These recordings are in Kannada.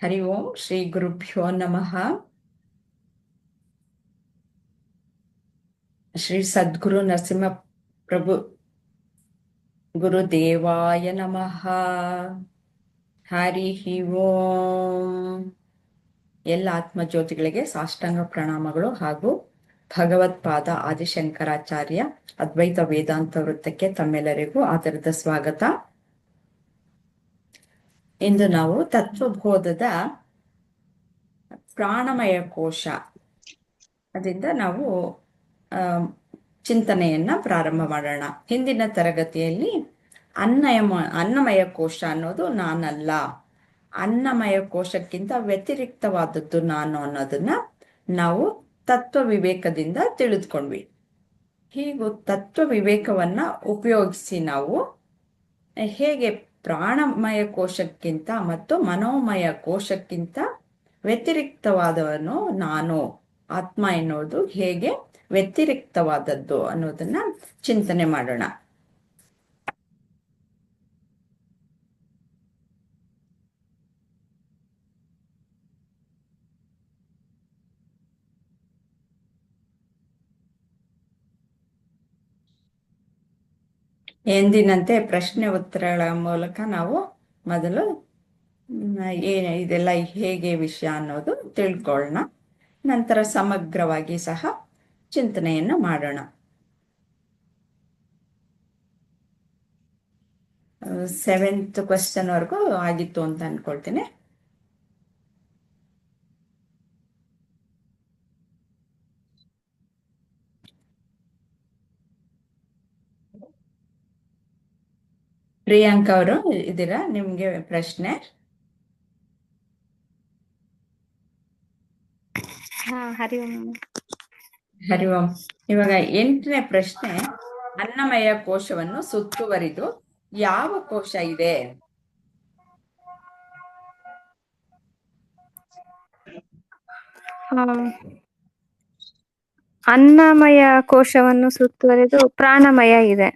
ಹರಿ ಓಂ ಶ್ರೀ ಗುರುಭ್ಯೋ ನಮಃ. ಶ್ರೀ ಸದ್ಗುರು ನರಸಿಂಹ ಪ್ರಭು ಗುರುದೇವಾಯ ನಮಃ. ಹರಿ ಓಂ. ಎಲ್ಲ ಆತ್ಮಜ್ಯೋತಿಗಳಿಗೆ ಸಾಷ್ಟಾಂಗ ಪ್ರಣಾಮಗಳು ಹಾಗೂ ಭಗವತ್ಪಾದ ಆದಿಶಂಕರಾಚಾರ್ಯ ಅದ್ವೈತ ವೇದಾಂತ ವೃತ್ತಕ್ಕೆ ತಮ್ಮೆಲ್ಲರಿಗೂ ಆದರದ ಸ್ವಾಗತ. ಇಂದು ನಾವು ತತ್ವಬೋಧದ ಪ್ರಾಣಮಯ ಕೋಶ ಅದರಿಂದ ನಾವು ಚಿಂತನೆಯನ್ನ ಪ್ರಾರಂಭ ಮಾಡೋಣ. ಹಿಂದಿನ ತರಗತಿಯಲ್ಲಿ ಅನ್ನಮಯ ಕೋಶ ಅನ್ನೋದು ನಾನಲ್ಲ, ಅನ್ನಮಯ ಕೋಶಕ್ಕಿಂತ ವ್ಯತಿರಿಕ್ತವಾದದ್ದು ನಾನು ಅನ್ನೋದನ್ನ ನಾವು ತತ್ವ ವಿವೇಕದಿಂದ ತಿಳಿದುಕೊಂಡ್ವಿ. ಹೀಗೂ ತತ್ವ ವಿವೇಕವನ್ನ ಉಪಯೋಗಿಸಿ ನಾವು ಹೇಗೆ ಪ್ರಾಣಮಯ ಕೋಶಕ್ಕಿಂತ ಮತ್ತು ಮನೋಮಯ ಕೋಶಕ್ಕಿಂತ ವ್ಯತಿರಿಕ್ತವಾದವನು ನಾನು, ಆತ್ಮ ಎನ್ನುವುದು ಹೇಗೆ ವ್ಯತಿರಿಕ್ತವಾದದ್ದು ಅನ್ನೋದನ್ನ ಚಿಂತನೆ ಮಾಡೋಣ. ಎಂದಿನಂತೆ ಪ್ರಶ್ನೆ ಉತ್ತರಗಳ ಮೂಲಕ ನಾವು ಮೊದಲು ಇದೆಲ್ಲ ಹೇಗೆ ವಿಷಯ ಅನ್ನೋದು ತಿಳ್ಕೊಳ್ಳೋಣ. ನಂತರ ಸಮಗ್ರವಾಗಿ ಸಹ ಚಿಂತನೆಯನ್ನು ಮಾಡೋಣ. 7th ಕ್ವೆಶ್ಚನ್ ವರೆಗೂ ಆಗಿತ್ತು ಅಂತ ಅನ್ಕೊಳ್ತೀನಿ. ಪ್ರಿಯಾಂಕಾ ಅವರು ಇದ್ದೀರಾ? ನಿಮ್ಗೆ ಪ್ರಶ್ನೆ? ಹರಿ ಓಂ. ಇವಾಗ 8ನೇ ಪ್ರಶ್ನೆ, ಅನ್ನಮಯ ಕೋಶವನ್ನು ಸುತ್ತುವರಿದು ಯಾವ ಕೋಶ ಇದೆ? ಅನ್ನಮಯ ಕೋಶವನ್ನು ಸುತ್ತುವರೆದು ಪ್ರಾಣಮಯ ಇದೆ.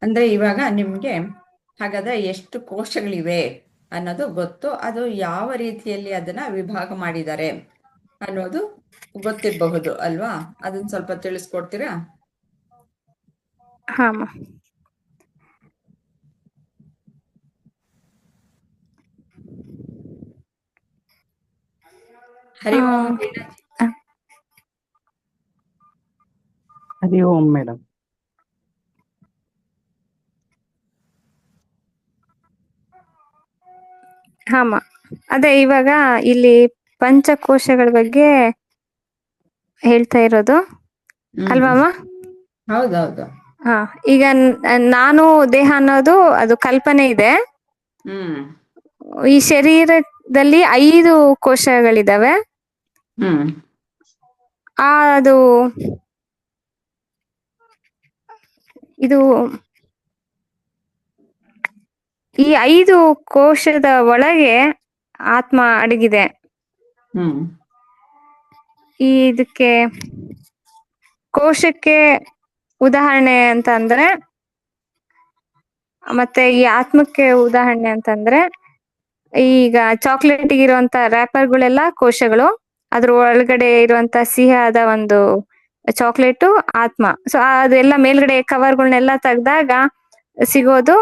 ಅಂದ್ರೆ ಇವಾಗ ನಿಮ್ಗೆ ಹಾಗಾದ್ರೆ ಎಷ್ಟು ಕೋಶಗಳಿವೆ ಅನ್ನೋದು ಗೊತ್ತು. ಅದು ಯಾವ ರೀತಿಯಲ್ಲಿ ಅದನ್ನ ವಿಭಾಗ ಮಾಡಿದ್ದಾರೆ ಅನ್ನೋದು ಗೊತ್ತಿರಬಹುದು ಅಲ್ವಾ? ಅದನ್ನ ಸ್ವಲ್ಪ ತಿಳಿಸ್ಕೊಡ್ತೀರಾ? ಹರಿ ಓಂ. ಹರಿ ಓಂ ಮೇಡಮ್. ಅದೇ ಇವಾಗ ಇಲ್ಲಿ ಪಂಚಕೋಶಗಳ ಬಗ್ಗೆ ಹೇಳ್ತಾ ಇರೋದು ಅಲ್ವಮ್ಮ? ಹೌದೌದು. ಈಗ ನಾನು ದೇಹ ಅನ್ನೋದು ಅದು ಕಲ್ಪನೆ ಇದೆ. ಈ ಶರೀರದಲ್ಲಿ 5 ಕೋಶಗಳಿದಾವೆ. ಅದು ಇದು ಈ 5 ಕೋಶದ ಒಳಗೆ ಆತ್ಮ ಅಡಗಿದೆ. ಇದಕ್ಕೆ ಕೋಶಕ್ಕೆ ಉದಾಹರಣೆ ಅಂತ ಅಂದ್ರೆ, ಮತ್ತೆ ಈ ಆತ್ಮಕ್ಕೆ ಉದಾಹರಣೆ ಅಂತಂದ್ರೆ, ಈಗ ಚಾಕ್ಲೇಟ್ ಇರುವಂತ ರ್ಯಾಪರ್ಗಳೆಲ್ಲ ಕೋಶಗಳು, ಅದ್ರ ಒಳಗಡೆ ಇರುವಂತ ಸಿಹಿಯಾದ ಒಂದು ಚಾಕ್ಲೇಟು ಆತ್ಮ. ಸೊ ಅದೆಲ್ಲ ಮೇಲ್ಗಡೆ ಕವರ್ಗಳನ್ನೆಲ್ಲ ತೆಗ್ದಾಗ ಸಿಗೋದು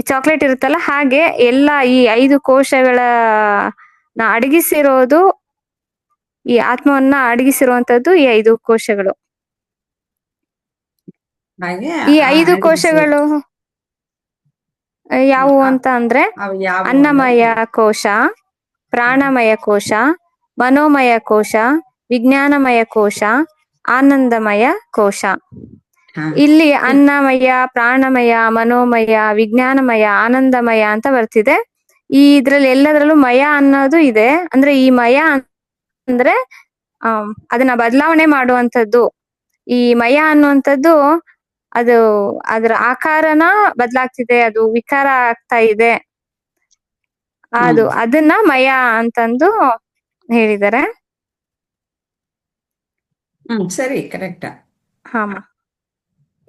ಚಾಕ್ಲೇಟ್ ಇರುತ್ತಲ್ಲ, ಹಾಗೆ ಎಲ್ಲ ಈ 5 ಕೋಶಗಳ ಅಡಗಿಸಿರೋದು, ಈ ಆತ್ಮವನ್ನ ಅಡಗಿಸಿರುವಂತದ್ದು ಈ 5 ಕೋಶಗಳು. ಈ 5 ಕೋಶಗಳು ಯಾವುವು ಅಂತ ಅಂದ್ರೆ, ಅನ್ನಮಯ ಕೋಶ, ಪ್ರಾಣಮಯ ಕೋಶ, ಮನೋಮಯ ಕೋಶ, ವಿಜ್ಞಾನಮಯ ಕೋಶ, ಆನಂದಮಯ ಕೋಶ. ಇಲ್ಲಿ ಅನ್ನಮಯ, ಪ್ರಾಣಮಯ, ಮನೋಮಯ, ವಿಜ್ಞಾನಮಯ, ಆನಂದಮಯ ಅಂತ ಬರ್ತಿದೆ. ಇದ್ರಲ್ಲಿ ಎಲ್ಲದರಲ್ಲೂ ಮಯ ಅನ್ನೋದು ಇದೆ. ಅಂದ್ರೆ ಈ ಮಯ ಅಂದ್ರೆ ಅದನ್ನ ಬದಲಾವಣೆ ಮಾಡುವಂಥದ್ದು. ಈ ಮಯ ಅನ್ನುವಂಥದ್ದು ಅದು ಅದರ ಆಕಾರನ ಬದಲಾಗ್ತಿದೆ, ಅದು ವಿಕಾರ ಆಗ್ತಾ ಇದೆ, ಅದನ್ನ ಮಯ ಅಂತಂದು ಹೇಳಿದ್ದಾರೆ. ಸರಿ, ಕರೆಕ್ಟ್.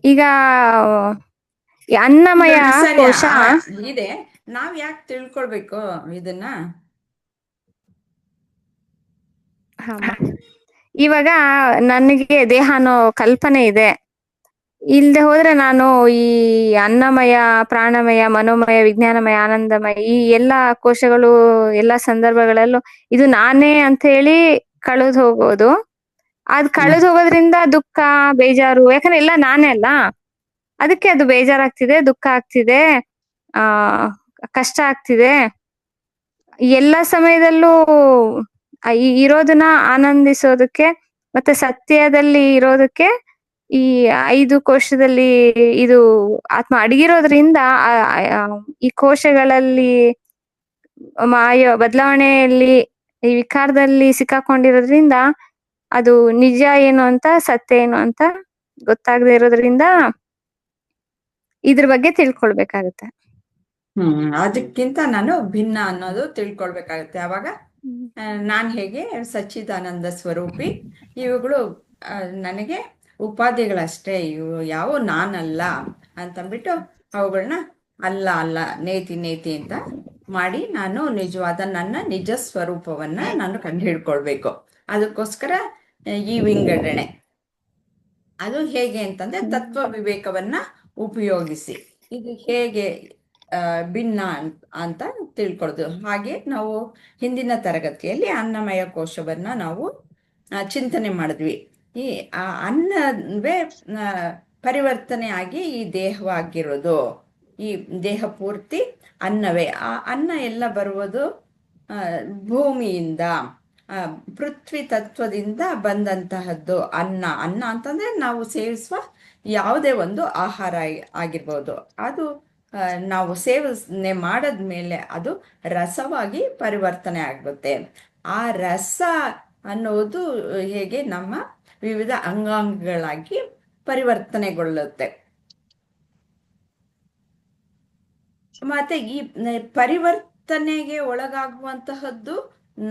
ಈಗ ಅನ್ನಮಯ ಕೋಶ ಇದೆ. ನಾವ್ ಯಾಕೆ ತಿಳ್ಕೊಳ್ಬೇಕು ಇದನ್ನ? ಇವಾಗ ನನಗೆ ದೇಹ ಅನ್ನೋ ಕಲ್ಪನೆ ಇದೆ. ಇಲ್ದೆ ಹೋದ್ರೆ ನಾನು ಈ ಅನ್ನಮಯ, ಪ್ರಾಣಮಯ, ಮನೋಮಯ, ವಿಜ್ಞಾನಮಯ, ಆನಂದಮಯ ಈ ಎಲ್ಲಾ ಕೋಶಗಳು ಎಲ್ಲಾ ಸಂದರ್ಭಗಳಲ್ಲೂ ಇದು ನಾನೇ ಅಂತ ಹೇಳಿ ಕಳೆದು ಹೋಗೋದು. ಅದ್ ಕಳೆದು ಹೋಗೋದ್ರಿಂದ ದುಃಖ, ಬೇಜಾರು, ಯಾಕಂದ್ರೆ ಎಲ್ಲ ನಾನೇ ಅಲ್ಲ. ಅದಕ್ಕೆ ಅದು ಬೇಜಾರಾಗ್ತಿದೆ, ದುಃಖ ಆಗ್ತಿದೆ, ಆ ಕಷ್ಟ ಆಗ್ತಿದೆ. ಎಲ್ಲ ಸಮಯದಲ್ಲೂ ಇರೋದನ್ನ ಆನಂದಿಸೋದಕ್ಕೆ ಮತ್ತೆ ಸತ್ಯದಲ್ಲಿ ಇರೋದಕ್ಕೆ ಈ 5 ಕೋಶದಲ್ಲಿ ಇದು ಆತ್ಮ ಅಡಗಿರೋದ್ರಿಂದ ಈ ಕೋಶಗಳಲ್ಲಿ ಬದಲಾವಣೆಯಲ್ಲಿ ಈ ವಿಕಾರದಲ್ಲಿ ಸಿಕ್ಕಾಕೊಂಡಿರೋದ್ರಿಂದ ಅದು ನಿಜ ಏನು ಅಂತ, ಸತ್ಯ ಏನು ಅಂತ ಗೊತ್ತಾಗದೆ ಇರೋದ್ರಿಂದ ಇದ್ರ ಬಗ್ಗೆ ತಿಳ್ಕೊಳ್ಬೇಕಾಗತ್ತೆ. ಅದಕ್ಕಿಂತ ನಾನು ಭಿನ್ನ ಅನ್ನೋದು ತಿಳ್ಕೊಳ್ಬೇಕಾಗತ್ತೆ. ಅವಾಗ ನಾನ್ ಹೇಗೆ ಸಚ್ಚಿದಾನಂದ ಸ್ವರೂಪಿ, ಇವುಗಳು ನನಗೆ ಉಪಾಧಿಗಳಷ್ಟೇ, ಇವು ಯಾವ ನಾನಲ್ಲ ಅಂತಂದ್ಬಿಟ್ಟು ಅವುಗಳನ್ನ ಅಲ್ಲ ಅಲ್ಲ ನೇತಿ ನೇತಿ ಅಂತ ಮಾಡಿ ನಾನು ನಿಜವಾದ ನನ್ನ ನಿಜ ಸ್ವರೂಪವನ್ನ ನಾನು ಕಂಡು ಹಿಡ್ಕೊಳ್ಬೇಕು. ಅದಕ್ಕೋಸ್ಕರ ಈ ವಿಂಗಡಣೆ. ಅದು ಹೇಗೆ ಅಂತಂದ್ರೆ ತತ್ವ ವಿವೇಕವನ್ನ ಉಪಯೋಗಿಸಿ ಇದು ಹೇಗೆ ಭಿನ್ನ ಅಂತ ತಿಳ್ಕೊಳ್ಳೋದು. ಹಾಗೆ ನಾವು ಹಿಂದಿನ ತರಗತಿಯಲ್ಲಿ ಅನ್ನಮಯ ಕೋಶವನ್ನ ನಾವು ಚಿಂತನೆ ಮಾಡಿದ್ವಿ. ಈ ಅನ್ನವೇ ಪರಿವರ್ತನೆ ಆಗಿ ಈ ದೇಹವಾಗಿರೋದು, ಈ ದೇಹ ಪೂರ್ತಿ ಅನ್ನವೇ. ಆ ಅನ್ನ ಎಲ್ಲ ಬರುವುದು ಭೂಮಿಯಿಂದ, ಪೃಥ್ವಿ ತತ್ವದಿಂದ ಬಂದಂತಹದ್ದು ಅನ್ನ. ಅನ್ನ ಅಂತಂದ್ರೆ ನಾವು ಸೇವಿಸುವ ಯಾವುದೇ ಒಂದು ಆಹಾರ ಆಗಿರ್ಬೋದು. ಅದು ನಾವು ಸೇವನೆ ಮಾಡದ್ಮೇಲೆ ಅದು ರಸವಾಗಿ ಪರಿವರ್ತನೆ ಆಗುತ್ತೆ. ಆ ರಸ ಅನ್ನೋದು ಹೇಗೆ ನಮ್ಮ ವಿವಿಧ ಅಂಗಾಂಗಗಳಾಗಿ ಪರಿವರ್ತನೆಗೊಳ್ಳುತ್ತೆ. ಮತ್ತೆ ಈ ಪರಿವರ್ತನೆಗೆ ಒಳಗಾಗುವಂತಹದ್ದು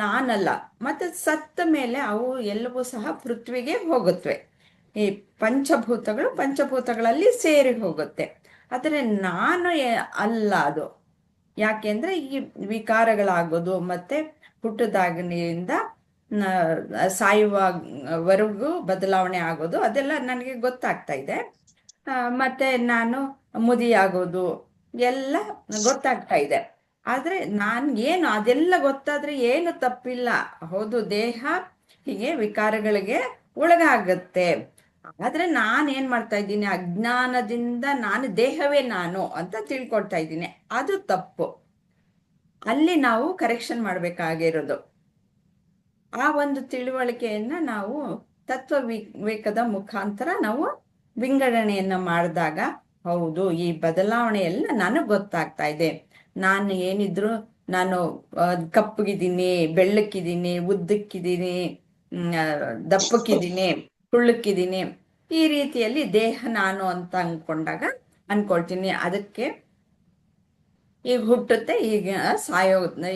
ನಾನಲ್ಲ. ಮತ್ತೆ ಸತ್ತ ಮೇಲೆ ಅವು ಎಲ್ಲವೂ ಸಹ ಪೃಥ್ವಿಗೆ ಹೋಗುತ್ತವೆ. ಈ ಪಂಚಭೂತಗಳಲ್ಲಿ ಸೇರಿ ಹೋಗುತ್ತೆ. ಆದರೆ ನಾನು ಅಲ್ಲ ಅದು. ಯಾಕೆಂದ್ರೆ ಈ ವಿಕಾರಗಳಾಗೋದು ಮತ್ತೆ ಹುಟ್ಟದಾಗಿನಿಂದ ಸಾಯುವವರೆಗೂ ಬದಲಾವಣೆ ಆಗೋದು ಅದೆಲ್ಲ ನನಗೆ ಗೊತ್ತಾಗ್ತಾ ಇದೆ. ಮತ್ತೆ ನಾನು ಮುದಿಯಾಗೋದು ಎಲ್ಲ ಗೊತ್ತಾಗ್ತಾ ಇದೆ. ಆದ್ರೆ ಏನು ಅದೆಲ್ಲ ಗೊತ್ತಾದ್ರೆ ಏನು ತಪ್ಪಿಲ್ಲ. ಹೌದು, ದೇಹ ಹೀಗೆ ವಿಕಾರಗಳಿಗೆ ಒಳಗಾಗತ್ತೆ. ಆದ್ರೆ ಏನ್ ಮಾಡ್ತಾ ಇದ್ದೀನಿ, ಅಜ್ಞಾನದಿಂದ ನಾನು ದೇಹವೇ ನಾನು ಅಂತ ತಿಳ್ಕೊಳ್ತಾ ಇದ್ದೀನಿ. ಅದು ತಪ್ಪು. ಅಲ್ಲಿ ನಾವು ಕರೆಕ್ಷನ್ ಮಾಡ್ಬೇಕಾಗಿರೋದು. ಆ ಒಂದು ತಿಳುವಳಿಕೆಯನ್ನ ನಾವು ತತ್ವ ವಿವೇಕದ ಮುಖಾಂತರ ನಾವು ವಿಂಗಡಣೆಯನ್ನ ಮಾಡಿದಾಗ, ಹೌದು, ಈ ಬದಲಾವಣೆ ಎಲ್ಲ ನನಗ್ ಗೊತ್ತಾಗ್ತಾ ಇದೆ. ನಾನು ಏನಿದ್ರು ನಾನು ಕಪ್ಪಗಿದ್ದೀನಿ, ಬೆಳ್ಳಕ್ಕಿದ್ದೀನಿ, ಉದ್ದಕ್ಕಿದ್ದೀನಿ, ದಪ್ಪಕ್ಕಿದ್ದೀನಿ, ಕುಳ್ಳಕ್ಕಿದ್ದೀನಿ, ಈ ರೀತಿಯಲ್ಲಿ ದೇಹ ನಾನು ಅಂತ ಅನ್ಕೊಳ್ತೀನಿ. ಅದಕ್ಕೆ ಈಗ ಹುಟ್ಟುತ್ತೆ, ಈಗ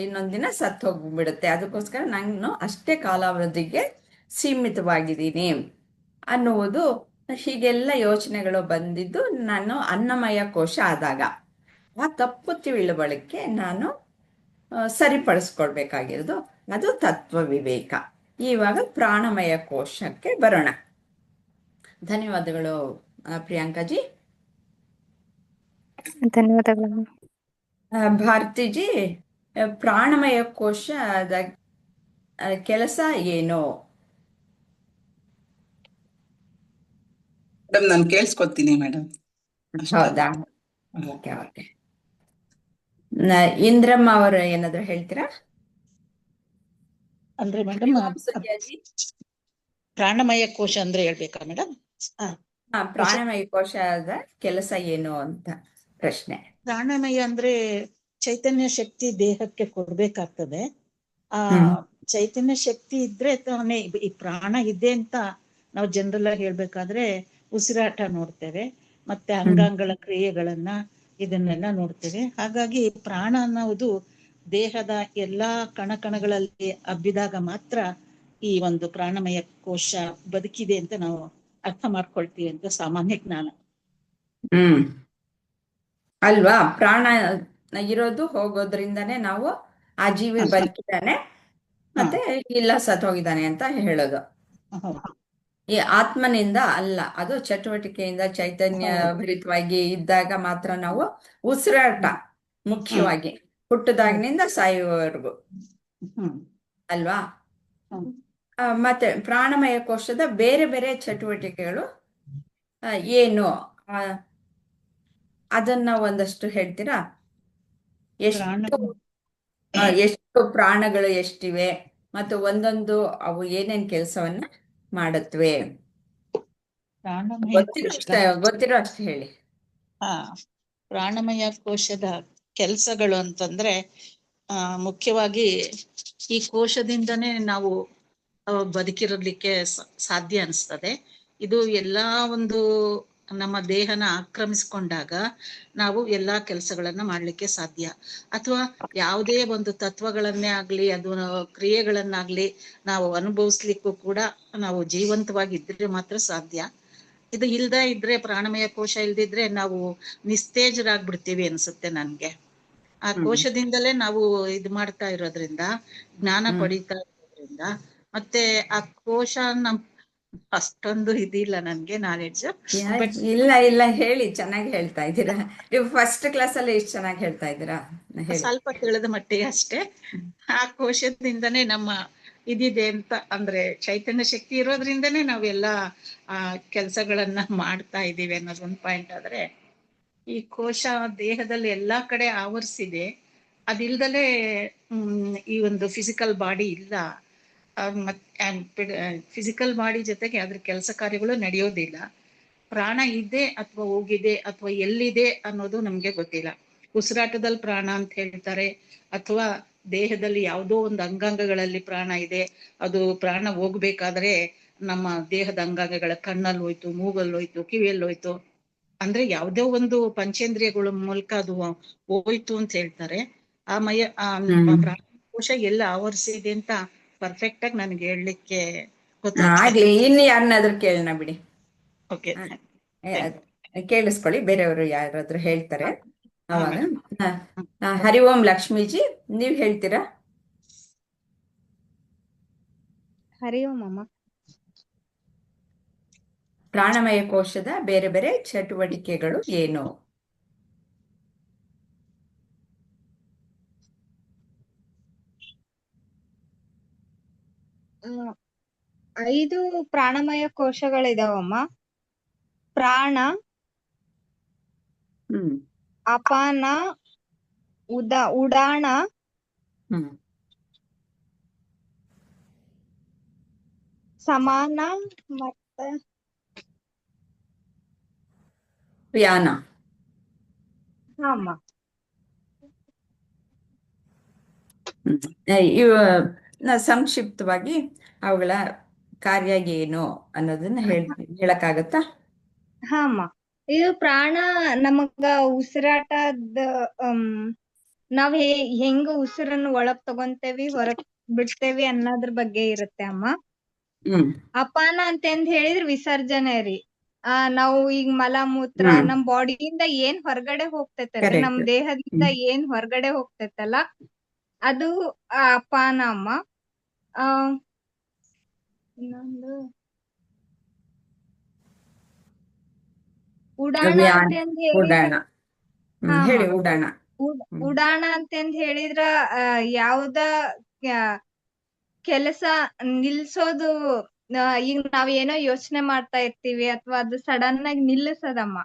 ಇನ್ನೊಂದಿನ ಸತ್ತು ಹೋಗ್ಬಿಡುತ್ತೆ. ಅದಕ್ಕೋಸ್ಕರ ನಾನು ಅಷ್ಟೇ ಕಾಲಾವಧಿಗೆ ಸೀಮಿತವಾಗಿದ್ದೀನಿ ಅನ್ನುವುದು, ಹೀಗೆಲ್ಲ ಯೋಚನೆಗಳು ಬಂದಿದ್ದು ನಾನು ಅನ್ನಮಯ ಕೋಶ ಆದಾಗ. ಆ ತಪ್ಪು ತಿಳುವಳಿಕೆ ನಾನು ಸರಿಪಡಿಸ್ಕೊಳ್ಬೇಕಾಗಿರೋದು, ಅದು ತತ್ವ ವಿವೇಕ. ಇವಾಗ ಪ್ರಾಣಮಯ ಕೋಶಕ್ಕೆ ಬರೋಣ. ಧನ್ಯವಾದಗಳು ಪ್ರಿಯಾಂಕಾಜಿ. ಧನ್ಯವಾದಗಳು ಭಾರತಿಜಿ. ಪ್ರಾಣಮಯ ಕೋಶದ ಕೆಲಸ ಏನು? ಮೇಡಮ್, ನಾನು ಕೇಳಿಸ್ಕೊತೀನಿ ಮೇಡಮ್. ಹೌದಾ? Okay okay. ಇಂದ್ರಮ್ಮ ಅವರು ಏನಾದ್ರು ಹೇಳ್ತೀರಾ? ಅಂದ್ರೆ ಮೇಡಮ್, ಪ್ರಾಣಮಯ ಕೋಶ ಅಂದ್ರೆ ಹೇಳ್ಬೇಕಾ ಮೇಡಮ್? ಪ್ರಾಣಮಯ ಕೋಶದ ಕೆಲಸ ಏನು ಅಂತ ಪ್ರಶ್ನೆ. ಪ್ರಾಣಮಯ ಅಂದ್ರೆ ಚೈತನ್ಯ ಶಕ್ತಿ ದೇಹಕ್ಕೆ ಕೊಡ್ಬೇಕಾಗ್ತದೆ. ಆ ಚೈತನ್ಯ ಶಕ್ತಿ ಇದ್ರೆ ತಾನೇ ಈ ಪ್ರಾಣ ಇದೆ ಅಂತ ನಾವು ಜನರಲ್ ಆಗಿ ಹೇಳ್ಬೇಕಾದ್ರೆ ಉಸಿರಾಟ ನೋಡ್ತೇವೆ, ಮತ್ತೆ ಅಂಗಾಂಗಳ ಕ್ರಿಯೆಗಳನ್ನ ಇದನ್ನೆಲ್ಲ ನೋಡ್ತೇವೆ. ಹಾಗಾಗಿ ಪ್ರಾಣ ಅನ್ನೋದು ದೇಹದ ಎಲ್ಲಾ ಕಣಕಣಗಳಲ್ಲಿ ಹಬ್ಬಿದಾಗ ಮಾತ್ರ ಈ ಒಂದು ಪ್ರಾಣಮಯ ಕೋಶ ಬದುಕಿದೆ ಅಂತ ನಾವು ಅರ್ಥ ಮಾಡ್ಕೊಳ್ತೀವಿ ಅಂತ ಸಾಮಾನ್ಯ ಜ್ಞಾನ. ಅಲ್ವಾ? ಪ್ರಾಣ ಇರೋದು ಹೋಗೋದ್ರಿಂದನೇ ನಾವು ಆ ಜೀವಿ ಹ, ಬದುಕಿದ್ದಾನೆ ಹ, ಮತ್ತೆ ಇಲ್ಲ ಸತ್ತೋಗಿದ್ದಾನೆ ಅಂತ ಹೇಳೋದು. ಹೌದು ಈ ಆತ್ಮನಿಂದ ಅಲ್ಲ, ಅದು ಚಟುವಟಿಕೆಯಿಂದ ಚೈತನ್ಯ ಹೌದು ಭರಿತವಾಗಿ ಇದ್ದಾಗ ಮಾತ್ರ ನಾವು ಉಸಿರಾಟ ಹ್ಮ್ ಹ್ಮ್ ಮುಖ್ಯವಾಗಿ ಹೌದು ಹುಟ್ಟದಾಗಿನಿಂದ ಸಾಯುವವರೆಗೂ ಹ್ಮ್ ಅಲ್ವಾ. ಹ್ಮ್ ಮತ್ತೆ ಪ್ರಾಣಮಯ ಕೋಶದ ಬೇರೆ ಬೇರೆ ಚಟುವಟಿಕೆಗಳು ಆ, ಏನು ಆ, ಅದನ್ನ ಒಂದಷ್ಟು ಹೇಳ್ತೀರಾ? ಪ್ರಾಣ ಎಷ್ಟು ಎಷ್ಟು ಪ್ರಾಣಗಳು ಎಷ್ಟಿವೆ ಮತ್ತು ಒಂದೊಂದು ಅವು ಏನೇನ್ ಕೆಲಸವನ್ನ ಮಾಡುತ್ತವೆ? ಪ್ರಾಣಮಯ ಕೋಶದ ಗೊತ್ತಿರೋ ಅಷ್ಟು ಹೇಳಿ. ಹಾ ಪ್ರಾಣಮಯ ಕೋಶದ ಕೆಲಸಗಳು ಅಂತಂದ್ರೆ ಮುಖ್ಯವಾಗಿ ಈ ಕೋಶದಿಂದನೇ ನಾವು ಬದುಕಿರಲಿಕ್ಕೆ ಸಾಧ್ಯ ಅನಿಸ್ತದೆ. ಇದು ಎಲ್ಲಾ ಒಂದು ನಮ್ಮ ದೇಹನ ಆಕ್ರಮಿಸ್ಕೊಂಡಾಗ ನಾವು ಎಲ್ಲಾ ಕೆಲಸಗಳನ್ನ ಮಾಡ್ಲಿಕ್ಕೆ ಸಾಧ್ಯ. ಅಥವಾ ಯಾವುದೇ ಒಂದು ತತ್ವಗಳನ್ನೇ ಆಗ್ಲಿ ಅದು ಕ್ರಿಯೆಗಳನ್ನಾಗ್ಲಿ ನಾವು ಅನುಭವಿಸ್ಲಿಕ್ಕೂ ಕೂಡ ನಾವು ಜೀವಂತವಾಗಿದ್ರೆ ಮಾತ್ರ ಸಾಧ್ಯ. ಇದು ಇಲ್ದ ಇದ್ರೆ, ಪ್ರಾಣಮಯ ಕೋಶ ಇಲ್ದಿದ್ರೆ ನಾವು ನಿಸ್ತೇಜರಾಗ್ಬಿಡ್ತೀವಿ ಅನ್ಸುತ್ತೆ ನನ್ಗೆ. ಆ ಕೋಶದಿಂದಲೇ ನಾವು ಇದು ಮಾಡ್ತಾ ಇರೋದ್ರಿಂದ, ಜ್ಞಾನ ಪಡಿತಾ ಇರೋದ್ರಿಂದ, ಮತ್ತೆ ಆ ಕೋಶ ನಮ್ ಅಷ್ಟೊಂದು ಇದಿಲ್ಲ ನನ್ಗೆ ನಾಲೆಡ್ಜ್. ಬಟ್ ಇಲ್ಲ ಇಲ್ಲ, ಹೇಳಿ, ಚೆನ್ನಾಗಿ ಹೇಳ್ತಾ ಇದ್ದೀರಾ. ನೀವು ಫಸ್ಟ್ ಕ್ಲಾಸ್ ಅಲ್ಲಿ ಎಷ್ಟು ಚೆನ್ನಾಗಿ ಹೇಳ್ತಾ ಇದ್ದೀರಾ, ಹೇಳಿ. ಸ್ವಲ್ಪ ತಿಳಿದ ಮಟ್ಟಿಗೆ ಅಷ್ಟೇ. ಆ ಕೋಶದಿಂದನೇ ನಮ್ಮ ಇದಿದೆ ಅಂತ, ಅಂದ್ರೆ ಚೈತನ್ಯ ಶಕ್ತಿ ಇರೋದ್ರಿಂದನೇ ನಾವೆಲ್ಲಾ ಕೆಲಸಗಳನ್ನ ಮಾಡ್ತಾ ಇದ್ದೀವಿ ಅನ್ನೋದೊಂದು ಪಾಯಿಂಟ್. ಆದ್ರೆ ಈ ಕೋಶ ದೇಹದಲ್ಲಿ ಎಲ್ಲಾ ಕಡೆ ಆವರಿಸಿದೆ. ಅದಿಲ್ದಲೇ ಈ ಒಂದು ಫಿಸಿಕಲ್ ಬಾಡಿ ಇಲ್ಲ. ಫಿಸಿಕಲ್ ಬಾಡಿ ಜೊತೆಗೆ ಅದ್ರ ಕೆಲಸ ಕಾರ್ಯಗಳು ನಡೆಯೋದಿಲ್ಲ. ಪ್ರಾಣ ಇದೆ ಅಥವಾ ಹೋಗಿದೆ ಅಥವಾ ಎಲ್ಲಿದೆ ಅನ್ನೋದು ನಮ್ಗೆ ಗೊತ್ತಿಲ್ಲ. ಉಸಿರಾಟದಲ್ಲಿ ಪ್ರಾಣ ಅಂತ ಹೇಳ್ತಾರೆ, ಅಥವಾ ದೇಹದಲ್ಲಿ ಯಾವುದೋ ಒಂದು ಅಂಗಾಂಗಗಳಲ್ಲಿ ಪ್ರಾಣ ಇದೆ. ಅದು ಪ್ರಾಣ ಹೋಗ್ಬೇಕಾದ್ರೆ ನಮ್ಮ ದೇಹದ ಅಂಗಾಂಗಗಳ ಕಣ್ಣಲ್ಲಿ ಹೋಯ್ತು, ಮೂಗಲ್ಲಿ ಹೋಯ್ತು, ಕಿವಿಯಲ್ಲಿ ಹೋಯ್ತು, ಅಂದ್ರೆ ಯಾವುದೋ ಒಂದು ಪಂಚೇಂದ್ರಿಯಗಳ ಮೂಲಕ ಅದು ಹೋಯ್ತು ಅಂತ ಹೇಳ್ತಾರೆ. ಆ ಪ್ರಾಣಕೋಶ ಎಲ್ಲ ಆವರಿಸಿದೆ ಅಂತ ಪರ್ಫೆಕ್ಟ್ ಆಗಿ ನನಗೆ ಹೇಳಲಿಕ್ಕೆ ಗೊತ್ತಾಗ್ತದೆ. ಆಗ್ಲಿ, ಇನ್ನು ಯಾರನ್ನಾದ್ರೂ ಕೇಳೋಣ ಬಿಡಿ. ಓಕೆ, ಕೇಳಿಸ್ಕೊಳ್ಳಿ, ಬೇರೆಯವರು ಯಾರಾದ್ರೂ ಹೇಳ್ತಾರೆ ಅವಾಗ. ಮೇಡಮ್. ಹರಿ ಓಂ ಲಕ್ಷ್ಮೀಜಿ, ನೀವ್ ಹೇಳ್ತೀರಾ? ಹರಿ ಓಂ ಅಮ್ಮ. ಪ್ರಾಣಮಯ ಕೋಶದ ಬೇರೆ ಬೇರೆ ಚಟುವಟಿಕೆಗಳು ಏನು? ಆ, 5 ಪ್ರಾಣಮಯ ಕೋಶಗಳಿದಾವಮ್ಮ. ಪ್ರಾಣ, ಹ್ಮ್ ಅಪಾನ, ಉಡಾಣ, ಹ್ಮ್ ಸಮಾನ, ಮತ್ತೆ ವ್ಯಾನ. ಅಮ್ಮ. ಇವ ಸಂಕ್ಷಿಪ್ತವಾಗಿ ಅವುಗಳ ಕಾರ್ಯ ಏನು ಅನ್ನೋದನ್ನ ಹೇಳಕ್ಕಾಗತ್ತಾ? ಅಮ್ಮ, ಇದು ಪ್ರಾಣ ನಮಗ ಉಸಿರಾಟದ ನಾವ್ ಹೆಂಗ ಉಸಿರನ್ನು ಒಳಗ್ ತಗೊಂತೇವಿ, ಹೊರಗ್ ಬಿಡ್ತೇವಿ ಅನ್ನೋದ್ರ ಬಗ್ಗೆ ಇರುತ್ತೆ ಅಮ್ಮ. ಹ್ಮ್ ಅಪಾನ ಅಂತಂದ್ ಹೇಳಿದ್ರೆ ವಿಸರ್ಜನೆ ರೀ. ನಾವು ಈಗ ಮಲ ಮೂತ್ರ ನಮ್ ಬಾಡಿಯಿಂದ ಏನ್ ಹೊರಗಡೆ ಹೋಗ್ತೈತಲ್ರಿ, ನಮ್ ಕರೆಕ್ಟ್. ದೇಹದಿಂದ ಏನ್ ಹೊರಗಡೆ ಹೋಗ್ತೈತಲ್ಲ ಅದು ಅಪಾನ ಅಮ್ಮ. ಆ ಇನ್ನೊಂದು ಉಡಾಣ ಅಂತಂದ್ ಉಡಾಣ. ಹೇಳಿ, ಹೇಳಿದ್ರೆ ಉಡಾಣ. ಉಡಾಣ ಅಂತಂದ್ ಹೇಳಿದ್ರ ಯಾವ್ದ ಕೆಲಸ ನಿಲ್ಸೋದು. ಈಗ ನಾವ್ ಏನೋ ಯೋಚನೆ ಮಾಡ್ತಾ ಇರ್ತೀವಿ ಅಥವಾ ಅದು ಸಡನ್ ಆಗಿ ನಿಲ್ಲಿಸದಮ್ಮ,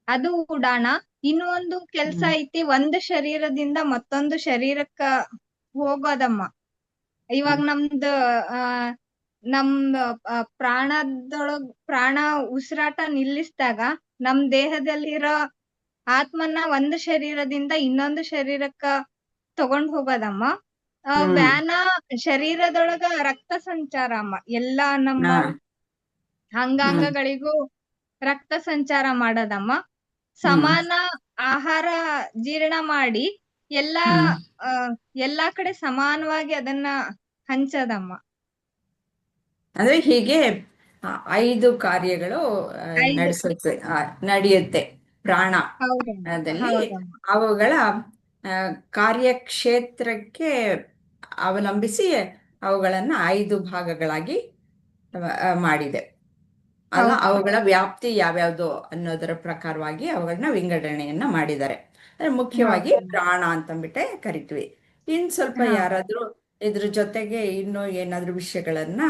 ಅದು ಉಡಾಣ. ಇನ್ನು ಒಂದು ಕೆಲ್ಸ ಐತಿ, ಒಂದು ಶರೀರದಿಂದ ಮತ್ತೊಂದು ಶರೀರಕ್ಕ ಹೋಗೋದಮ್ಮ. ಇವಾಗ ನಮ್ದು ನಮ್ ಪ್ರಾಣ ಉಸಿರಾಟ ನಿಲ್ಲಿಸಿದಾಗ ನಮ್ ದೇಹದಲ್ಲಿರೋ ಆತ್ಮನ ಒಂದು ಶರೀರದಿಂದ ಇನ್ನೊಂದು ಶರೀರಕ್ಕ ತಗೊಂಡ್ ಹೋಗೋದಮ್ಮ. ವ್ಯಾನ ಶರೀರದೊಳಗ ರಕ್ತ ಸಂಚಾರ ಅಮ್ಮ. ಎಲ್ಲಾ ನಮ್ಮ ಅಂಗಾಂಗಗಳಿಗೂ ರಕ್ತ ಸಂಚಾರ ಮಾಡೋದಮ್ಮ. ಸಮಾನ ಆಹಾರ ಜೀರ್ಣ ಮಾಡಿ ಎಲ್ಲಾ ಕಡೆ ಸಮಾನವಾಗಿ ಅದನ್ನ ಹಂಚದಮ್ಮ. ಅಂದ್ರೆ ಹೀಗೆ 5 ಕಾರ್ಯಗಳು ನಡೆಯುತ್ತೆ ಪ್ರಾಣ. ಅದಲ್ಲಿ ಅವುಗಳ ಕಾರ್ಯಕ್ಷೇತ್ರಕ್ಕೆ ಅವಲಂಬಿಸಿ ಅವುಗಳನ್ನು 5 ಭಾಗಗಳಾಗಿ ಮಾಡಿದೆ ಅಲ್ಲ. ಹೌದು. ಅವುಗಳ ವ್ಯಾಪ್ತಿ ಯಾವ್ಯಾವುದು ಅನ್ನೋದರ ಪ್ರಕಾರವಾಗಿ ಅವುಗಳನ್ನ ವಿಂಗಡಣೆಯನ್ನ ಮಾಡಿದ್ದಾರೆ. ಮುಖ್ಯವಾಗಿ ಹೌದು. ಪ್ರಾಣ ಅಂತಂದ್ಬಿಟ್ಟೆ ಕರಿತೀವಿ. ಸ್ವಲ್ಪ ಹಾ. ಯಾರಾದ್ರೂ ಇದ್ರ ಜೊತೆಗೆ ಇನ್ನೂ ಏನಾದ್ರೂ ವಿಷಯಗಳನ್ನ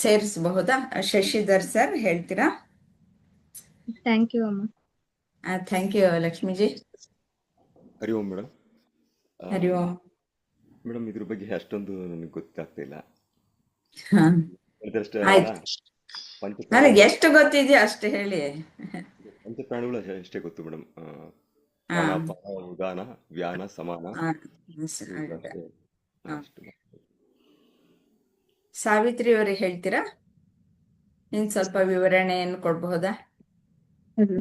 ಸೇರಿಸಬಹುದಾ? ಶಶಿಧರ್ ಸರ್ ಹೇಳ್ತೀರಾ? ಥ್ಯಾಂಕ್ ಯು ಅಮ್ಮ. Thank you Lakshmiji. Hari Om madam. Hari Om. Madam ಇದ್ರ ಬಗ್ಗೆ ಅಷ್ಟೊಂದು ನನಗೆ ಗೊತ್ತಾಗ್ತಾ ಇಲ್ಲ. ಹ. ಅಷ್ಟೇ ಆಯ್ತು, ನನಗೆ ಎಷ್ಟು ಗೊತ್ತಿದೆಯೋ ಅಷ್ಟು ಹೇಳಿ. ಪಂಚಪ್ರಾಣಿಗಳು ಅಷ್ಟೇ ಗೊತ್ತು ಮೇಡಮ್. ಹಾ. ಪ್ರಾಣ, ಅಪಾನ, ಉದಾನ, ವ್ಯಾನ, ಸಮಾನ. ಹಾ. ಅಷ್ಟೇ. ಹಾ. ಅಷ್ಟು. ಸಾವಿತ್ರಿ ಅವರಿಗೆ ಹೇಳ್ತೀರಾ? ಸ್ವಲ್ಪ ವಿವರಣೆಯನ್ನು ಕೊಡಬಹುದಾ?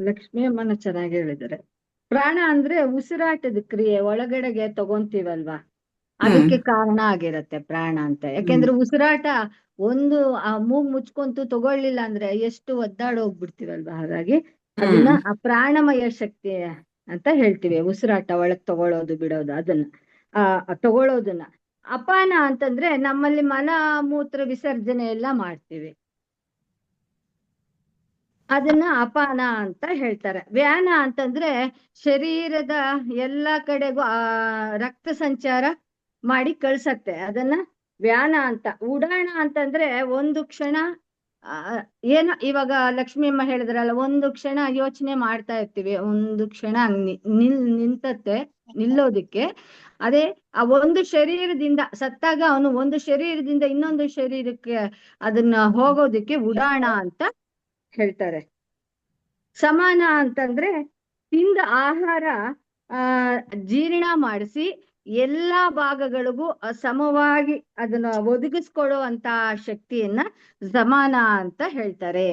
ಲಕ್ಷ್ಮೀ ಅಮ್ಮನ ಚೆನ್ನಾಗಿ ಹೇಳಿದ್ದಾರೆ. ಪ್ರಾಣ ಅಂದ್ರೆ ಉಸಿರಾಟದ ಕ್ರಿಯೆ, ಒಳಗಡೆಗೆ ತಗೊಂತೀವಲ್ವಾ, ಅದಕ್ಕೆ ಕಾರಣ ಆಗಿರತ್ತೆ ಪ್ರಾಣ ಅಂತ. ಯಾಕೆಂದ್ರೆ ಉಸಿರಾಟ ಒಂದು ಮೂಗ್ ಮುಚ್ಕೊಂತು ತಗೊಳ್ಳಿಲ್ಲ ಅಂದ್ರೆ ಎಷ್ಟು ಒದ್ದಾಡೋಗ್ಬಿಡ್ತೀವಲ್ವಾ. ಹಾಗಾಗಿ ಅದನ್ನ ಆ ಪ್ರಾಣಮಯ ಶಕ್ತಿ ಅಂತ ಹೇಳ್ತೀವಿ. ಉಸಿರಾಟ ಒಳಗ್ ತಗೊಳ್ಳೋದು ಬಿಡೋದು ಅದನ್ನ ತಗೊಳ್ಳೋದನ್ನ. ಅಪಾನ ಅಂತಂದ್ರೆ ನಮ್ಮಲ್ಲಿ ಮಲ ಮೂತ್ರ ವಿಸರ್ಜನೆ ಎಲ್ಲ ಮಾಡ್ತೀವಿ, ಅದನ್ನ ಅಪಾನ ಅಂತ ಹೇಳ್ತಾರೆ. ವ್ಯಾನ ಅಂತಂದ್ರೆ ಶರೀರದ ಎಲ್ಲಾ ಕಡೆಗೂ ರಕ್ತ ಸಂಚಾರ ಮಾಡಿ ಕಳ್ಸತ್ತೆ, ಅದನ್ನ ವ್ಯಾನ ಅಂತ. ಉಡಾಣ ಅಂತಂದ್ರೆ ಒಂದು ಕ್ಷಣ ಏನೋ ಇವಾಗ ಲಕ್ಷ್ಮೀ ಅಮ್ಮ ಹೇಳಿದ್ರಲ್ಲ, ಒಂದು ಕ್ಷಣ ಯೋಚನೆ ಮಾಡ್ತಾ ಇರ್ತೀವಿ, ಒಂದು ಕ್ಷಣ ನಿಂತತ್ತೆ ನಿಲ್ಲೋದಿಕ್ಕೆ. ಅದೇ ಆ ಒಂದು ಶರೀರದಿಂದ ಸತ್ತಾಗ ಅವನು ಒಂದು ಶರೀರದಿಂದ ಇನ್ನೊಂದು ಶರೀರಕ್ಕೆ ಅದನ್ನ ಹೋಗೋದಿಕ್ಕೆ ಉಡಾಣ ಅಂತ ಹೇಳ್ತಾರೆ. ಸಮಾನ ಅಂತಂದ್ರೆ ತಿಂದ ಆಹಾರ ಜೀರ್ಣ ಮಾಡಿಸಿ ಎಲ್ಲಾ ಭಾಗಗಳಿಗೂ ಸಮವಾಗಿ ಅದನ್ನ ಒದಗಿಸ್ಕೊಡುವಂತ ಶಕ್ತಿಯನ್ನ ಸಮಾನ ಅಂತ ಹೇಳ್ತಾರೆ.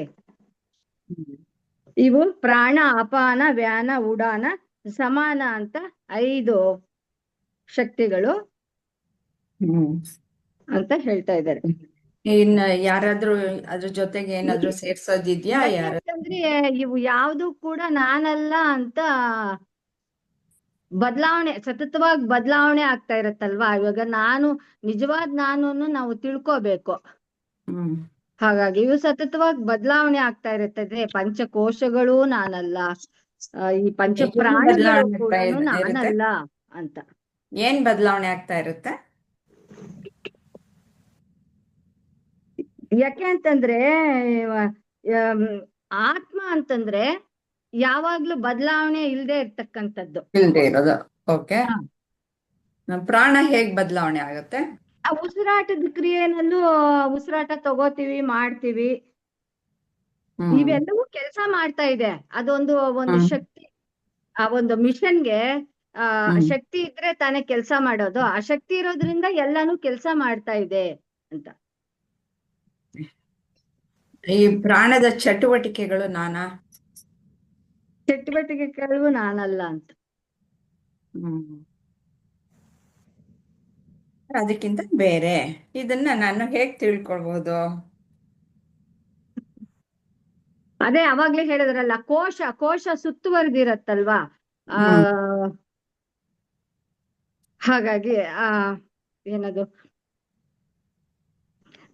ಇವು ಪ್ರಾಣ, ಅಪಾನ, ವ್ಯಾನ, ಉಡಾನ, ಸಮಾನ ಅಂತ 5 ಶಕ್ತಿಗಳು ಅಂತ ಹೇಳ್ತಾ ಇದ್ದಾರೆ. ಇನ್ನು ಯಾರಾದ್ರೂ ಅದ್ರ ಜೊತೆಗೆ ಏನಾದ್ರೂ ಸೇರ್ಸೋದಿದ್ಯಾ? ಯಾಕಂದ್ರೆ ಇವು ಯಾವ್ದು ಕೂಡ ನಾನಲ್ಲ ಅಂತ ಬದಲಾವಣೆ, ಸತತವಾಗಿ ಬದಲಾವಣೆ ಆಗ್ತಾ ಇರತ್ತಲ್ವಾ. ಇವಾಗ ನಾನು ನಿಜವಾದ ನಾನು ನಾವು ತಿಳ್ಕೋಬೇಕು. ಹಾಗಾಗಿ ಇವು ಸತತವಾಗಿ ಬದಲಾವಣೆ ಆಗ್ತಾ ಇರುತ್ತದೆ. ಪಂಚಕೋಶಗಳು ನಾನಲ್ಲ, ಈ ಪಂಚ ಪ್ರಾಣಿಗಳು ಕೂಡ ನಾನಲ್ಲ ಅಂತ. ಏನ್ ಬದಲಾವಣೆ ಆಗ್ತಾ ಇರುತ್ತೆ? ಯಾಕೆ ಅಂತಂದ್ರೆ ಆತ್ಮ ಅಂತಂದ್ರೆ ಯಾವಾಗ್ಲೂ ಬದಲಾವಣೆ ಇಲ್ಲದೆ ಇರ್ತಕ್ಕಂಥದ್ದು. ಇಲ್ದೇ ಇರೋದು. ಓಕೆ. ಪ್ರಾಣ ಹೇಗ್ ಬದಲಾವಣೆ ಆಗುತ್ತೆ? ಆ ಉಸಿರಾಟದ ಕ್ರಿಯೆನಲ್ಲೂ ಉಸಿರಾಟ ತಗೋತೀವಿ, ಮಾಡ್ತೀವಿ, ಇವೆಲ್ಲವೂ ಕೆಲಸ ಮಾಡ್ತಾ ಇದೆ. ಅದೊಂದು ಶಕ್ತಿ. ಆ ಒಂದು ಮಿಷನ್ಗೆ ಶಕ್ತಿ ಇದ್ರೆ ತಾನೇ ಕೆಲಸ ಮಾಡೋದು. ಆ ಶಕ್ತಿ ಇರೋದ್ರಿಂದ ಎಲ್ಲಾನು ಕೆಲಸ ಮಾಡ್ತಾ ಇದೆ ಅಂತ. ಈ ಪ್ರಾಣದ ಚಟುವಟಿಕೆಗಳು ನಾನಾ? ಚಟುವಟಿಕೆಗಳು ನಾನಲ್ಲ ಅಂತ. ಅದಕ್ಕಿಂತ ಬೇರೆ. ಇದನ್ನ ನಾನು ಹೇಗ್ ತಿಳ್ಕೊಳ್ಬಹುದು? ಅದೇ ಅವಾಗ್ಲೇ ಹೇಳಿದ್ರಲ್ಲ, ಕೋಶ ಸುತ್ತುವರೆದಿರತ್ತಲ್ವಾ. ಹಾಗಾಗಿ ಏನದು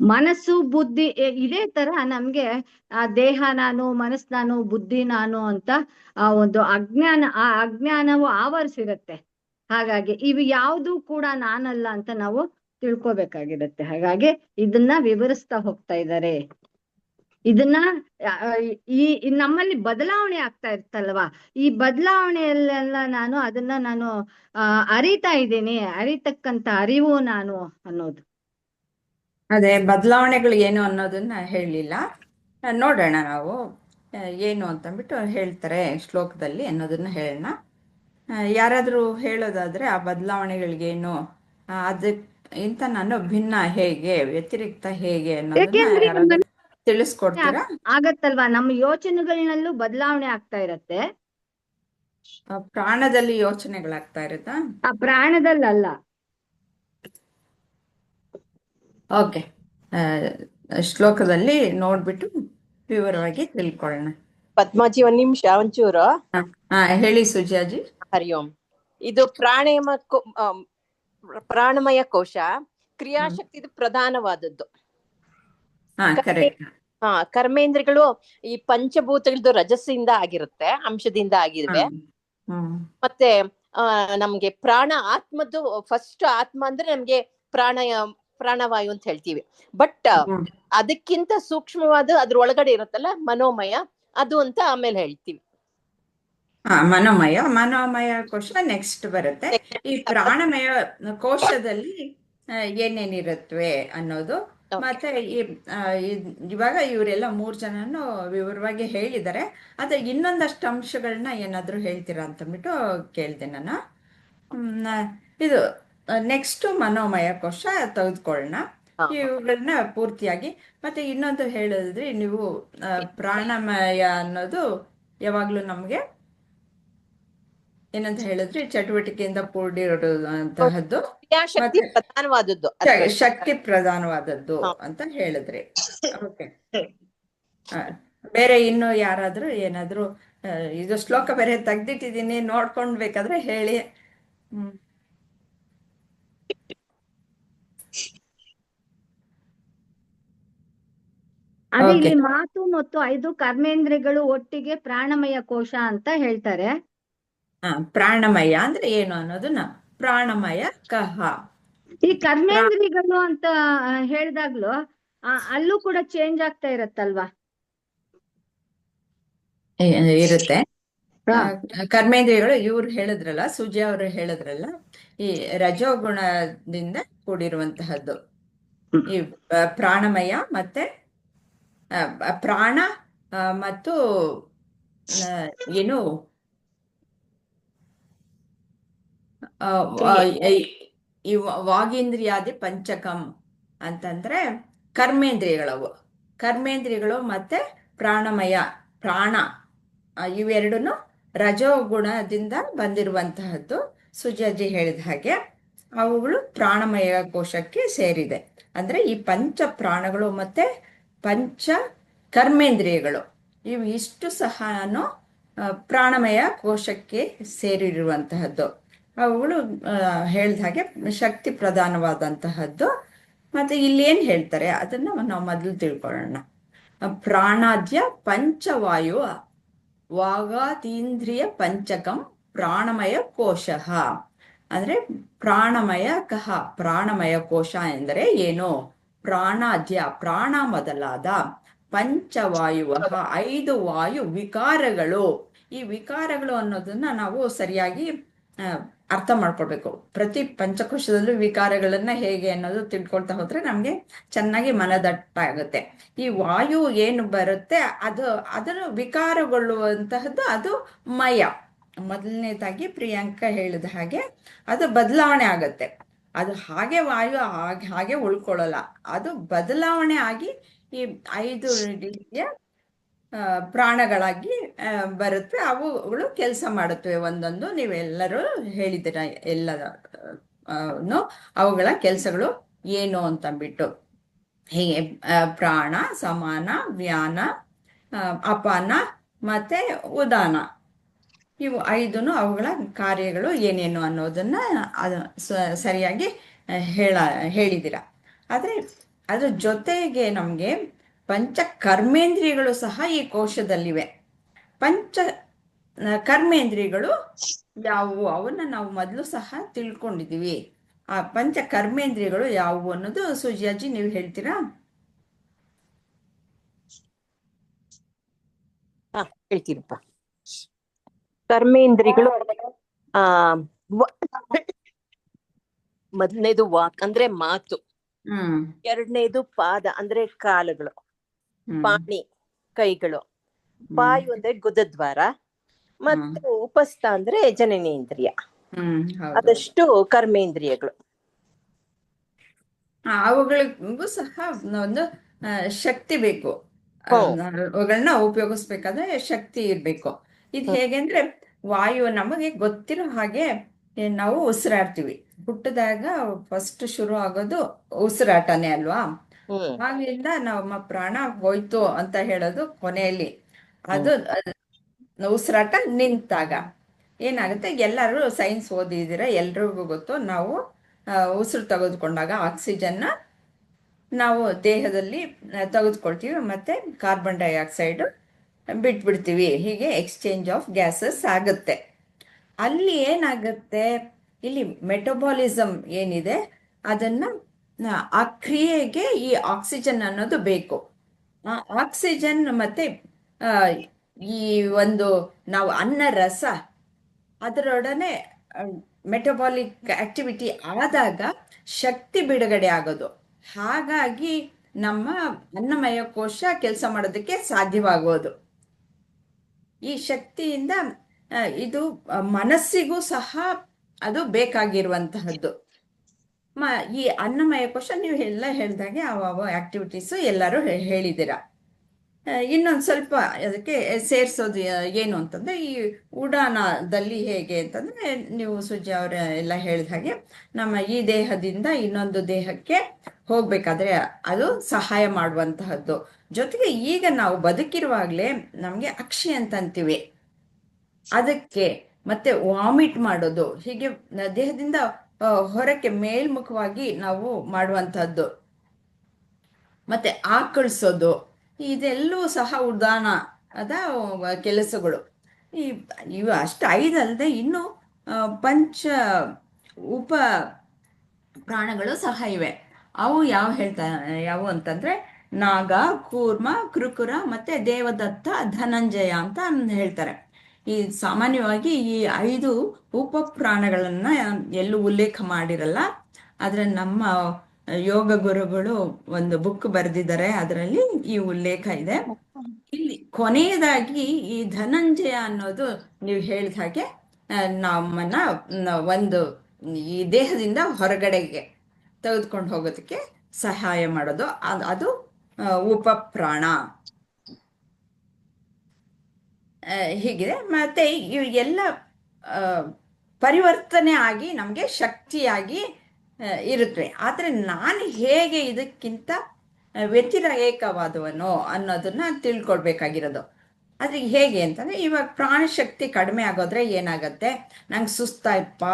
ಮನಸ್ಸು ಬುದ್ಧಿ ಇದೇ ತರ ನಮ್ಗೆ ಆ ದೇಹ ನಾನು, ಮನಸ್ಸು ನಾನು, ಬುದ್ಧಿ ನಾನು ಅಂತ ಒಂದು ಅಜ್ಞಾನವು ಆವರಿಸಿರತ್ತೆ. ಹಾಗಾಗಿ ಇವು ಯಾವುದು ಕೂಡ ನಾನಲ್ಲ ಅಂತ ನಾವು ತಿಳ್ಕೊಬೇಕಾಗಿರುತ್ತೆ. ಹಾಗಾಗಿ ಇದನ್ನ ವಿವರಿಸ್ತಾ ಹೋಗ್ತಾ ಇದ್ದಾರೆ. ಇದನ್ನ ಈ ನಮ್ಮಲ್ಲಿ ಬದಲಾವಣೆ ಆಗ್ತಾ ಇರ್ತಲ್ವಾ, ಈ ಬದಲಾವಣೆಯಲ್ಲೆಲ್ಲ ನಾನು ಅರಿತಾ ಇದ್ದೀನಿ, ಅರಿತಕ್ಕಂತ ಅರಿವು ನಾನು ಅನ್ನೋದು. ಅದೇ ಬದಲಾವಣೆಗಳು ಏನು ಅನ್ನೋದನ್ನ ಹೇಳಿಲ್ಲ. ನೋಡೋಣ ನಾವು ಏನು ಅಂತಂದ್ಬಿಟ್ಟು ಹೇಳ್ತಾರೆ ಶ್ಲೋಕದಲ್ಲಿ ಅನ್ನೋದನ್ನ ಹೇಳೋಣ. ಯಾರಾದ್ರೂ ಹೇಳೋದಾದ್ರೆ ಆ ಬದಲಾವಣೆಗಳಿಗೇನು, ಅದಕ್ಕಿಂತ ನಾನು ಭಿನ್ನ ಹೇಗೆ, ವ್ಯತಿರಿಕ್ತ ಹೇಗೆ ಅನ್ನೋದನ್ನ ತಿಳಿಸ್ಕೊಡ್ತೀರಾ? ಆಗತ್ತಲ್ವಾ, ನಮ್ಮ ಯೋಚನೆಗಳನ್ನಲ್ಲೂ ಬದಲಾವಣೆ ಆಗ್ತಾ ಇರತ್ತೆ. ಪ್ರಾಣದಲ್ಲಿ ಯೋಚನೆಗಳಾಗ್ತಾ ಇರುತ್ತಾ? ಆ ಪ್ರಾಣದಲ್ಲಲ್ಲ. ಓಕೆ, ಶ್ಲೋಕದಲ್ಲಿ ನೋಡ್ಬಿಟ್ಟು ವಿವರವಾಗಿ ತಿಳ್ಕೊಳ್ಳೋಣ. ಪದ್ಮಾಜಿ ಒಂದ್ ನಿಮಿಷ ಒಂಚೂರು. ಹೇಳಿ ಸುಜಾಜಿ. ಹರಿ ಓಂ. ಇದು ಪ್ರಾಣಮಯ ಕೋಶ, ಕ್ರಿಯಾಶಕ್ತಿ ಇದು ಪ್ರಧಾನವಾದದ್ದು. ಕರೆಕ್ಟ್. ಕರ್ಮೇಂದ್ರಿಯಗಳು ಈ ಪಂಚಭೂತಗಳದ್ದು ರಜಸ್ಸಿಂದ ಆಗಿರುತ್ತೆ, ಅಂಶದಿಂದ ಆಗಿವೆ. ಮತ್ತೆ ನಮ್ಗೆ ಆತ್ಮದ್ದು ಫಸ್ಟ್ ಆತ್ಮ ಅಂದ್ರೆ ನಮ್ಗೆ ಪ್ರಾಣವಾಯು ಅಂತ ಹೇಳ್ತೀವಿ. ಬಟ್ ಅದಕ್ಕಿಂತ ಸೂಕ್ಷ್ಮವಾದ ಅದ್ರ ಒಳಗಡೆ ಇರುತ್ತಲ್ಲ ಮನೋಮಯ, ಅದು ಅಂತ ಆಮೇಲೆ ಹೇಳ್ತೀವಿ. ಮನೋಮಯ ಕೋಶ ನೆಕ್ಸ್ಟ್ ಬರುತ್ತೆ. ಈ ಪ್ರಾಣಮಯ ಕೋಶದಲ್ಲಿ ಏನೇನಿರುತ್ತವೆ ಅನ್ನೋದು, ಮತ್ತೆ ಇವಾಗ ಇವರೆಲ್ಲ 3 ಜನನು ವಿವರವಾಗಿ ಹೇಳಿದ್ದಾರೆ. ಅದ್ರ ಇನ್ನೊಂದಷ್ಟು ಅಂಶಗಳನ್ನ ಏನಾದ್ರು ಹೇಳ್ತೀರಾ ಅಂತಂದ್ಬಿಟ್ಟು ಕೇಳ್ದೆ ನಾನು. ಇದು ನೆಕ್ಸ್ಟ್ ಮನೋಮಯ ಕೋಶ ತೆಗೆದುಕೊಳ್ಳೋಣ, ಇವುಗಳನ್ನ ಪೂರ್ತಿಯಾಗಿ. ಮತ್ತೆ ಇನ್ನೊಂದು ಹೇಳಿದ್ರಿ ನೀವು, ಪ್ರಾಣಮಯ ಅನ್ನೋದು ಯಾವಾಗ್ಲೂ ನಮ್ಗೆ ಏನಂತ ಹೇಳಿದ್ರಿ, ಚಟುವಟಿಕೆಯಿಂದ ಕೂಡಿರುವಂತಹದ್ದು, ಕ್ರಿಯಾಶಕ್ತಿ ಪ್ರಧಾನವಾದದ್ದು, ಶಕ್ತಿ ಪ್ರಧಾನವಾದದ್ದು ಅಂತ ಹೇಳಿದ್ರಿ. ಓಕೆ, ಬೇರೆ ಇನ್ನು ಯಾರಾದ್ರೂ ಏನಾದ್ರು, ಇದು ಶ್ಲೋಕ ಬೇರೆ ತೆಗ್ದಿಟ್ಟಿದೀನಿ, ನೋಡ್ಕೊಂಡ್ ಬೇಕಾದ್ರೆ ಹೇಳಿ. ಅದೇ ಇಲ್ಲಿ ಮಾತು ಮತ್ತು 5 ಕರ್ಮೇಂದ್ರಿಯಗಳು ಒಟ್ಟಿಗೆ ಪ್ರಾಣಮಯ ಕೋಶ ಅಂತ ಹೇಳ್ತಾರೆ. ಪ್ರಾಣಮಯ ಅಂದ್ರೆ ಏನು ಅನ್ನೋದನ್ನ ಪ್ರಾಣಮಯ ಕಹ. ಈ ಕರ್ಮೇಂದ್ರಿಯಗಳು ಅಂತ ಹೇಳಿದಾಗ್ಲೂ ಅಲ್ಲೂ ಕೂಡ ಚೇಂಜ್ ಆಗ್ತಾ ಇರತ್ತಲ್ವಾ? ಇರುತ್ತೆ. ಕರ್ಮೇಂದ್ರಿಯಗಳು ಇವ್ರು ಹೇಳಿದ್ರಲ್ಲ, ಸುಜಿ ಅವರು ಹೇಳಿದ್ರಲ್ಲ, ಈ ರಜೋಗುಣದಿಂದ ಕೂಡಿರುವಂತಹದ್ದು ಈ ಪ್ರಾಣಮಯ, ಮತ್ತೆ ಪ್ರಾಣ ಮತ್ತು ಏನು ಈ ವಾಗೀಂದ್ರಿಯಾದಿ ಪಂಚಕಂ ಅಂತಂದ್ರೆ ಕರ್ಮೇಂದ್ರಿಯಗಳು ಮತ್ತೆ ಪ್ರಾಣಮಯ, ಪ್ರಾಣ, ಇವೆರಡನ್ನು ರಜೋಗುಣದಿಂದ ಬಂದಿರುವಂತಹದ್ದು. ಸುಜಾಜಿ ಹೇಳಿದ ಹಾಗೆ ಅವುಗಳು ಪ್ರಾಣಮಯ ಕೋಶಕ್ಕೆ ಸೇರಿದೆ. ಅಂದ್ರೆ ಈ ಪಂಚ ಪ್ರಾಣಗಳು ಮತ್ತೆ ಪಂಚ ಕರ್ಮೇಂದ್ರಿಯಗಳು ಇವು ಇಷ್ಟು ಸಹನು ಪ್ರಾಣಮಯ ಕೋಶಕ್ಕೆ ಸೇರಿರುವಂತಹದ್ದು. ಅವುಗಳು ಹೇಳಿದ ಹಾಗೆ ಶಕ್ತಿ ಪ್ರಧಾನವಾದಂತಹದ್ದು. ಮತ್ತೆ ಇಲ್ಲಿ ಏನ್ ಹೇಳ್ತಾರೆ ಅದನ್ನ ನಾವು ಮೊದಲು ತಿಳ್ಕೊಳ್ಳೋಣ. ಪ್ರಾಣಾದ್ಯ ಪಂಚವಾಯು ವಾಗಾತೀಂದ್ರಿಯ ಪಂಚಕಂ ಪ್ರಾಣಮಯ ಕೋಶ. ಅಂದ್ರೆ ಪ್ರಾಣಮಯ ಕೋಶ ಎಂದರೆ ಏನು? ಪ್ರಾಣಾದ್ಯ, ಪ್ರಾಣ ಮೊದಲಾದ, ಪಂಚವಾಯುವ 5 ವಾಯು ವಿಕಾರಗಳು. ಈ ವಿಕಾರಗಳು ಅನ್ನೋದನ್ನ ನಾವು ಸರಿಯಾಗಿ ಅರ್ಥ ಮಾಡ್ಕೊಳ್ಬೇಕು. ಪ್ರತಿ ಪಂಚಕೋಶದಲ್ಲೂ ವಿಕಾರಗಳನ್ನ ಹೇಗೆ ಅನ್ನೋದು ತಿಳ್ಕೊಳ್ತಾ ಹೋದ್ರೆ ನಮ್ಗೆ ಚೆನ್ನಾಗಿ ಮನದಟ್ಟ ಆಗುತ್ತೆ. ಈ ವಾಯು ಏನು ಬರುತ್ತೆ ಅದನ್ನು ವಿಕಾರಗೊಳ್ಳುವಂತಹದ್ದು ಅದು ಮಯ. ಮೊದಲನೇದಾಗಿ ಪ್ರಿಯಾಂಕ ಹೇಳಿದ ಹಾಗೆ ಅದು ಬದಲಾವಣೆ ಆಗತ್ತೆ. ಅದು ಹಾಗೆ ವಾಯು ಹಾಗೆ ಉಳ್ಕೊಳ್ಳಲ್ಲ, ಅದು ಬದಲಾವಣೆ ಆಗಿ ಈ 5 ರೀತಿಯ ಪ್ರಾಣಗಳಾಗಿ ಬರುತ್ತೆ. ಅವುಗಳು ಕೆಲಸ ಮಾಡುತ್ತವೆ ಒಂದೊಂದು. ನೀವೆಲ್ಲರೂ ಹೇಳಿದ್ದೀರ ಎಲ್ಲನೂ ಅವುಗಳ ಕೆಲಸಗಳು ಏನು ಅಂತಂದ್ಬಿಟ್ಟು. ಹೀಗೆ ಪ್ರಾಣ, ಸಮಾನ, ವ್ಯಾನ, ಅಪಾನ ಮತ್ತೆ ಉದಾನ, ಇವು 5 ಅವುಗಳ ಕಾರ್ಯಗಳು ಏನೇನು ಅನ್ನೋದನ್ನ ಸರಿಯಾಗಿ ಹೇಳಿದ್ದೀರ. ಆದ್ರೆ ಅದ್ರ ಜೊತೆಗೆ ನಮ್ಗೆ ಪಂಚ ಕರ್ಮೇಂದ್ರಿಯಗಳು ಸಹ ಈ ಕೋಶದಲ್ಲಿವೆ. ಪಂಚ ಕರ್ಮೇಂದ್ರಿಯಗಳು ಯಾವುವು ಅವನ್ನ ನಾವು ಮೊದಲು ಸಹ ತಿಳ್ಕೊಂಡಿದೀವಿ. ಆ ಪಂಚ ಕರ್ಮೇಂದ್ರಿಯಗಳು ಯಾವುವು ಅನ್ನೋದು ಸುಜಿಯಾಜಿ ನೀವು ಹೇಳ್ತೀರಾ? ಹೇಳ್ತೀನಪ್ಪ. ಕರ್ಮೇಂದ್ರಿಗಳು ಮೊದಲನೇದು ವಾಕ್ ಅಂದ್ರೆ ಮಾತು, ಎರಡನೇದು ಪಾದ ಅಂದ್ರೆ ಕಾಲುಗಳು, ಪಾಣಿ ಕೈಗಳು, ಪಾಯು ಅಂದ್ರೆ ಗುದದ್ವಾರ, ಮತ್ತು ಉಪಸ್ಥ ಅಂದ್ರೆ ಜನನೇಂದ್ರಿಯ. ಅದಷ್ಟು ಕರ್ಮೇಂದ್ರಿಯಗಳು. ಅವುಗಳಿಗೂ ಸಹ ಒಂದು ಶಕ್ತಿ ಬೇಕು. ಅವುಗಳನ್ನ ಉಪಯೋಗಿಸ್ಬೇಕಾದ್ರೆ ಶಕ್ತಿ ಇರ್ಬೇಕು. ಇದು ಹೇಗೆ ಅಂದ್ರೆ ವಾಯು ನಮಗೆ ಗೊತ್ತಿರೋ ಹಾಗೆ ನಾವು ಉಸಿರಾಡ್ತೀವಿ. ಹುಟ್ಟಿದಾಗ ಫಸ್ಟ್ ಶುರು ಆಗೋದು ಉಸಿರಾಟನೇ ಅಲ್ವಾ? ಆದ್ರಿಂದ ನಮ್ಮ ಪ್ರಾಣ ಹೋಯ್ತು ಅಂತ ಹೇಳೋದು ಕೊನೆಯಲ್ಲಿ. ಅದು ಉಸಿರಾಟ ನಿಂತಾಗ. ಏನಾಗುತ್ತೆ, ಎಲ್ಲರೂ ಸೈನ್ಸ್ ಓದಿದ್ದೀರ, ಎಲ್ರಿಗೂ ಗೊತ್ತು, ನಾವು ಉಸಿರು ತೆಗೆದುಕೊಂಡಾಗ ಆಕ್ಸಿಜನ್ನ ನಾವು ದೇಹದಲ್ಲಿ ತೆಗೆದುಕೊಳ್ತೀವಿ, ಮತ್ತು ಕಾರ್ಬನ್ ಡೈಆಕ್ಸೈಡ್ ಬಿಟ್ಬಿಡ್ತೀವಿ. ಹೀಗೆ ಎಕ್ಸ್ಚೇಂಜ್ ಆಫ್ ಗ್ಯಾಸಸ್ ಆಗುತ್ತೆ. ಅಲ್ಲಿ ಏನಾಗುತ್ತೆ, ಇಲ್ಲಿ ಮೆಟಬಾಲಿಸಮ್ ಏನಿದೆ ಅದನ್ನು, ಆ ಕ್ರಿಯೆಗೆ ಈ ಆಕ್ಸಿಜನ್ ಅನ್ನೋದು ಬೇಕು. ಆ ಆಕ್ಸಿಜನ್ ಮತ್ತು ಈ ಒಂದು ನಾವು ಅನ್ನ ರಸ ಅದರೊಡನೆ ಮೆಟಬಾಲಿಕ್ ಆಕ್ಟಿವಿಟಿ ಆದಾಗ ಶಕ್ತಿ ಬಿಡುಗಡೆ ಆಗೋದು. ಹಾಗಾಗಿ ನಮ್ಮ ಅನ್ನಮಯ ಕೋಶ ಕೆಲಸ ಮಾಡೋದಕ್ಕೆ ಸಾಧ್ಯವಾಗೋದು. ಈ ಶಕ್ತಿಯಿಂದ ಇದು ಮನಸ್ಸಿಗೂ ಸಹ ಅದು ಬೇಕಾಗಿರುವಂತಹದ್ದು. ಈ ಅನ್ನಮಯ ಕೋಶ ನೀವು ಎಲ್ಲ ಹೇಳ್ದಾಗೆ ಅವ ಆಕ್ಟಿವಿಟೀಸು ಎಲ್ಲರೂ ಹೇಳಿದ್ದೀರ. ಇನ್ನೊಂದು ಸ್ವಲ್ಪ ಅದಕ್ಕೆ ಸೇರಿಸೋದು ಏನು ಅಂತಂದರೆ, ಈ ಉಡಾನದಲ್ಲಿ ಹೇಗೆ ಅಂತಂದರೆ, ನೀವು ಸುಜಿ ಅವರ ಎಲ್ಲ ಹೇಳಿದ ಹಾಗೆ ನಮ್ಮ ಈ ದೇಹದಿಂದ ಇನ್ನೊಂದು ದೇಹಕ್ಕೆ ಹೋಗ್ಬೇಕಾದ್ರೆ ಅದು ಸಹಾಯ ಮಾಡುವಂತಹದ್ದು. ಜೊತೆಗೆ ಈಗ ನಾವು ಬದುಕಿರುವಾಗಲೇ ನಮಗೆ ಅಕ್ಷಿ ಅಂತಂತೀವಿ, ಅದಕ್ಕೆ ಮತ್ತೆ ವಾಮಿಟ್ ಮಾಡೋದು, ಹೀಗೆ ದೇಹದಿಂದ ಹೊರಕ್ಕೆ ಮೇಲ್ಮುಖವಾಗಿ ನಾವು ಮಾಡುವಂಥದ್ದು, ಮತ್ತೆ ಆಕಳಿಸೋದು, ಇದೆಲ್ಲವೂ ಸಹ ಉದಾನದ ಕೆಲಸಗಳು. ಇವು ಅಷ್ಟು 5 ಅಲ್ಲದೆ ಇನ್ನು ಪಂಚ ಉಪ ಪ್ರಾಣಗಳು ಸಹ ಇವೆ. ಅವು ಯಾವುವು ಅಂತಂದ್ರೆ ನಾಗ, ಕೂರ್ಮ, ಕೃಕುರ ಮತ್ತೆ ದೇವದತ್ತ, ಧನಂಜಯ ಅಂತ ಹೇಳ್ತಾರೆ. ಈ ಸಾಮಾನ್ಯವಾಗಿ ಈ 5 ಉಪ ಪ್ರಾಣಗಳನ್ನ ಎಲ್ಲೂ ಉಲ್ಲೇಖ ಮಾಡಿರಲ್ಲ. ಆದ್ರೆ ನಮ್ಮ ಯೋಗ ಗುರುಗಳು ಒಂದು ಬುಕ್ ಬರೆದಿದ್ದಾರೆ, ಅದರಲ್ಲಿ ಈ ಉಲ್ಲೇಖ ಇದೆ. ಇಲ್ಲಿ ಕೊನೆಯದಾಗಿ ಈ ಧನಂಜಯ ಅನ್ನೋದು ನೀವು ಹೇಳಿದ ಹಾಗೆ ನಮ್ಮನ್ನ ಒಂದು ಈ ದೇಹದಿಂದ ಹೊರಗಡೆಗೆ ತೆಗೆದುಕೊಂಡು ಹೋಗೋದಕ್ಕೆ ಸಹಾಯ ಮಾಡೋದು, ಅದು ಉಪಪ್ರಾಣ. ಹೀಗಿದೆ. ಮತ್ತೆ ಇವು ಎಲ್ಲ ಪರಿವರ್ತನೆ ಆಗಿ ನಮಗೆ ಶಕ್ತಿಯಾಗಿ ಇರುತ್ತೆ. ಆದರೆ ನಾನು ಹೇಗೆ ಇದಕ್ಕಿಂತ ವ್ಯತಿರೇಕವಾದವನು ಅನ್ನೋದನ್ನ ತಿಳ್ಕೊಳ್ಬೇಕಾಗಿರೋದು. ಆದರೆ ಹೇಗೆ ಅಂತಂದರೆ, ಇವಾಗ ಪ್ರಾಣಶಕ್ತಿ ಕಡಿಮೆ ಆಗೋದ್ರೆ ಏನಾಗುತ್ತೆ, ನಂಗೆ ಸುಸ್ತಾಯ್ತಪ್ಪ,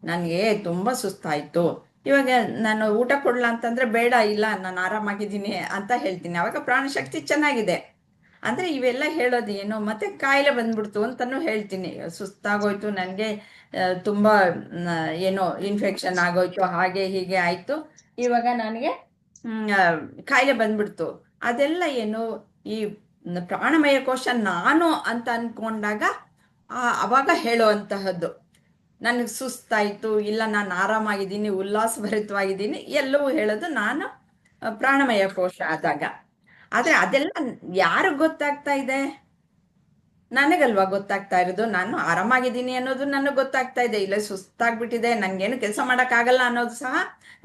ನನಗೆ ತುಂಬ ಸುಸ್ತಾಯಿತು, ಇವಾಗ ನಾನು ಊಟ ಕೊಡಲ್ಲ ಅಂತಂದರೆ ಬೇಡ, ಇಲ್ಲ ನಾನು ಆರಾಮಾಗಿದ್ದೀನಿ ಅಂತ ಹೇಳ್ತೀನಿ. ಆವಾಗ ಪ್ರಾಣಶಕ್ತಿ ಚೆನ್ನಾಗಿದೆ. ಅಂದರೆ ಇವೆಲ್ಲ ಹೇಳೋದು ಏನು, ಮತ್ತೆ ಕಾಯಿಲೆ ಬಂದ್ಬಿಡ್ತು ಅಂತಲೂ ಹೇಳ್ತೀನಿ. ಸುಸ್ತಾಗೋಯ್ತು, ನನಗೆ ತುಂಬ ಏನೋ ಇನ್ಫೆಕ್ಷನ್ ಆಗೋಯ್ತು, ಹಾಗೆ ಹೀಗೆ ಆಯಿತು, ಇವಾಗ ನನಗೆ ಕಾಯಿಲೆ ಬಂದ್ಬಿಡ್ತು. ಅದೆಲ್ಲ ಏನು, ಈ ಪ್ರಾಣಮಯ ಕೋಶ ನಾನು ಅಂತ ಅಂದ್ಕೊಂಡಾಗ ಅವಾಗ ಹೇಳುವಂತಹದ್ದು. ನನಗೆ ಸುಸ್ತಾಯಿತು, ಇಲ್ಲ ನಾನು ಆರಾಮಾಗಿದ್ದೀನಿ, ಉಲ್ಲಾಸಭರಿತವಾಗಿದ್ದೀನಿ, ಎಲ್ಲವೂ ಹೇಳೋದು ನಾನು ಪ್ರಾಣಮಯ ಕೋಶ ಆದಾಗ. ಆದರೆ ಅದೆಲ್ಲ ಯಾರಿಗೆ ಗೊತ್ತಾಗ್ತಾ ಇದೆ? ನನಗಲ್ವಾ ಗೊತ್ತಾಗ್ತಾ ಇರೋದು. ನಾನು ಆರಾಮಾಗಿದ್ದೀನಿ ಅನ್ನೋದು ನನಗೆ ಗೊತ್ತಾಗ್ತಾ ಇದೆ, ಇಲ್ಲ ಸುಸ್ತಾಗ್ಬಿಟ್ಟಿದೆ, ನನಗೇನು ಕೆಲಸ ಮಾಡೋಕ್ಕಾಗಲ್ಲ ಅನ್ನೋದು ಸಹ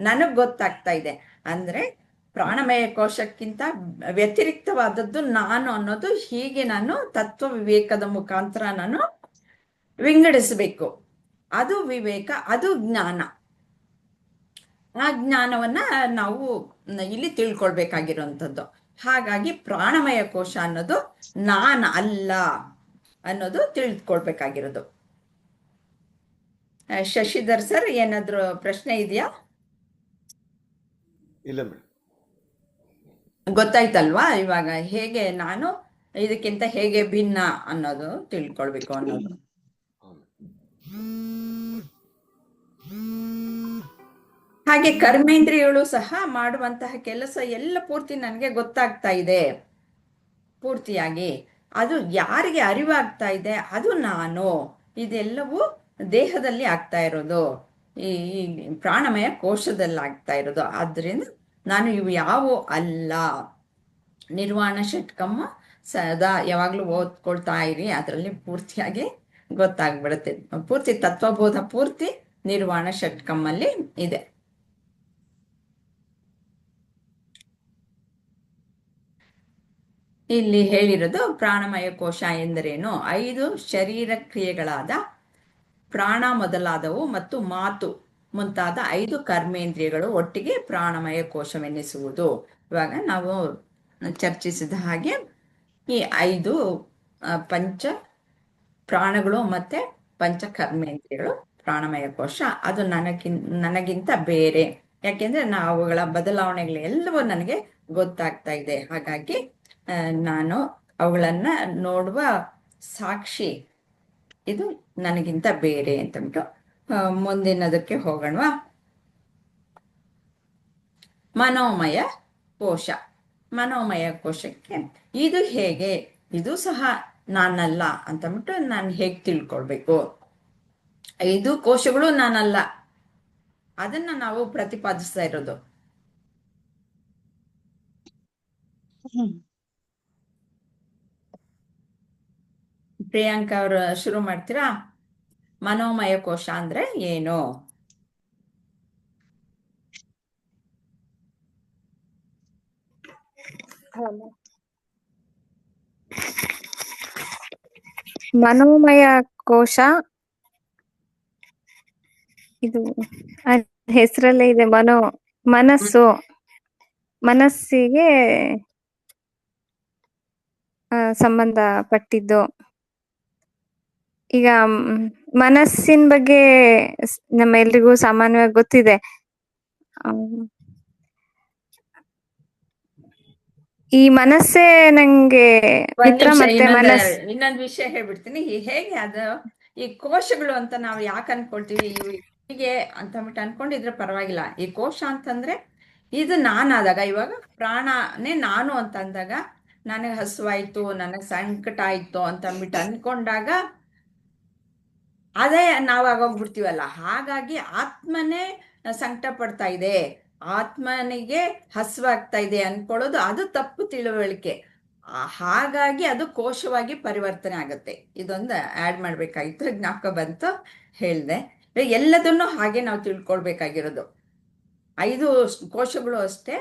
ನನಗೆ ಗೊತ್ತಾಗ್ತಾ ಇದೆ. ಅಂದರೆ ಪ್ರಾಣಮಯ ಕೋಶಕ್ಕಿಂತ ವ್ಯತಿರಿಕ್ತವಾದದ್ದು ನಾನು ಅನ್ನೋದು ಹೀಗೆ ನಾನು ತತ್ವ ವಿವೇಕದ ಮುಖಾಂತರ ನಾನು ವಿಂಗಡಿಸಬೇಕು. ಅದು ವಿವೇಕ, ಅದು ಜ್ಞಾನ. ಆ ಜ್ಞಾನವನ್ನ ನಾವು ಇಲ್ಲಿ ತಿಳ್ಕೊಳ್ಬೇಕಾಗಿರುವಂಥದ್ದು. ಹಾಗಾಗಿ ಪ್ರಾಣಮಯ ಕೋಶ ಅನ್ನೋದು ನಾನು ಅಲ್ಲ ಅನ್ನೋದು ತಿಳಿದುಕೊಳ್ಬೇಕಾಗಿರೋದು. ಶಶಿಧರ್ ಸರ್, ಏನಾದರೂ ಪ್ರಶ್ನೆ ಇದೆಯಾ? ಇಲ್ಲ ಮೇಡಮ್. ಗೊತ್ತಾಯ್ತಲ್ವಾ ಇವಾಗ ಹೇಗೆ ನಾನು ಇದಕ್ಕಿಂತ ಹೇಗೆ ಭಿನ್ನ ಅನ್ನೋದು ತಿಳ್ಕೊಳ್ಬೇಕು ಅನ್ನೋದು. ಹಾಗೆ ಕರ್ಮೇಂದ್ರಿಯಗಳು ಸಹ ಮಾಡುವಂತಹ ಕೆಲಸ ಎಲ್ಲ ಪೂರ್ತಿ ನನಗೆ ಗೊತ್ತಾಗ್ತಾ ಇದೆ ಪೂರ್ತಿಯಾಗಿ. ಅದು ಯಾರಿಗೆ ಅರಿವಾಗ್ತಾ ಇದೆ, ಅದು ನಾನು. ಇದೆಲ್ಲವೂ ದೇಹದಲ್ಲಿ ಆಗ್ತಾ ಇರೋದು, ಈ ಪ್ರಾಣಮಯ ಕೋಶದಲ್ಲಿ ಆಗ್ತಾ ಇರೋದು. ಆದ್ರಿಂದ ನಾನು ಇವು ಯಾವೂ ಅಲ್ಲ. ನಿರ್ವಾಣ ಷಟ್ಕಮ್ಮ ಸದಾ ಯಾವಾಗಲೂ ಓದ್ಕೊಳ್ತಾ ಇರಿ, ಅದರಲ್ಲಿ ಪೂರ್ತಿಯಾಗಿ ಗೊತ್ತಾಗ್ಬಿಡುತ್ತೆ. ಪೂರ್ತಿ ತತ್ವಬೋಧ ಪೂರ್ತಿ ನಿರ್ವಾಣ ಷಟ್ಕಮ್ಮಲ್ಲಿ ಇದೆ. ಇಲ್ಲಿ ಹೇಳಿರೋದು ಪ್ರಾಣಮಯ ಕೋಶ ಎಂದರೇನು. 5 ಶರೀರ ಕ್ರಿಯೆಗಳಾದ ಪ್ರಾಣ ಮೊದಲಾದವು ಮತ್ತು ಮಾತು ಮುಂತಾದ 5 ಕರ್ಮೇಂದ್ರಿಯಗಳು ಒಟ್ಟಿಗೆ ಪ್ರಾಣಮಯ ಕೋಶವೆನ್ನಿಸುವುದು. ಇವಾಗ ನಾವು ಚರ್ಚಿಸಿದ ಹಾಗೆ ಈ 5 ಪಂಚ ಪ್ರಾಣಗಳು ಮತ್ತೆ ಪಂಚಕರ್ಮೇಂದ್ರಿಯಗಳು, ಪ್ರಾಣಮಯ ಕೋಶ ಅದು ನನಗಿಂತ ಬೇರೆ. ಯಾಕೆಂದ್ರೆ ಅವುಗಳ ಬದಲಾವಣೆಗಳು ಎಲ್ಲವೂ ನನಗೆ ಗೊತ್ತಾಗ್ತಾ ಇದೆ. ಹಾಗಾಗಿ ನಾನು ಅವುಗಳನ್ನ ನೋಡುವ ಸಾಕ್ಷಿ ಇದು ನನಗಿಂತ ಬೇರೆ ಅಂತಂದ್ಬಿಟ್ಟು ಮುಂದಿನದಕ್ಕೆ ಹೋಗೋಣವಾ. ಮನೋಮಯ ಕೋಶ. ಮನೋಮಯ ಕೋಶಕ್ಕೆ ಇದು ಹೇಗೆ, ಇದು ಸಹ ನಾನಲ್ಲ ಅಂತಂದ್ಬಿಟ್ಟು ನಾನು ಹೇಗೆ ತಿಳ್ಕೊಳ್ಬೇಕು? 5 ಕೋಶಗಳು ನಾನಲ್ಲ, ಅದನ್ನ ನಾವು ಪ್ರತಿಪಾದಿಸ್ತಾ ಇರೋದು. ಪ್ರಿಯಾಂಕಾ ಅವರು ಶುರು ಮಾಡ್ತೀರಾ? ಮನೋಮಯ ಕೋಶ ಅಂದ್ರೆ ಏನು? ಮನೋಮಯ ಕೋಶ ಇದು ಹೆಸರಲ್ಲೇ ಇದೆ. ಮನಸ್ಸಿಗೆ ಸಂಬಂಧಪಟ್ಟಿದ್ದು. ಈಗ ಮನಸ್ಸಿನ ಬಗ್ಗೆ ನಮ್ಮೆಲ್ರಿಗೂ ಸಾಮಾನ್ಯವಾಗಿ ಗೊತ್ತಿದೆ. ಈ ಮನಸ್ಸೇ ನಂಗೆ ಮಿತ್ರ ಮತ್ತೆ ಇನ್ನೊಂದು ವಿಷಯ ಹೇಳ್ಬಿಡ್ತೀನಿ. ಹೇಗೆ ಅದು ಈ ಕೋಶಗಳು ಅಂತ ನಾವು ಯಾಕೆ ಅನ್ಕೊಳ್ತೀವಿ ಹೀಗೆ ಅಂತಂದ್ಬಿಟ್ಟು ಅನ್ಕೊಂಡಿದ್ರೆ ಪರವಾಗಿಲ್ಲ. ಈ ಕೋಶ ಅಂತಂದ್ರೆ ಇದು ನಾನಾದಾಗ, ಇವಾಗ ಪ್ರಾಣನೇ ನಾನು ಅಂತ ಅಂದಾಗ, ನನಗೆ ಹಸುವಾಯ್ತು, ನನಗೆ ಸಂಕಟ ಆಯ್ತು ಅಂತ ಅಂದ್ಬಿಟ್ಟು ಅನ್ಕೊಂಡಾಗ ಅದೇ ನಾವು ಆಗೋಗ್ಬಿಡ್ತೀವಲ್ಲ. ಹಾಗಾಗಿ ಆತ್ಮನೇ ಸಂಕಟ ಪಡ್ತಾ ಇದೆ, ಆತ್ಮನಿಗೆ ಹಸುವಾಗ್ತಾ ಇದೆ ಅನ್ಕೊಳ್ಳೋದು ಅದು ತಪ್ಪು ತಿಳುವಳಿಕೆ. ಹಾಗಾಗಿ ಅದು ಕೋಶವಾಗಿ ಪರಿವರ್ತನೆ ಆಗುತ್ತೆ. ಇದೊಂದು ಆ್ಯಡ್ ಮಾಡ್ಬೇಕಾಗಿತ್ತು, ಜ್ಞಾಪಕ ಬಂತು, ಹೇಳ್ದೆ. ಎಲ್ಲದನ್ನು ಹಾಗೆ ನಾವು ತಿಳ್ಕೊಳ್ಬೇಕಾಗಿರೋದು. 5 ಕೋಶಗಳು ಅಷ್ಟೇ,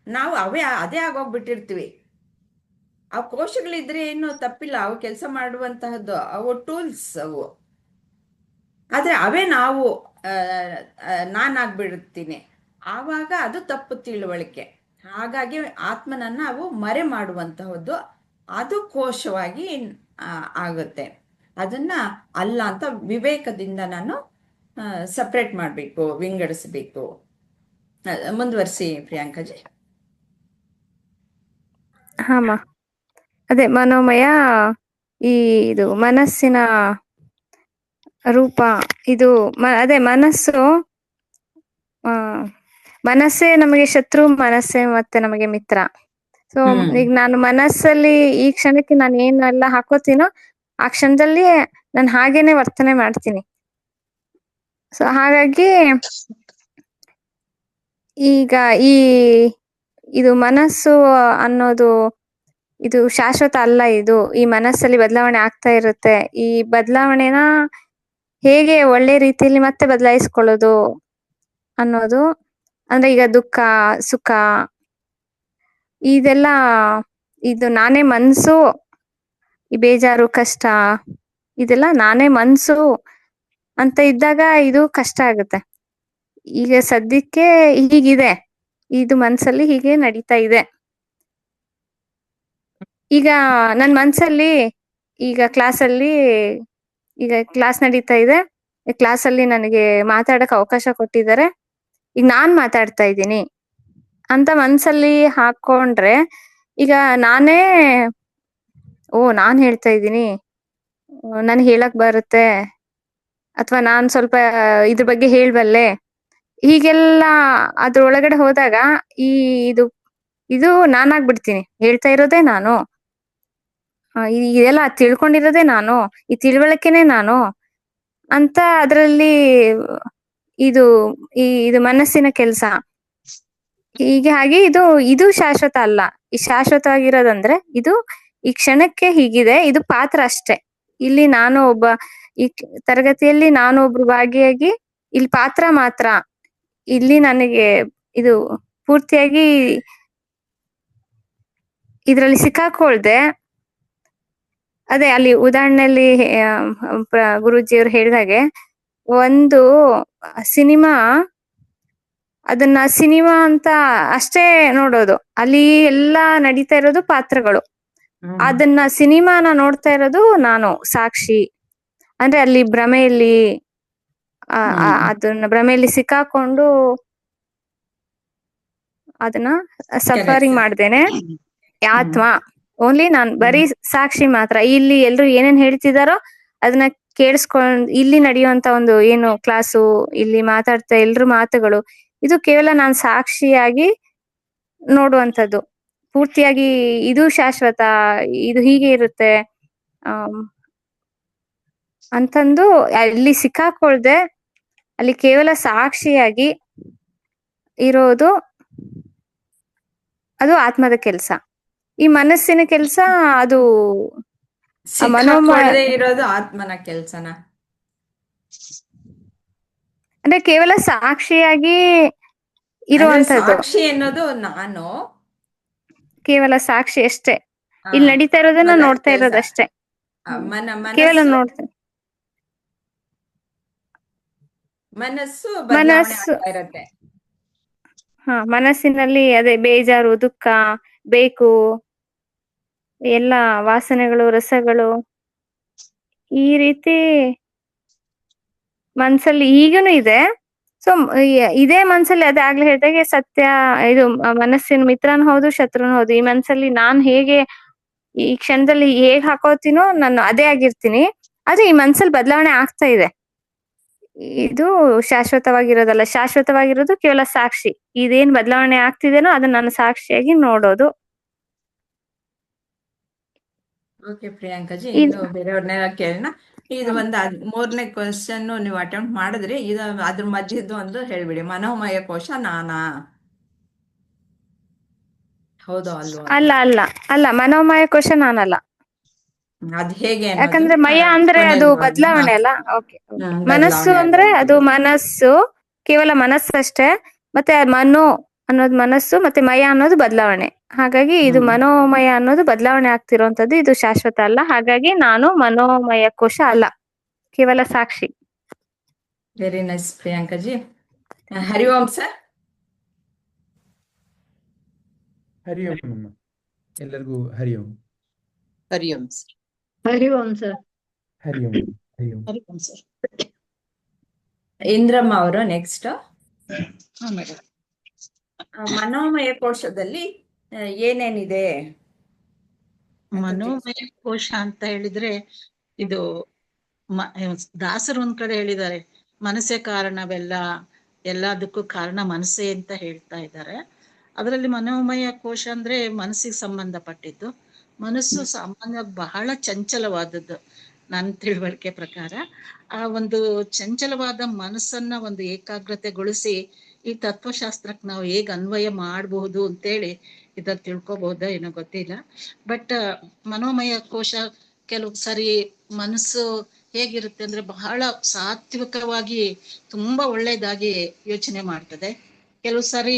ನಾವು ಅದೇ ಆಗೋಗ್ಬಿಟ್ಟಿರ್ತೀವಿ. ಆ ಕೋಶಗಳಿದ್ರೆ ಏನು ತಪ್ಪಿಲ್ಲ, ಅವು ಕೆಲಸ ಮಾಡುವಂತಹದ್ದು, ಅವು ಟೂಲ್ಸ್ ಅವು. ಆದ್ರೆ ಅವೇ ನಾವು ನಾನಾಗ್ಬಿಡ್ತೀನಿ, ಆವಾಗ ಅದು ತಪ್ಪು ತಿಳುವಳಿಕೆ. ಹಾಗಾಗಿ ಆತ್ಮನನ್ನ ಅವು ಮರೆ ಮಾಡುವಂತಹದ್ದು, ಅದು ಕೋಶವಾಗಿ ಆಗುತ್ತೆ. ಅದನ್ನ ಅಲ್ಲ ಅಂತ ವಿವೇಕದಿಂದ ನಾನು ಸಪ್ರೇಟ್ ಮಾಡಬೇಕು, ವಿಂಗಡಿಸಬೇಕು. ಮುಂದುವರಿಸಿ ಪ್ರಿಯಾಂಕಾಜಿ. ಹಾಮ ಅದೇ ಮನೋಮಯ, ಇದು ಮನಸ್ಸಿನ ರೂಪ. ಇದು ಅದೇ ಮನಸ್ಸೇ ನಮಗೆ ಶತ್ರು, ಮನಸ್ಸೇ ಮತ್ತೆ ನಮಗೆ ಮಿತ್ರ. ಸೊ ಈಗ ನಾನು ಮನಸ್ಸಲ್ಲಿ ಈ ಕ್ಷಣಕ್ಕೆ ನಾನು ಏನೆಲ್ಲ ಹಾಕೋತೀನೋ ಆ ಕ್ಷಣದಲ್ಲಿ ನಾನು ಹಾಗೇನೆ ವರ್ತನೆ ಮಾಡ್ತೀನಿ. ಸೊ ಹಾಗಾಗಿ ಈಗ ಇದು ಮನಸ್ಸು ಅನ್ನೋದು ಇದು ಶಾಶ್ವತ ಅಲ್ಲ. ಇದು ಈ ಮನಸ್ಸಲ್ಲಿ ಬದಲಾವಣೆ ಆಗ್ತಾ ಇರುತ್ತೆ. ಈ ಬದಲಾವಣೆನ ಹೇಗೆ ಒಳ್ಳೆ ರೀತಿಯಲ್ಲಿ ಮತ್ತೆ ಬದಲಾಯಿಸ್ಕೊಳ್ಳೋದು ಅನ್ನೋದು, ಅಂದ್ರೆ ಈಗ ದುಃಖ, ಸುಖ, ಇದೆಲ್ಲ ಇದು ನಾನೇ ಮನ್ಸು. ಈ ಬೇಜಾರು, ಕಷ್ಟ, ಇದೆಲ್ಲ ನಾನೇ ಮನ್ಸು ಅಂತ ಇದ್ದಾಗ ಇದು ಕಷ್ಟ ಆಗುತ್ತೆ. ಈಗ ಸದ್ಯಕ್ಕೆ ಹೀಗಿದೆ, ಇದು ಮನ್ಸಲ್ಲಿ ಹೀಗೆ ನಡೀತಾ ಇದೆ. ಈಗ ನನ್ ಮನ್ಸಲ್ಲಿ ಈಗ ಕ್ಲಾಸ್ ನಡೀತಾ ಇದೆ. ಕ್ಲಾಸಲ್ಲಿ ನನಗೆ ಮಾತಾಡಕ್ ಅವಕಾಶ ಕೊಟ್ಟಿದ್ದಾರೆ, ಈಗ ನಾನ್ ಮಾತಾಡ್ತಾ ಇದ್ದೀನಿ ಅಂತ ಮನ್ಸಲ್ಲಿ ಹಾಕೊಂಡ್ರೆ, ಈಗ ನಾನೇ ನಾನ್ ಹೇಳ್ತಾ ಇದ್ದೀನಿ, ನನ್ಗೆ ಹೇಳಕ್ ಬರುತ್ತೆ, ಅಥವಾ ನಾನ್ ಸ್ವಲ್ಪ ಇದ್ರ ಬಗ್ಗೆ ಹೇಳ್ಬಲ್ಲೆ, ಹೀಗೆಲ್ಲ ಅದ್ರೊಳಗಡೆ ಹೋದಾಗ ಇದು ನಾನಾಗ್ಬಿಡ್ತೀನಿ. ಹೇಳ್ತಾ ಇರೋದೇ ನಾನು, ಇದೆಲ್ಲ ತಿಳ್ಕೊಂಡಿರೋದೇ ನಾನು, ಈ ತಿಳುವಳಿಕೆನೆ ನಾನು ಅಂತ ಅದ್ರಲ್ಲಿ ಇದು ಮನಸ್ಸಿನ ಕೆಲ್ಸ. ಹಾಗೆ ಇದು ಶಾಶ್ವತ ಅಲ್ಲ. ಈ ಶಾಶ್ವತವಾಗಿರೋದಂದ್ರೆ ಇದು ಈ ಕ್ಷಣಕ್ಕೆ ಹೀಗಿದೆ, ಇದು ಪಾತ್ರ ಅಷ್ಟೇ. ಇಲ್ಲಿ ನಾನು ಈ ತರಗತಿಯಲ್ಲಿ ನಾನು ಒಬ್ರು ಭಾಗಿಯಾಗಿ ಇಲ್ಲಿ ಪಾತ್ರ ಮಾತ್ರ. ಇಲ್ಲಿ ನನಗೆ ಇದು ಪೂರ್ತಿಯಾಗಿ ಇದ್ರಲ್ಲಿ ಸಿಕ್ಕಾಕೊಳ್ದೆ. ಅದೇ ಅಲ್ಲಿ ಉದಾಹರಣೆಯಲ್ಲಿ ಗುರೂಜಿಯವ್ರು ಹೇಳಿದಾಗೆ, ಒಂದು ಸಿನಿಮಾ, ಅದನ್ನ ಸಿನಿಮಾ ಅಂತ ಅಷ್ಟೇ ನೋಡೋದು, ಅಲ್ಲಿ ಎಲ್ಲಾ ನಡೀತಾ ಇರೋದು ಪಾತ್ರಗಳು. ಅದನ್ನ ಸಿನಿಮಾನ ನೋಡ್ತಾ ಇರೋದು ನಾನು, ಸಾಕ್ಷಿ. ಅಂದ್ರೆ ಅಲ್ಲಿ ಭ್ರಮೆಯಲ್ಲಿ ಅದನ್ನ ಭ್ರಮೆಯಲ್ಲಿ ಸಿಕ್ಕಾಕೊಂಡು ಅದನ್ನ ಸಫರಿಂಗ್ ಮಾಡ್ದೇನೆ ಆತ್ಮ. ಓನ್ಲಿ ನಾನ್ ಬರೀ ಸಾಕ್ಷಿ ಮಾತ್ರ. ಇಲ್ಲಿ ಎಲ್ರು ಏನೇನ್ ಹೇಳ್ತಿದಾರೋ ಅದನ್ನ ಕೇಳಿಸ್ಕೊಂಡ್ ಇಲ್ಲಿ ನಡೆಯುವಂತ ಒಂದು ಏನು ಕ್ಲಾಸು, ಇಲ್ಲಿ ಮಾತಾಡ್ತಾ ಎಲ್ರು ಮಾತುಗಳು, ಇದು ಕೇವಲ ನಾನ್ ಸಾಕ್ಷಿಯಾಗಿ ನೋಡುವಂಥದ್ದು. ಪೂರ್ತಿಯಾಗಿ ಇದು ಶಾಶ್ವತ, ಇದು ಹೀಗೆ ಇರುತ್ತೆ ಅಂತಂದು ಅಲ್ಲಿ ಸಿಕ್ಕಾಕೊಳ್ದೆ ಅಲ್ಲಿ ಕೇವಲ ಸಾಕ್ಷಿಯಾಗಿ ಇರೋದು ಅದು ಆತ್ಮದ ಕೆಲ್ಸ. ಈ ಮನಸ್ಸಿನ ಕೆಲ್ಸ ಅದು ಸಿಕ್ಕಾಕೊಳ್ಳದೆ ಇರೋದು ಆತ್ಮನ ಕೆಲ್ಸನ. ಅಂದ್ರೆ ಕೇವಲ ಸಾಕ್ಷಿಯಾಗಿ ಇರುವಂತದ್ದು. ಸಾಕ್ಷಿ ಅನ್ನೋದು ನಾನು ಕೇವಲ ಸಾಕ್ಷಿ ಅಷ್ಟೇ. ಇಲ್ಲಿ ನಡೀತಾ ಇರೋದನ್ನ ನೋಡ್ತಾ ಇರೋದಷ್ಟೇ. ಕೇವಲ ನೋಡ್ತಾ ಮನಸ್ಸು ಇರುತ್ತೆ. ಮನಸ್ಸಿನಲ್ಲಿ ಅದೇ ಬೇಜಾರು, ದುಃಖ, ಬೇಕು, ಎಲ್ಲ ವಾಸನೆಗಳು, ರಸಗಳು ಈ ರೀತಿ ಮನ್ಸಲ್ಲಿ ಈಗನು ಇದೆ. ಸೊ ಇದೇ ಮನ್ಸಲ್ಲಿ ಅದೇ ಆಗ್ಲೇ ಹೇಳಿದಾಗೆ ಸತ್ಯ ಇದು ಮನಸ್ಸಿನ ಮಿತ್ರನೂ ಹೌದು, ಶತ್ರುನೂ ಹೌದು. ಈ ಮನ್ಸಲ್ಲಿ ನಾನ್ ಹೇಗೆ ಈ ಕ್ಷಣದಲ್ಲಿ ಹೇಗ್ ಹಾಕೋತೀನೋ ನಾನು ಅದೇ ಆಗಿರ್ತೀನಿ. ಆದ್ರೆ ಈ ಮನ್ಸಲ್ಲಿ ಬದಲಾವಣೆ ಆಗ್ತಾ ಇದೆ. ಇದು ಶಾಶ್ವತವಾಗಿರೋದಲ್ಲ. ಶಾಶ್ವತವಾಗಿರೋದು ಕೇವಲ ಸಾಕ್ಷಿ. ಇದೇನ್ ಬದಲಾವಣೆ ಆಗ್ತಿದೇನೋ ಅದನ್ನ ನಾನು ಸಾಕ್ಷಿಯಾಗಿ ನೋಡೋದು. ಓಕೆ ಪ್ರಿಯಾಂಕಾಜಿ, ಇನ್ನು ಬೇರೆಯವ್ರನ್ನೆಲ್ಲ ಕೇಳೋಣ. ಇದು ಒಂದು 3ನೇ ಕ್ವಶನ್ ನೀವು ಅಟೆಂಪ್ಟ್ ಮಾಡಿದ್ರಿ. ಇದು ಅದ್ರ ಮಧ್ಯದ್ದು ಒಂದು ಹೇಳ್ಬಿಡಿ. ಮನೋಮಯ ಕೋಶ ನಾನಾ? ಹೌದೋ ಅಲ್ವೋ? ಅಲ್ಲ ಮನೋಮಯ ಕೋಶ ನಾನಲ್ಲ. ಅದ್ ಹೇಗೆ? ಯಾಕಂದ್ರೆ ಮಯ ಅಂದ್ರೆ ಅದು ಬದಲಾವಣೆ ಅಲ್ಲ. ಓಕೆ. ಮನಸ್ಸು ಅಂದ್ರೆ ಅದು ಮನಸ್ಸು, ಕೇವಲ ಮನಸ್ಸಷ್ಟೇ. ಮತ್ತೆ ಮನೋ ಅನ್ನೋದು ಮನಸ್ಸು, ಮತ್ತೆ ಮಯ ಅನ್ನೋದು ಬದಲಾವಣೆ. ಹಾಗಾಗಿ ಇದು ಮನೋಮಯ ಅನ್ನೋದು ಬದಲಾವಣೆ ಆಗ್ತಿರೋಂಥದ್ದು. ಇದು ಶಾಶ್ವತ ಅಲ್ಲ. ಹಾಗಾಗಿ ನಾನು ಮನೋಮಯ ಕೋಶ ಅಲ್ಲ, ಕೇವಲ ಸಾಕ್ಷಿ. Very nice ಪ್ರಿಯಾಂಕಾಜಿ. ಹರಿ ಓಂ ಸರ್. ಹರಿ ಓಂ ಅಮ್ಮ, ಎಲ್ಲರಿಗೂ ಹರಿ ಓಂ. ಹರಿ ಓಂ ಸರ್. ಹರಿ ಓಂ ಸರ್. ಹರಿ ಓಂ. ಹರಿ ಓಂ. ಹರಿ ಓಂ ಸರ್. ಇಂದ್ರಮ್ಮ ಅವರು ನೆಕ್ಸ್ಟ್. ಹಾ ಮೇಡಮ್. ಮನೋಮಯ ಕೋಶದಲ್ಲಿ ಏನೇನಿದೆ? ಮನೋಮಯ ಕೋಶ ಅಂತ ಹೇಳಿದ್ರೆ ಇದು ದಾಸರು ಒಂದ್ ಕಡೆ ಹೇಳಿದ್ದಾರೆ, ಮನಸ್ಸೇ ಕಾರಣವೆಲ್ಲ, ಎಲ್ಲದಕ್ಕೂ ಕಾರಣ ಮನಸ್ಸೇ ಅಂತ ಹೇಳ್ತಾ ಇದ್ದಾರೆ. ಅದರಲ್ಲಿ ಮನೋಮಯ ಕೋಶ ಅಂದ್ರೆ ಮನಸ್ಸಿಗೆ ಸಂಬಂಧಪಟ್ಟಿದ್ದು. ಮನಸ್ಸು ಸಾಮಾನ್ಯವಾಗಿ ಬಹಳ ಚಂಚಲವಾದದ್ದು ನನ್ನ ತಿಳುವಳಿಕೆ ಪ್ರಕಾರ. ಆ ಒಂದು ಚಂಚಲವಾದ ಮನಸ್ಸನ್ನ ಒಂದು ಏಕಾಗ್ರತೆಗೊಳಿಸಿ ಈ ತತ್ವಶಾಸ್ತ್ರಕ್ಕೆ ನಾವು ಹೇಗ್ ಅನ್ವಯ ಮಾಡಬಹುದು ಅಂತೇಳಿ ಇದ್ರ ತಿಳ್ಕೊಬಹುದೋ ಏನೋ ಗೊತ್ತಿಲ್ಲ. ಬಟ್ ಮನೋಮಯ ಕೋಶ ಕೆಲವು ಸರಿ ಮನಸ್ಸು ಹೇಗಿರುತ್ತೆ ಅಂದ್ರೆ ಬಹಳ ಸಾತ್ವಿಕವಾಗಿ ತುಂಬಾ ಒಳ್ಳೇದಾಗಿ ಯೋಚನೆ ಮಾಡ್ತದೆ. ಕೆಲವು ಸರಿ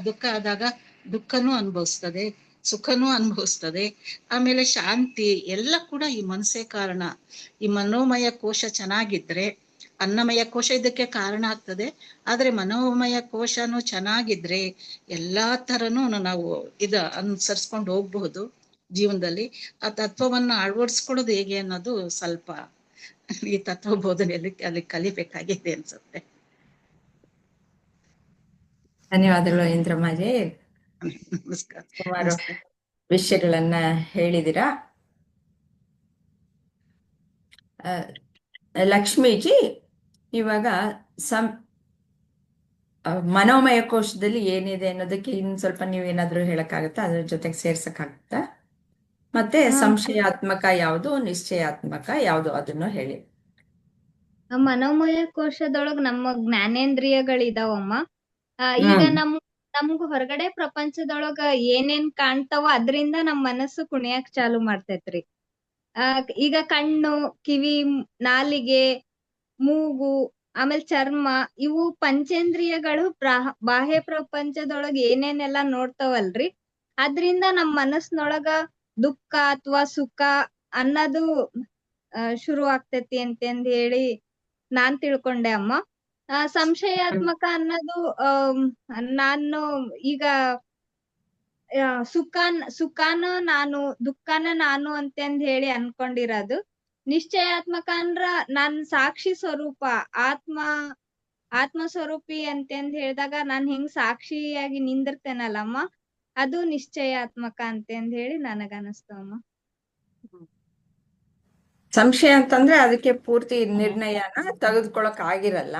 ದುಃಖ ಆದಾಗ ದುಃಖನೂ ಅನುಭವಿಸ್ತದೆ, ಸುಖನೂ ಅನುಭವಿಸ್ತದೆ. ಆಮೇಲೆ ಶಾಂತಿ ಎಲ್ಲ ಕೂಡ ಈ ಮನಸ್ಸೇ ಕಾರಣ. ಈ ಮನೋಮಯ ಕೋಶ ಚೆನ್ನಾಗಿದ್ರೆ ಅನ್ನಮಯ ಕೋಶ ಇದಕ್ಕೆ ಕಾರಣ ಆಗ್ತದೆ. ಆದ್ರೆ ಮನೋಮಯ ಕೋಶನು ಚೆನ್ನಾಗಿದ್ರೆ ಎಲ್ಲಾ ತರನು ನಾವು ಅನುಸರಿಸ್ಕೊಂಡು ಹೋಗ್ಬಹುದು ಜೀವನದಲ್ಲಿ. ಆ ತತ್ವವನ್ನ ಅಳವಡಿಸ್ಕೊಳ್ಳೋದು ಹೇಗೆ ಅನ್ನೋದು ಸ್ವಲ್ಪ ಈ ತತ್ವ ಬೋಧನೆಯಲ್ಲಿ ಅಲ್ಲಿ ಕಲಿಬೇಕಾಗಿದೆ ಅನ್ಸುತ್ತೆ. ಧನ್ಯವಾದಗಳು ಇಂದ್ರಮ್ಮಾಜಿ. ನಮಸ್ಕಾರ. ಸುಮಾರು ವಿಷಯಗಳನ್ನ ಹೇಳಿದಿರಾ. ಲಕ್ಷ್ಮೀಜಿ, ಇವಾಗ ಮನೋಮಯ ಕೋಶದಲ್ಲಿ ಏನಿದೆ ಅನ್ನೋದಕ್ಕೆ ಇನ್ ಸ್ವಲ್ಪ ನೀವೇನಾದ್ರೂ ಹೇಳಕ್ಕಾಗತ್ತಾ? ಅದ್ರ ಜೊತೆಗೆ ಸೇರ್ಸಕ್ಕಾಗತ್ತಾ? ಮತ್ತೆ ಸಂಶಯಾತ್ಮಕ ಯಾವುದು, ನಿಶ್ಚಯಾತ್ಮಕ ಯಾವುದು, ಅದನ್ನು ಹೇಳಿ. ಮನೋಮಯ ಕೋಶದೊಳಗ್ ನಮ್ಮ ಜ್ಞಾನೇಂದ್ರಿಯಗಳಿದಾವಮ್ಮ. ಈಗ ನಮ್ಗ ಹೊರಗಡೆ ಪ್ರಪಂಚದೊಳಗ ಏನೇನ್ ಕಾಣ್ತಾವ ಅದ್ರಿಂದ ನಮ್ ಮನಸ್ಸು ಕುಣಿಯಕ್ ಚಾಲು ಮಾಡ್ತೈತ್ರಿ. ಈಗ ಕಣ್ಣು, ಕಿವಿ, ನಾಲಿಗೆ, ಮೂಗು, ಆಮೇಲೆ ಚರ್ಮ, ಇವು ಪಂಚೇಂದ್ರಿಯಗಳು ಬಾಹ್ಯ ಪ್ರಪಂಚದೊಳಗ ಏನೇನೆಲ್ಲಾ ನೋಡ್ತಾವಲ್ರಿ, ಅದ್ರಿಂದ ನಮ್ ಮನಸ್ಸಿನೊಳಗ ದುಃಖ ಅಥವಾ ಸುಖ ಅನ್ನೋದು ಶುರು ಆಗ್ತೈತಿ ಅಂತಂದ್ ಹೇಳಿ ನಾನ್ ತಿಳ್ಕೊಂಡೆ ಅಮ್ಮ. ಸಂಶಯಾತ್ಮಕ ಅನ್ನೋದು ನಾನು ಈಗ ಸುಖಾನ ನಾನು ದುಃಖನ ನಾನು ಅಂತಂದ್ ಹೇಳಿ ಅನ್ಕೊಂಡಿರೋದು. ನಿಶ್ಚಯಾತ್ಮಕ ಅಂದ್ರ ನಾನ್ ಸಾಕ್ಷಿ ಸ್ವರೂಪ ಆತ್ಮ ಸ್ವರೂಪಿ ಅಂತಂದ್ ಹೇಳಿದಾಗ ನಾನ್ ಹೆಂಗ್ ಸಾಕ್ಷಿಯಾಗಿ ನಿಂದಿರ್ತೇನಲ್ಲಮ್ಮ, ಅದು ನಿಶ್ಚಯಾತ್ಮಕ ಅಂತಂದ್ ಹೇಳಿ ನನಗ ಅನಸ್ತವಮ್ಮ. ಸಂಶಯ ಅಂತಂದ್ರೆ ಅದಕ್ಕೆ ಪೂರ್ತಿ ನಿರ್ಣಯನ ತೆಗೆದುಕೊಳಕ್ ಆಗಿರಲ್ಲ.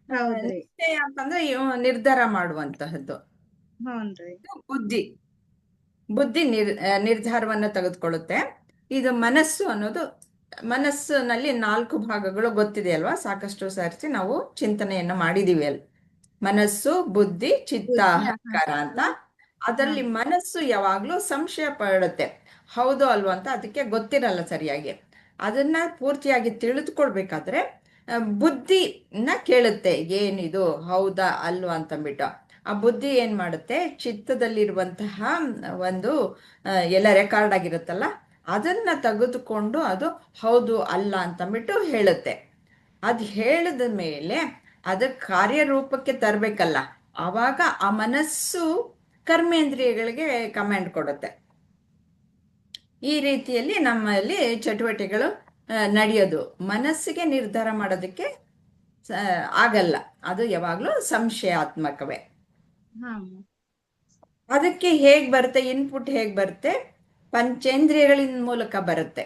ಹೌದ್ರಿ. ನಿಶ್ಚಯ ಅಂತಂದ್ರೆ ನಿರ್ಧಾರ ಮಾಡುವಂತಹದ್ದು. ಹ್ಞೂನ್ರಿ. ಬುದ್ಧಿ ನಿರ್ಧಾರವನ್ನ ತೆಗೆದುಕೊಳ್ಳುತ್ತೆ. ಇದು ಮನಸ್ಸು ಅನ್ನೋದು, ಮನಸ್ಸಿನಲ್ಲಿ 4 ಭಾಗಗಳು ಗೊತ್ತಿದೆ ಅಲ್ವಾ, ಸಾಕಷ್ಟು ಸಾರಿಸಿ ನಾವು ಚಿಂತನೆಯನ್ನ ಮಾಡಿದೀವಿ ಅಲ್ಲಿ. ಮನಸ್ಸು, ಬುದ್ಧಿ, ಚಿತ್ತ, ಅಹಂಕಾರ ಅಂತ. ಅದರಲ್ಲಿ ಮನಸ್ಸು ಯಾವಾಗ್ಲೂ ಸಂಶಯ ಪಡುತ್ತೆ, ಹೌದು ಅಲ್ವಾ ಅಂತ. ಅದಕ್ಕೆ ಗೊತ್ತಿರಲ್ಲ ಸರಿಯಾಗಿ. ಅದನ್ನ ಪೂರ್ತಿಯಾಗಿ ತಿಳಿದುಕೊಳ್ಬೇಕಾದ್ರೆ ಬುದ್ಧಿನ ಕೇಳುತ್ತೆ, ಏನಿದು ಹೌದಾ ಅಲ್ವಾ ಅಂತಂದ್ಬಿಟ್ಟು. ಆ ಬುದ್ಧಿ ಏನ್ ಮಾಡುತ್ತೆ, ಚಿತ್ತದಲ್ಲಿರುವಂತಹ ಒಂದು ಎಲ್ಲ ರೆಕಾರ್ಡ್ ಆಗಿರುತ್ತಲ್ಲ, ಅದನ್ನ ತೆಗೆದುಕೊಂಡು ಅದು ಹೌದು ಅಲ್ಲ ಅಂತಂದ್ಬಿಟ್ಟು ಹೇಳುತ್ತೆ. ಅದು ಹೇಳಿದ ಮೇಲೆ ಅದಕ್ಕೆ ಕಾರ್ಯರೂಪಕ್ಕೆ ತರಬೇಕಲ್ಲ, ಆವಾಗ ಆ ಮನಸ್ಸು ಕರ್ಮೇಂದ್ರಿಯಗಳಿಗೆ ಕಮಾಂಡ್ ಕೊಡುತ್ತೆ. ಈ ರೀತಿಯಲ್ಲಿ ನಮ್ಮಲ್ಲಿ ಚಟುವಟಿಕೆಗಳು ನಡೆಯೋದು. ಮನಸ್ಸಿಗೆ ನಿರ್ಧಾರ ಮಾಡೋದಕ್ಕೆ ಆಗಲ್ಲ, ಅದು ಯಾವಾಗ್ಲೂ ಸಂಶಯಾತ್ಮಕವೇ. ಅದಕ್ಕೆ ಹೇಗ್ ಬರುತ್ತೆ, ಇನ್ಪುಟ್ ಹೇಗ್ ಬರುತ್ತೆ, ಪಂಚೇಂದ್ರಿಯಗಳಿನ ಮೂಲಕ ಬರುತ್ತೆ.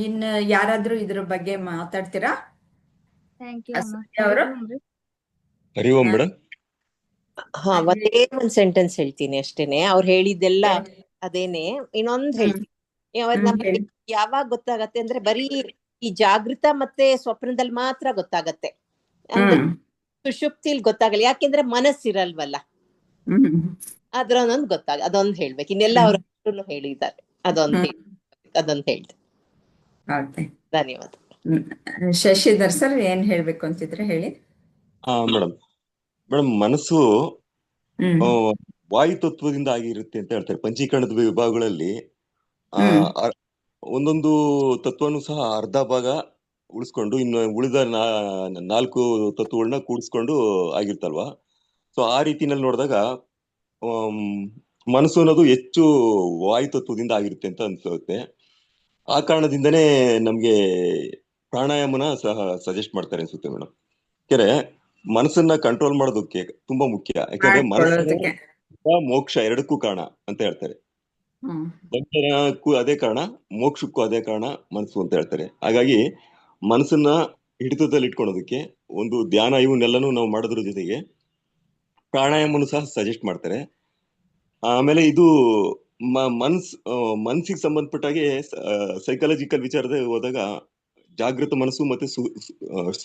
ಇನ್ನು ಯಾರಾದ್ರೂ ಇದ್ರ ಬಗ್ಗೆ ಮಾತಾಡ್ತೀರಾ? ಥ್ಯಾಂಕ್ ಯು ಅಮ್ಮ. ಅವರು ಹರಿ ಓಂ ಮೇಡಮ್. ಹಾ, ಒಂದೇ ಒಂದ್ ಸೆಂಟೆನ್ಸ್ ಹೇಳ್ತೀನಿ ಅಷ್ಟೇನೆ. ಅವ್ರು ಹೇಳಿದ್ದೆಲ್ಲ ಅದೇನೆ. ಇನ್ನೊಂದ್ ಹೇಳ್ತೀನಿ. ನಮ್ಗೆ ಯಾವಾಗ ಗೊತ್ತಾಗತ್ತೆ ಅಂದ್ರೆ ಬರೀ ಈ ಜಾಗೃತ ಮತ್ತೆ ಸ್ವಪ್ನದಲ್ಲಿ ಮಾತ್ರ ಗೊತ್ತಾಗತ್ತೆ, ಅಂದ್ರೆ ಸುಷುಪ್ತಿಲ್ ಗೊತ್ತಾಗಲ್ಲ. ಯಾಕೆಂದ್ರೆ ಮನಸ್ಸಿರಲ್ವಲ್ಲ, ಅದ್ರೊಂದೊಂದು ಅದೊಂದು ಹೇಳ್ಬೇಕು. ಇನ್ನೆಲ್ಲ ಅವ್ರು ಹೇಳಿದ್ದಾರೆ, ಅದೊಂದು ಹೇಳ್ದೆ. ಧನ್ಯವಾದ. ಶಶಿಧರ್ ಸರ್ ಏನ್ ಹೇಳ್ಬೇಕು ಅಂತಿದ್ರೆ ಹೇಳಿ. ಮೇಡಮ್, ಮನಸ್ಸು ವಾಯು ತತ್ವದಿಂದ ಆಗಿರುತ್ತೆ ಅಂತ ಹೇಳ್ತಾರೆ. ಪಂಚೀಕರಣದ ವಿಭಾಗಗಳಲ್ಲಿ ಒಂದೊಂದು ತತ್ವನು ಸಹ ಅರ್ಧ ಭಾಗ ಉಳಿಸ್ಕೊಂಡು ಇನ್ನು ಉಳಿದ 4 ತತ್ವಗಳನ್ನ ಕೂಡಿಸ್ಕೊಂಡು ಆಗಿರ್ತಲ್ವಾ. ಸೊ ಆ ರೀತಿನಲ್ಲಿ ನೋಡಿದಾಗ ಮನಸ್ಸು ಅನ್ನೋದು ಹೆಚ್ಚು ವಾಯು ತತ್ವದಿಂದ ಆಗಿರುತ್ತೆ ಅಂತ ಅನ್ಸುತ್ತೆ. ಆ ಕಾರಣದಿಂದನೇ ನಮ್ಗೆ ಪ್ರಾಣಾಯಾಮನ ಸಹ ಸಜೆಸ್ಟ್ ಮಾಡ್ತಾರೆ ಅನ್ಸುತ್ತೆ ಮೇಡಮ್. ಯಾಕಂದ್ರೆ ಮನಸ್ಸನ್ನ ಕಂಟ್ರೋಲ್ ಮಾಡೋದಕ್ಕೆ ತುಂಬಾ ಮುಖ್ಯ. ಯಾಕಂದ್ರೆ ಮನಸ್ಸು ಮೋಕ್ಷ ಎರಡಕ್ಕೂ ಕಾರಣ ಅಂತ ಹೇಳ್ತಾರೆ. ಬಂಧನಕ್ಕೂ ಅದೇ ಕಾರಣ, ಮೋಕ್ಷಕ್ಕೂ ಅದೇ ಕಾರಣ ಮನಸ್ಸು ಅಂತ ಹೇಳ್ತಾರೆ. ಹಾಗಾಗಿ ಮನಸ್ಸನ್ನ ಹಿಡಿತದಲ್ಲಿ ಇಟ್ಕೊಳೋದಕ್ಕೆ ಒಂದು ಧ್ಯಾನ ಇವನ್ನೆಲ್ಲನೂ ನಾವು ಮಾಡೋದ್ರ ಜೊತೆಗೆ ಪ್ರಾಣಾಯಾಮನು ಸಹ ಸಜೆಸ್ಟ್ ಮಾಡ್ತಾರೆ. ಆಮೇಲೆ ಇದು ಮನ್ಸಿಗೆ ಸಂಬಂಧಪಟ್ಟಾಗೆ ಸೈಕಾಲಜಿಕಲ್ ವಿಚಾರದ ಹೋದಾಗ ಜಾಗೃತ ಮನಸ್ಸು ಮತ್ತೆ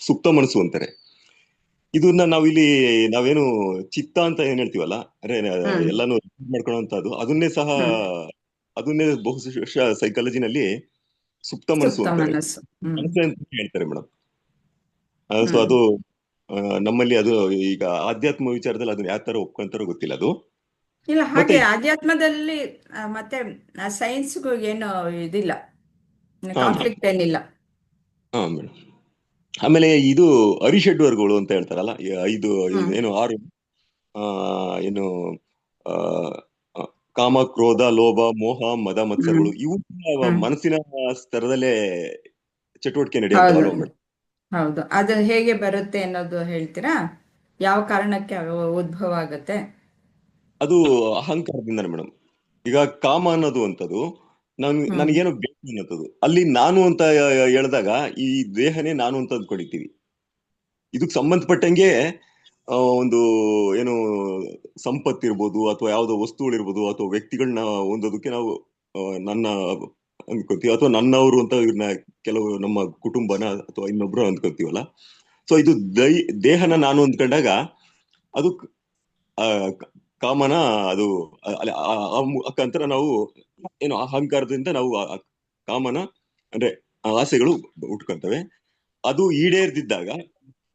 ಸುಪ್ತ ಮನಸ್ಸು ಅಂತಾರೆ. ಇದನ್ನ ನಾವೇನು ಚಿತ್ತ ಅಂತ ಏನ್ ಹೇಳ್ತೀವಲ್ಲ, ಅಂದ್ರೆ ಎಲ್ಲಾನು ಮಾಡ್ಕೊಳ್ಳೋಂಥದ್ದು, ಅದನ್ನೇ ಬಹುಶಃ ಸೈಕಾಲಜಿನಲ್ಲಿ ಸುಪ್ತ ಮನಸ್ಸು ಅಂತಾರೆ, ಮನಸ್ಸು ಅಂತ ಹೇಳ್ತಾರೆ ಮೇಡಮ್. ಸೊ ಅದು ನಮ್ಮಲ್ಲಿ ಅದು ಈಗ ಆಧ್ಯಾತ್ಮ ವಿಚಾರದಲ್ಲಿ ಅದನ್ನ ಯಾವ ತರ ಒಪ್ಕೊಂತಾರೋ ಗೊತ್ತಿಲ್ಲ. ಅದು ಇಲ್ಲ, ಹಾಗೆ ಆಧ್ಯಾತ್ಮದಲ್ಲಿ ಮತ್ತೆ ಸೈನ್ಸ್ಗೂ ಏನು ಇದಿಲ್ಲ, ಕಾನ್ಫ್ಲಿಕ್ಟ್ ಏನಿಲ್ಲ. ಹಾ ಮೇಡಮ್. ಆಮೇಲೆ ಇದು ಅರಿಷಡ್ವರ್ಗಗಳು ಅಂತ ಹೇಳ್ತಾರಲ್ಲ, 5 ಏನು 6 ಏನು ಕಾಮ, ಕ್ರೋಧ, ಲೋಭ, ಮೋಹ, ಮದ, ಮತ್ಸರಗಳು, ಇವು ಮನಸ್ಸಿನ ಸ್ತರದಲ್ಲೇ ಚಟುವಟಿಕೆ ನಡೆಯುತ್ತಲ್ಲ ಮೇಡಮ್. ಹೌದು, ಅದು ಹೇಗೆ ಬರುತ್ತೆ ಅನ್ನೋದು ಹೇಳ್ತೀರಾ? ಯಾವ ಕಾರಣಕ್ಕೆ ಉದ್ಭವ ಆಗುತ್ತೆ? ಅದು ಅಹಂಕಾರದಿಂದಾನೆ ಮೇಡಮ್. ಈಗ ಕಾಮ ಅನ್ನೋದು ಅಂತದ್ದು ನನಗೇನೋ ಬೇಕು ಅನ್ನೋದು, ಅಲ್ಲಿ ನಾನು ಅಂತ ಹೇಳಿದಾಗ ಈ ದೇಹನೇ ನಾನು ಅಂತ ಅಂದ್ಕೊಂಡಿರ್ತೀವಿ. ಇದಕ್ ಸಂಬಂಧಪಟ್ಟಂಗೆ ಒಂದು ಏನು ಸಂಪತ್ತಿರ್ಬೋದು, ಅಥವಾ ಯಾವ್ದೋ ವಸ್ತುಗಳಿರ್ಬೋದು, ಅಥವಾ ವ್ಯಕ್ತಿಗಳನ್ನ ಹೊಂದೋದಕ್ಕೆ ನಾವು ನನ್ನ ಅಂದ್ಕೊತೀವಿ, ಅಥವಾ ನನ್ನವರು ಅಂತ ಇವ್ರನ್ನ ಕೆಲವು ನಮ್ಮ ಕುಟುಂಬನ ಅಥವಾ ಇನ್ನೊಬ್ರು ಅಂದ್ಕೊತೀವಲ್ಲ. ಸೊ ಇದು ದೇಹನ ನಾನು ಅಂದ್ಕೊಂಡಾಗ ಅದು ಕಾಮನ, ಅದು ಅಕ್ಕಂತರ ನಾವು ಏನು ಅಹಂಕಾರದಿಂದ ನಾವು ಕಾಮನ ಅಂದ್ರೆ ಆಸೆಗಳು ಉಟ್ಕೊಳ್ತವೆ. ಅದು ಈಡೇರ್ದಿದ್ದಾಗ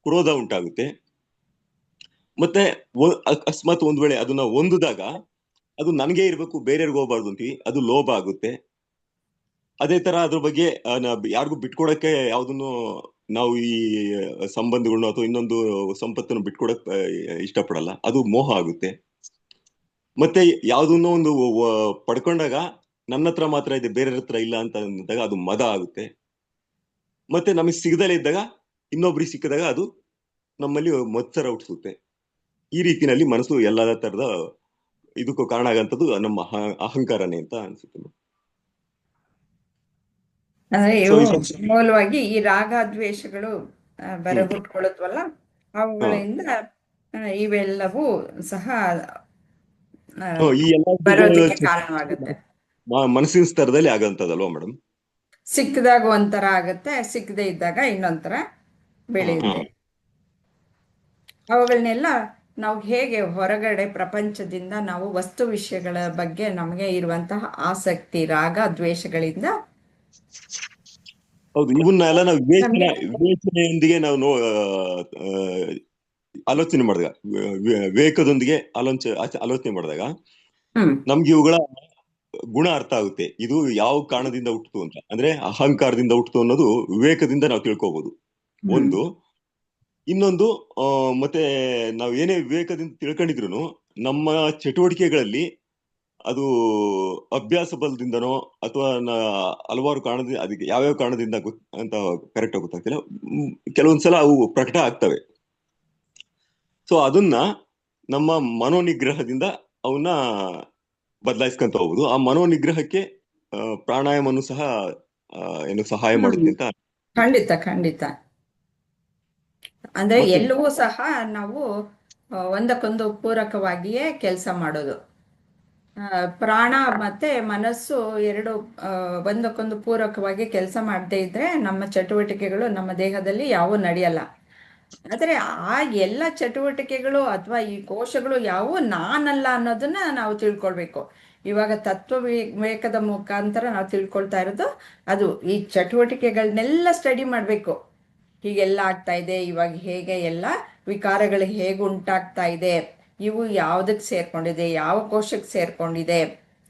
ಕ್ರೋಧ ಉಂಟಾಗುತ್ತೆ. ಮತ್ತೆ ಅಕಸ್ಮಾತ್ ಒಂದ್ ವೇಳೆ ಅದನ್ನ ಹೊಂದಿದಾಗ ಅದು ನನಗೆ ಇರ್ಬೇಕು, ಬೇರೆಯವ್ರಿಗೆ ಹೋಗ್ಬಾರ್ದು ಅಂತೀವಿ, ಅದು ಲೋಭ ಆಗುತ್ತೆ. ಅದೇ ತರ ಅದ್ರ ಬಗ್ಗೆ ಯಾರಿಗೂ ಬಿಟ್ಕೊಡಕ್ಕೆ ಯಾವ್ದನ್ನು ನಾವು ಈ ಸಂಬಂಧಗಳನ್ನ ಅಥವಾ ಇನ್ನೊಂದು ಸಂಪತ್ತನ್ನು ಬಿಟ್ಕೊಡಕ್ ಇಷ್ಟಪಡಲ್ಲ, ಅದು ಮೋಹ ಆಗುತ್ತೆ. ಮತ್ತೆ ಯಾವ್ದನ್ನೋ ಒಂದು ಪಡ್ಕೊಂಡಾಗ ನನ್ನ ಹತ್ರ ಮಾತ್ರ ಇದೆ, ಬೇರೆ ಹತ್ರ ಇಲ್ಲ ಅಂತ ಅಂದಾಗ ಅದು ಮದ ಆಗುತ್ತೆ. ಮತ್ತೆ ನಮಗೆ ಸಿಗದಲ್ಲೇ ಇದ್ದಾಗ ಇನ್ನೊಬ್ರಿಗೆ ಸಿಕ್ಕಿದಾಗ ಅದು ನಮ್ಮಲ್ಲಿ ಮತ್ಸರ ಹುಟ್ಟಿಸುತ್ತೆ. ಈ ರೀತಿನಲ್ಲಿ ಮನಸ್ಸು ಎಲ್ಲಾ ತರದ ಇದಕ್ಕೂ ಕಾರಣ ಆಗಂತದ್ದು ನಮ್ಮ ಅಹಂಕಾರನೇ ಅಂತ ಅನ್ಸುತ್ತೆ. ಅಂದ್ರೆ ಸೊ ಇವು ಮೂಲವಾಗಿ ಈ ರಾಗ ದ್ವೇಷಗಳು ಬರ ಹುಟ್ಕೊಳ್ಳುತ್ತವಲ್ಲ, ಅವುಗಳಿಂದ ಇವೆಲ್ಲವೂ ಸಹ ಈ ಎಲ್ಲ ಬರೋದಕ್ಕೆ ಕಾರಣವಾಗುತ್ತೆ. ಮನಸ್ಸಿನ ಸ್ತರದಲ್ಲಿ ಆಗಂತದಲ್ವಾ ಮೇಡಮ್? ಸಿಕ್ಕದಾಗ ಒಂಥರ ಆಗತ್ತೆ, ಸಿಕ್ಕದೇ ಇದ್ದಾಗ ಇನ್ನೊಂಥರ ಬೆಳೆಯುತ್ತೆ. ಅವುಗಳನ್ನೆಲ್ಲ ನಾವು ಹೇಗೆ ಹೊರಗಡೆ ಪ್ರಪಂಚದಿಂದ ನಾವು ವಸ್ತು ವಿಷಯಗಳ ಬಗ್ಗೆ ನಮಗೆ ಇರುವಂತಹ ಆಸಕ್ತಿ ರಾಗ ದ್ವೇಷಗಳಿಂದ ಹೌದು, ಇವನ್ನೆಲ್ಲ ನಾವು ವಿವೇಚನೆಯೊಂದಿಗೆ ನಾವು ಆಲೋಚನೆ ಮಾಡಿದಾಗ, ವಿವೇಕದೊಂದಿಗೆ ಆಲೋಚನೆ ಮಾಡಿದಾಗ ನಮ್ಗೆ ಇವುಗಳ ಗುಣ ಅರ್ಥ ಆಗುತ್ತೆ. ಇದು ಯಾವ ಕಾರಣದಿಂದ ಹುಟ್ಟಿತು ಅಂತ, ಅಂದ್ರೆ ಅಹಂಕಾರದಿಂದ ಹುಟ್ಟಿತು ಅನ್ನೋದು ವಿವೇಕದಿಂದ ನಾವು ತಿಳ್ಕೊಬಹುದು. ಒಂದು ಇನ್ನೊಂದು ಮತ್ತೆ ನಾವು ಏನೇ ವಿವೇಕದಿಂದ ತಿಳ್ಕೊಂಡಿದ್ರು ನಮ್ಮ ಚಟುವಟಿಕೆಗಳಲ್ಲಿ ಅದು ಅಭ್ಯಾಸ ಬಲದಿಂದನೋ ಅಥವಾ ಹಲವಾರು ಕಾರಣದಿಂದ, ಅದಕ್ಕೆ ಯಾವ್ಯಾವ ಕಾರಣದಿಂದ ಅಂತ ಕರೆಕ್ಟ್ ಆಗಿ ಗೊತ್ತಾಗ್ತಿಲ್ಲ, ಕೆಲವೊಂದ್ಸಲ ಅವು ಪ್ರಕಟ ಆಗ್ತವೆ. ಸೊ ಅದನ್ನ ನಮ್ಮ ಮನೋನಿಗ್ರಹದಿಂದ ಅವನ್ನ ಬದಲಾಯಿಸ್ಕೊಂತ ಹೋಗುದು. ಆ ಮನೋನಿಗ್ರಹಕ್ಕೆ ಪ್ರಾಣಾಯಾಮನು ಸಹ ಏನು ಸಹಾಯ ಮಾಡುತ್ತೆ ಅಂತ. ಖಂಡಿತ ಖಂಡಿತ. ಅಂದ್ರೆ ಎಲ್ಲವೂ ಸಹ ನಾವು ಒಂದಕ್ಕೊಂದು ಪೂರಕವಾಗಿಯೇ ಕೆಲಸ ಮಾಡೋದು. ಪ್ರಾಣ ಮತ್ತೆ ಮನಸ್ಸು ಎರಡು ಒಂದಕ್ಕೊಂದು ಪೂರಕವಾಗಿ ಕೆಲಸ ಮಾಡದೇ ಇದ್ರೆ ನಮ್ಮ ಚಟುವಟಿಕೆಗಳು ನಮ್ಮ ದೇಹದಲ್ಲಿ ಯಾವೂ ನಡೆಯಲ್ಲ. ಆದರೆ ಆ ಎಲ್ಲ ಚಟುವಟಿಕೆಗಳು ಅಥವಾ ಈ ಕೋಶಗಳು ಯಾವೂ ನಾನಲ್ಲ ಅನ್ನೋದನ್ನ ನಾವು ತಿಳ್ಕೊಳ್ಬೇಕು. ಇವಾಗ ತತ್ವ ವಿವೇಕದ ಮುಖಾಂತರ ನಾವು ತಿಳ್ಕೊಳ್ತಾ ಇರೋದು ಅದು. ಈ ಚಟುವಟಿಕೆಗಳನ್ನೆಲ್ಲ ಸ್ಟಡಿ ಮಾಡಬೇಕು. ಹೀಗೆಲ್ಲ ಆಗ್ತಾ ಇದೆ, ಇವಾಗ ಹೇಗೆ ಎಲ್ಲ ವಿಕಾರಗಳು ಹೇಗೆ ಉಂಟಾಗ್ತಾ ಇದೆ, ಇವು ಯಾವುದಕ್ಕೆ ಸೇರ್ಕೊಂಡಿದೆ, ಯಾವ ಕೋಶಕ್ಕೆ ಸೇರ್ಕೊಂಡಿದೆ,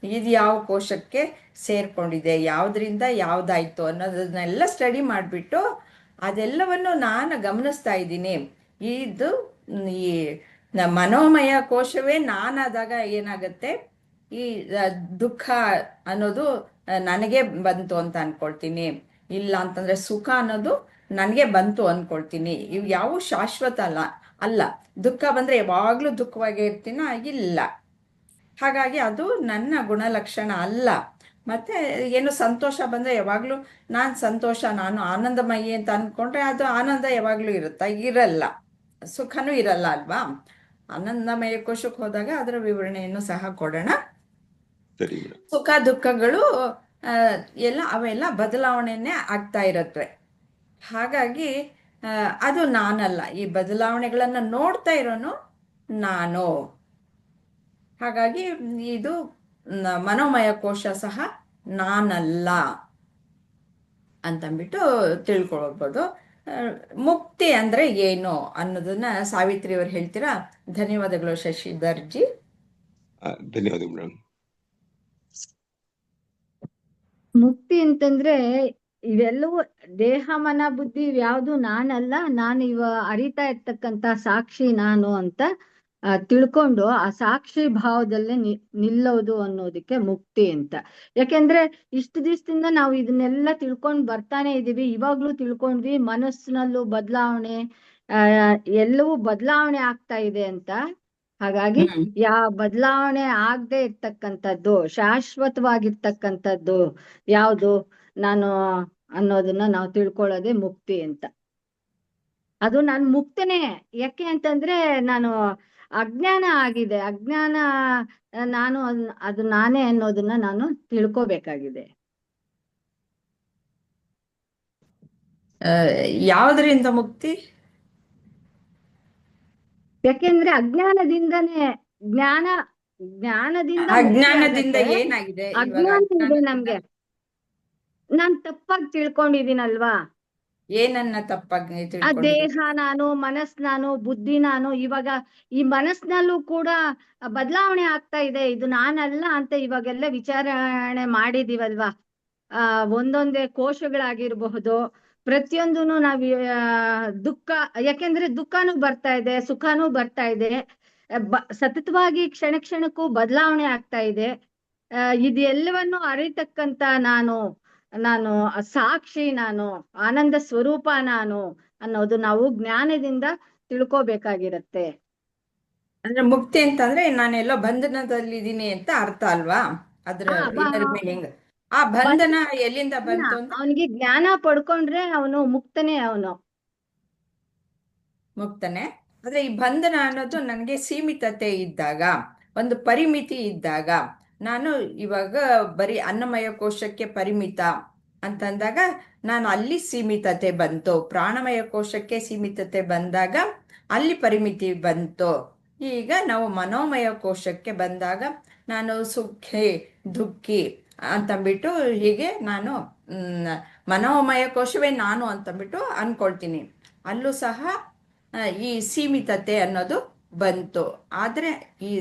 ಇದು ಯಾವ ಕೋಶಕ್ಕೆ ಸೇರ್ಕೊಂಡಿದೆ, ಯಾವುದರಿಂದ ಯಾವುದಾಯ್ತು ಅನ್ನೋದನ್ನೆಲ್ಲ ಸ್ಟಡಿ ಮಾಡಿಬಿಟ್ಟು ಅದೆಲ್ಲವನ್ನು ನಾನು ಗಮನಿಸ್ತಾ ಇದ್ದೀನಿ. ಇದು ಈ ಮನೋಮಯ ಕೋಶವೇ ನಾನಾದಾಗ ಏನಾಗುತ್ತೆ, ಈ ದುಃಖ ಅನ್ನೋದು ನನಗೆ ಬಂತು ಅಂತ ಅನ್ಕೊಳ್ತೀನಿ. ಇಲ್ಲ ಅಂತಂದ್ರೆ ಸುಖ ಅನ್ನೋದು ನನಗೆ ಬಂತು ಅನ್ಕೊಳ್ತೀನಿ. ಇವು ಯಾವ ಶಾಶ್ವತ ಅಲ್ಲ. ದುಃಖ ಬಂದ್ರೆ ಯಾವಾಗ್ಲೂ ದುಃಖವಾಗಿ ಇರ್ತೀನ? ಇಲ್ಲ. ಹಾಗಾಗಿ ಅದು ನನ್ನ ಗುಣಲಕ್ಷಣ ಅಲ್ಲ. ಮತ್ತೆ ಏನು ಸಂತೋಷ ಬಂದ್ರೆ ಯಾವಾಗ್ಲೂ ನಾನು ಸಂತೋಷ, ನಾನು ಆನಂದಮಯಿ ಅಂತ ಅನ್ಕೊಂಡ್ರೆ ಅದು ಆನಂದ ಯಾವಾಗ್ಲೂ ಇರಲ್ಲ. ಸುಖನೂ ಇರಲ್ಲ ಅಲ್ವಾ? ಆನಂದಮಯ ಕೋಶಕ್ಕೆ ಹೋದಾಗ ಅದರ ವಿವರಣೆಯನ್ನು ಸಹ ಕೊಡೋಣ. ಸುಖ ದುಃಖಗಳು ಅವೆಲ್ಲ ಬದಲಾವಣೆನೇ ಆಗ್ತಾ ಇರತ್ವೆ. ಹಾಗಾಗಿ ಅದು ನಾನಲ್ಲ. ಈ ಬದಲಾವಣೆಗಳನ್ನು ನೋಡ್ತಾ ಇರೋನು ನಾನು. ಹಾಗಾಗಿ ಇದು ಮನೋಮಯ ಕೋಶ ಸಹ ನಾನಲ್ಲ ಅಂತಂದ್ಬಿಟ್ಟು ತಿಳ್ಕೊಳ್ಬೋದು. ಮುಕ್ತಿ ಅಂದ್ರೆ ಏನು ಅನ್ನೋದನ್ನ ಸಾವಿತ್ರಿ ಅವರು ಹೇಳ್ತೀರಾ? ಧನ್ಯವಾದಗಳು ಶಶಿಧರ್ಜಿ. ಧನ್ಯವಾದಗಳು ಮೇಡಮ್. ಮುಕ್ತಿ ಅಂತಂದ್ರೆ ಇವೆಲ್ಲವೂ ದೇಹ ಮನ ಬುದ್ಧಿ ಯಾವುದು ನಾನಲ್ಲ, ನಾನು ಅರಿತಾ ಇರ್ತಕ್ಕಂತ ಸಾಕ್ಷಿ ನಾನು ಅಂತ ತಿಳ್ಕೊಂಡು ಆ ಸಾಕ್ಷಿ ಭಾವದಲ್ಲೇ ನಿಲ್ಲೋದು ಅನ್ನೋದಕ್ಕೆ ಮುಕ್ತಿ ಅಂತ. ಯಾಕೆಂದ್ರೆ ಇಷ್ಟು ದಿವಸದಿಂದ ನಾವು ಇದನ್ನೆಲ್ಲ ತಿಳ್ಕೊಂಡ್ ಬರ್ತಾನೆ ಇದೀವಿ. ಇವಾಗ್ಲೂ ತಿಳ್ಕೊಂಡ್ವಿ ಮನಸ್ಸಿನಲ್ಲೂ ಬದಲಾವಣೆ, ಎಲ್ಲವೂ ಬದಲಾವಣೆ ಆಗ್ತಾ ಇದೆ ಅಂತ. ಹಾಗಾಗಿ ಬದಲಾವಣೆ ಆಗದೆ ಇರ್ತಕ್ಕಂಥದ್ದು, ಶಾಶ್ವತವಾಗಿರ್ತಕ್ಕಂಥದ್ದು ಯಾವುದು ನಾನು ಅನ್ನೋದನ್ನ ನಾವು ತಿಳ್ಕೊಳ್ಳೋದೇ ಮುಕ್ತಿ ಅಂತ. ಅದು ನಾನು ಮುಕ್ತನೇ. ಯಾಕೆ ಅಂತಂದ್ರೆ ನಾನು ಅಜ್ಞಾನ ಆಗಿದೆ, ಅಜ್ಞಾನ ನಾನು ಅದು ನಾನೇ ಅನ್ನೋದನ್ನ ನಾನು ತಿಳ್ಕೋಬೇಕಾಗಿದೆ. ಯಾವುದರಿಂದ ಮುಕ್ತಿ? ಯಾಕೆಂದ್ರೆ ಅಜ್ಞಾನದಿಂದನೇ ಅಜ್ಞಾನದಿಂದ ಏನಾಗಿದೆ? ಅಜ್ಞಾನ ಇದೆ ನಮ್ಗೆ. ನಾನ್ ತಪ್ಪಾಗಿ ತಿಳ್ಕೊಂಡಿದ್ದೀನಲ್ವಾ? ಏನನ್ನ ತಪ್ಪಾಗಿ ಆ ದೇಹ ನಾನು, ಮನಸ್ ನಾನು, ಬುದ್ಧಿ ನಾನು. ಇವಾಗ ಈ ಮನಸ್ನಲ್ಲೂ ಕೂಡ ಬದಲಾವಣೆ ಆಗ್ತಾ ಇದೆ. ಇದು ನಾನಲ್ಲ ಅಂತ ಇವಾಗೆಲ್ಲ ವಿಚಾರಣೆ ಮಾಡಿದೀವಲ್ವಾ? ಒಂದೊಂದೇ ಕೋಶಗಳಾಗಿರ್ಬಹುದು, ಪ್ರತಿಯೊಂದನು ನಾವ್ ದುಃಖ, ಯಾಕೆಂದ್ರೆ ದುಃಖನೂ ಬರ್ತಾ ಇದೆ, ಸುಖನೂ ಬರ್ತಾ ಇದೆ. ಸತತವಾಗಿ ಕ್ಷಣ ಕ್ಷಣಕ್ಕೂ ಬದಲಾವಣೆ ಆಗ್ತಾ ಇದೆ. ಇದೆಲ್ಲವನ್ನು ಅರಿತಕ್ಕಂತ ನಾನು ನಾನು ಸಾಕ್ಷಿ, ನಾನು ಆನಂದ ಸ್ವರೂಪ ನಾನು ಅನ್ನೋದು ನಾವು ಜ್ಞಾನದಿಂದ ತಿಳ್ಕೋಬೇಕಾಗಿರತ್ತೆ. ಅಂದ್ರೆ ಮುಕ್ತಿ ಅಂತಂದ್ರೆ ನಾನೆಲ್ಲೋ ಬಂಧನದಲ್ಲಿದ್ದೀನಿ ಅಂತ ಅರ್ಥ ಅಲ್ವಾ? ಅದ್ರ ಇನ್ನರ್ ಮೀನಿಂಗ್. ಆ ಬಂಧನ ಎಲ್ಲಿಂದ ಬಂತು ಅಂತ ಅವನಿಗೆ ಜ್ಞಾನ ಪಡ್ಕೊಂಡ್ರೆ ಅವನು ಮುಕ್ತನೇ. ಅವನು ಮುಕ್ತನೆ. ಆದ್ರೆ ಈ ಬಂಧನ ಅನ್ನೋದು ನನಗೆ ಸೀಮಿತತೆ ಇದ್ದಾಗ, ಒಂದು ಪರಿಮಿತಿ ಇದ್ದಾಗ, ನಾನು ಇವಾಗ ಬರೀ ಅನ್ನಮಯ ಕೋಶಕ್ಕೆ ಪರಿಮಿತ ಅಂತಂದಾಗ ನಾನು ಅಲ್ಲಿ ಸೀಮಿತತೆ ಬಂತು. ಪ್ರಾಣಮಯ ಕೋಶಕ್ಕೆ ಸೀಮಿತತೆ ಬಂದಾಗ ಅಲ್ಲಿ ಪರಿಮಿತಿ ಬಂತು. ಈಗ ನಾವು ಮನೋಮಯ ಕೋಶಕ್ಕೆ ಬಂದಾಗ ನಾನು ಸುಖಿ ದುಃಖಿ ಅಂತಂದ್ಬಿಟ್ಟು ಹೀಗೆ ನಾನು ಮನೋಮಯ ಕೋಶವೇ ನಾನು ಅಂತಂದ್ಬಿಟ್ಟು ಅನ್ಕೊಳ್ತೀನಿ. ಅಲ್ಲೂ ಸಹ ಈ ಸೀಮಿತತೆ ಅನ್ನೋದು ಬಂತು. ಆದರೆ ಈ